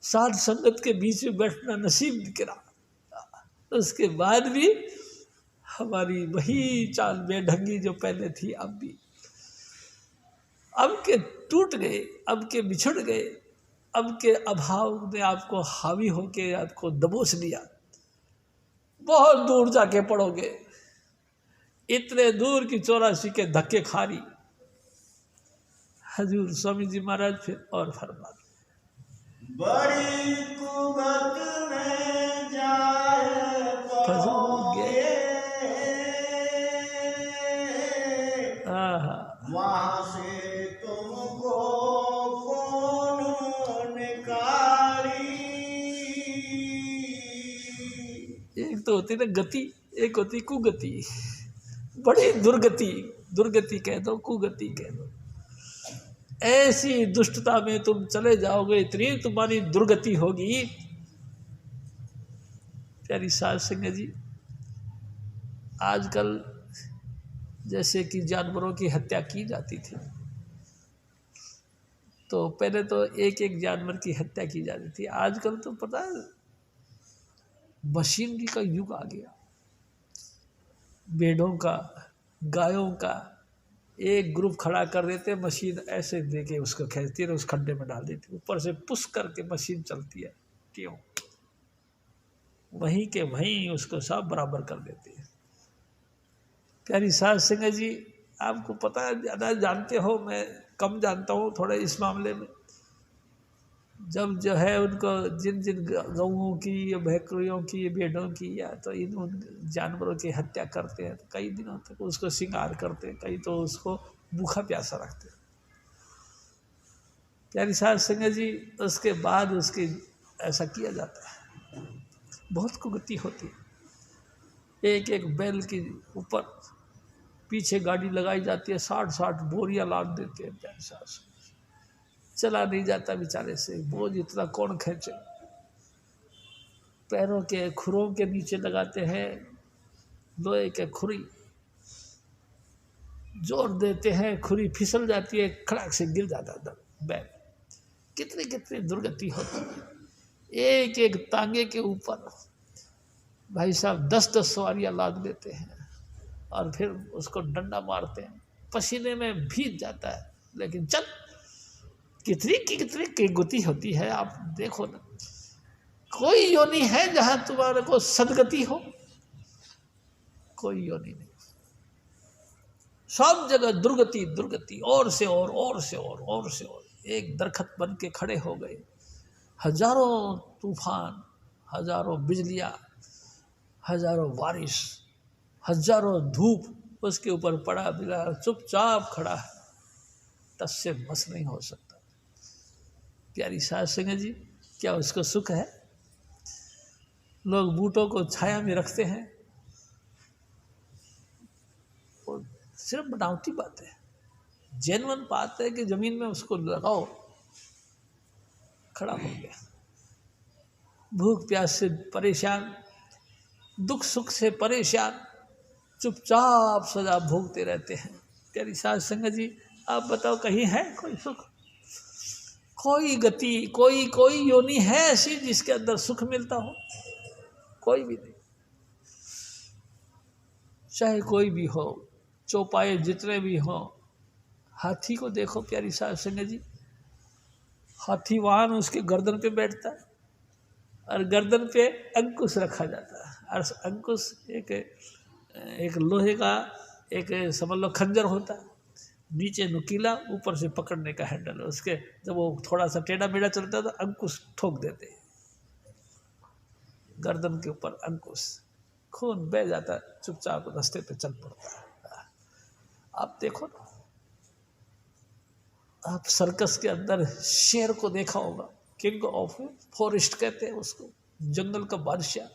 साध संगत के बीच में बैठना नसीब करा। उसके बाद भी हमारी वही चाल बेढंगी जो पहले थी अब भी, अब के टूट गए, अब के बिछड़ गए, अब के अभाव ने आपको हावी होके आपको दबोच लिया। बहुत दूर जाके पड़ोगे, इतने दूर की 84 के धक्के खारी। हजूर स्वामी जी महाराज फिर और फरमाते, बड़ी कुबत में जाए पड़ोगे, वहाँ से तुमको कौन निकाली। एक तो होती ना गति, एक होती कुगति, बड़ी दुर्गति, दुर्गति कह दो, कुगति कह दो। ऐसी दुष्टता में तुम चले जाओगे, इतनी तुम्हारी दुर्गति होगी। प्यारी साध संगत जी, आजकल जैसे कि जानवरों की हत्या की जाती थी, तो पहले तो एक एक जानवर की हत्या की जाती थी। आजकल तो पता है मशीनरी का युग आ गया। भेड़ों का, गायों का एक ग्रुप खड़ा कर देते, मशीन ऐसे देके उसको खींचती है, उस खड्डे में डाल देती है, ऊपर से पुश करके मशीन चलती है, क्यों वहीं के वहीं उसको सब बराबर कर देती है। प्यारी साध संगत जी, आपको पता है, ज़्यादा जानते हो, मैं कम जानता हूँ थोड़ा इस मामले में। जब जो है उनको जिन जिन गऊओं की या बकरियों की या भेड़ों की या तो इन उन जानवरों की हत्या करते हैं तो कई दिनों तक उसको श्रृंगार करते हैं, कई तो उसको भूखा प्यासा रखते हैं। प्यारी साध संगत जी, उसके बाद उसकी ऐसा किया जाता है, बहुत कुगति होती है। एक एक बैल के ऊपर पीछे गाड़ी लगाई जाती है, 60-60 बोरियां लाद देते हैं। प्यारी साध संगत, चला नहीं जाता बेचारे से, बोझ इतना कौन खींचे। पैरों के खुरों के नीचे लगाते हैं लोहे के खुरी, जोर देते हैं, खुरी फिसल जाती है, खड़ाक से गिर जाता है बैल। कितनी कितनी दुर्गति होती है। एक एक तांगे के ऊपर भाई साहब 10-10 सवारियाँ लाद देते हैं और फिर उसको डंडा मारते हैं, पसीने में भीग जाता है, लेकिन चल कितनी की गुती होती है। आप देखो ना, कोई योनि है जहां तुम्हारे को सदगति हो? कोई योनि नहीं, सब जगह दुर्गति दुर्गति, और से और से और से और। एक दरखत बन के खड़े हो गए, हजारों तूफान, हजारों बिजलियां, हजारों बारिश, हजारों धूप उसके ऊपर पड़ा, बिला चुपचाप खड़ा है, तस से मस नहीं हो सकता। प्यारी साध संगत जी, क्या उसको सुख है? लोग बूटों को छाया में रखते हैं, और सिर्फ बनावटी बात है। जेन्युइन बात है कि जमीन में उसको लगाओ, खड़ा हो गया। भूख प्यास से परेशान, दुख सुख से परेशान, चुपचाप सजा भोगते रहते हैं। प्यारी साध संगत जी, आप बताओ कहीं है कोई सुख? कोई गति, कोई योनि है ऐसी जिसके अंदर सुख मिलता हो? कोई भी नहीं। चाहे कोई भी हो, चौपाए जितने भी हो, हाथी को देखो प्यारी साध संगत जी, हाथी वाहन उसके गर्दन पे बैठता है, और गर्दन पे अंकुश रखा जाता है। और अंकुश एक लोहे का, एक समझ लो खंजर होता है, नीचे नुकीला, ऊपर से पकड़ने का हैंडल है उसके। जब वो थोड़ा सा टेढ़ा मेढ़ा चलता है तो अंकुश ठोक देते हैं, गर्दन के ऊपर अंकुश, खून बह जाता है, चुपचाप रास्ते पे चल पड़ता है। आप देखो ना, आप सर्कस के अंदर शेर को देखा होगा, किंग ऑफ फॉरेस्ट कहते हैं उसको, जंगल का बादशाह।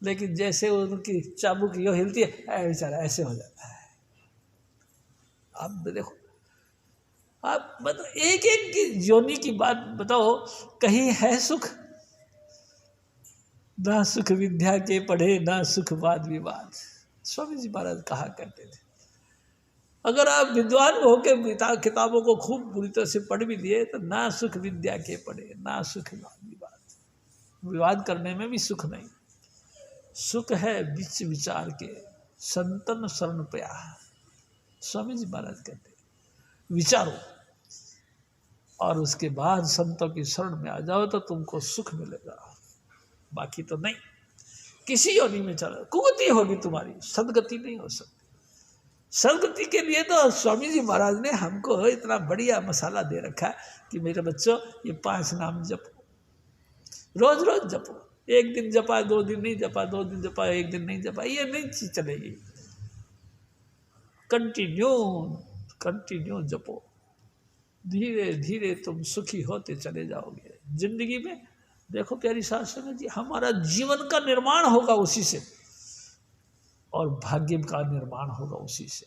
लेकिन जैसे उनकी चाबुक यो हिलती है, बेचारा ऐसे हो जाता है। आप देखो, आप मतलब एक एक की योनि की बात बताओ, कहीं है सुख? ना सुख विद्या के पढ़े, ना सुख वाद विवाद। स्वामी जी महाराज कहा करते थे, अगर आप विद्वान होकर किताबों को खूब बुरी तरह से पढ़ भी लिए तो ना सुख विद्या के पढ़े, ना सुख वाद विवाद। विवाद करने में भी सुख नहीं, सुख है बीच विचार के, संतन शरण पया। स्वामी जी महाराज कहते हैं, विचारो और उसके बाद संतों की शरण में आ जाओ तो तुमको सुख मिलेगा, बाकी तो नहीं। किसी योनि में चलो, कुगति होगी तुम्हारी, सदगति नहीं हो सकती। सदगति के लिए तो स्वामी जी महाराज ने हमको इतना बढ़िया मसाला दे रखा है कि मेरे बच्चों, ये 5 नाम जपो, रोज रोज जपो। एक दिन जपा, 2 दिन नहीं जपा, 2 दिन जपा, 1 दिन नहीं जपा, ये नहीं चलेगी। कंटिन्यू जपो, धीरे धीरे तुम सुखी होते चले जाओगे जिंदगी में। देखो प्यारी साध संगत जी, हमारा जीवन का निर्माण होगा उसी से, और भाग्य का निर्माण होगा उसी से।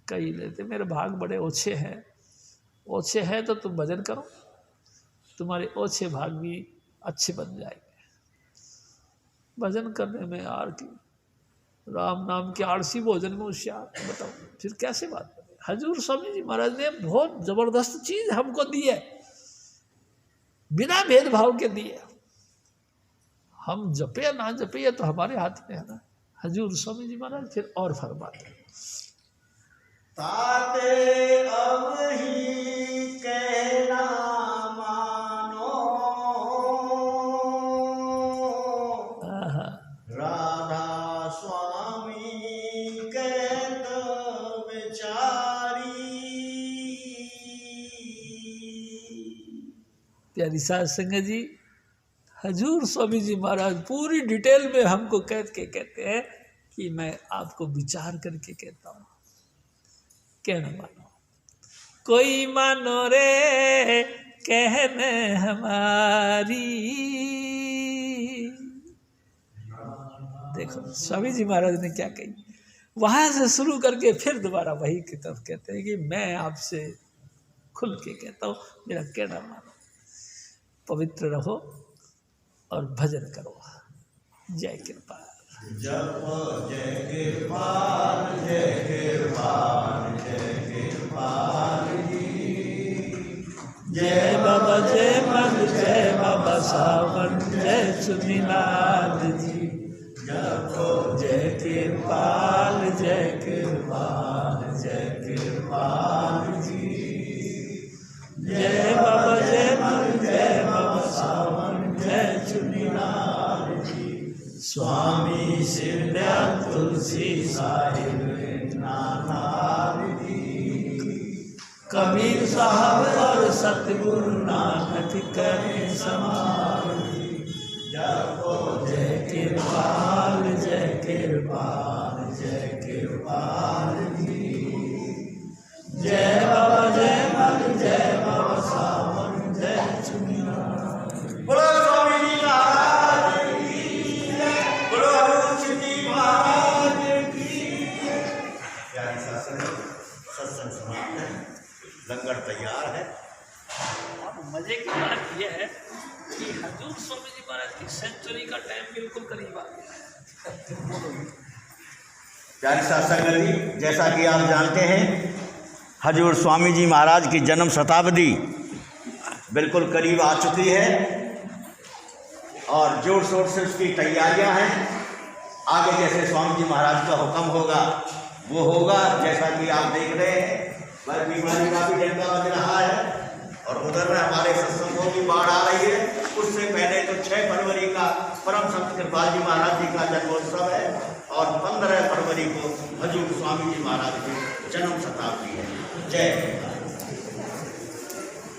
कई लेते मेरे भाग बड़े ओछे हैं, ओछे हैं तो तुम भजन करो, तुम्हारे ओछे भाग भी अच्छे बन जाएंगे। भजन करने में यार की राम नाम के आलसी, भोजन में होशियार, बताओ फिर कैसे बात करें। हजूर स्वामी जी महाराज ने बहुत जबरदस्त चीज हमको दी है, बिना भेदभाव के दी है। हम जपे या ना जपे ये तो हमारे हाथ में है ना। हजूर स्वामी जी महाराज फिर और फरमाते, ताते अब ही कहना मानो, राधा स्वामी कहत विचारी। प्यारी साध संगत जी, हजूर स्वामी जी महाराज पूरी डिटेल में हमको कहते हैं कि मैं आपको विचार करके कहता हूँ, कहना मानो। कोई मानो रे कहने हमारी। देखो स्वामी जी महाराज ने क्या कही, वहां से शुरू करके फिर दोबारा वही की तरफ कहते हैं कि मैं आपसे खुल के कहता हूँ, मेरा कहना मानो, पवित्र रहो और भजन करो। जय कृपा। जप जय कृपाल, जय कृपाल, जय कृपाल जी। जय बाबा जय मन, जय बाबा सावन, जय सुनीलाल जी। जप जय कृपाल, जय कृपाल, जय कृपाल जी। जय बाबा जय मन, जय बाबा सावन, जय सुनीलाल। स्वामी शिवदयाल तुलसी साहिब नाना विधि, कबीर साहब और सतगुरु नानक करे समाधि। जपो जय कृपाल जय कृपाल जय कृपाल जी, जय बाबा जय मन जय बाबा सावन जय चुनिया। बोलो स्वामी जी महाराज की जय, बोलो अरुण सिद्धि महाराज की जय। प्यारी सत्संग समाप्त है, लंगर तैयार है। और मजे की बात यह है कि हजूर स्वामी जी महाराज की सेंचुरी का टाइम बिल्कुल करीब आ गया। प्यारी सत्संग जी, जैसा कि आप जानते हैं हजूर स्वामी जी महाराज की जन्म शताब्दी बिल्कुल करीब आ चुकी है और जोर शोर से उसकी तैयारियां हैं। आगे जैसे स्वामी जी महाराज का हुक्म होगा वो होगा। जैसा कि आप देख रहे हैं वह बीमारी का भी डंका बज रहा है और उधर में हमारे सत्संगों की बाढ़ आ रही है। उससे पहले तो 6 फरवरी का परम संत कृपाल जी महाराज जी का जन्मोत्सव है और 15 फरवरी को हजूर स्वामी जी महाराज की जन्म शताब्दी है। जय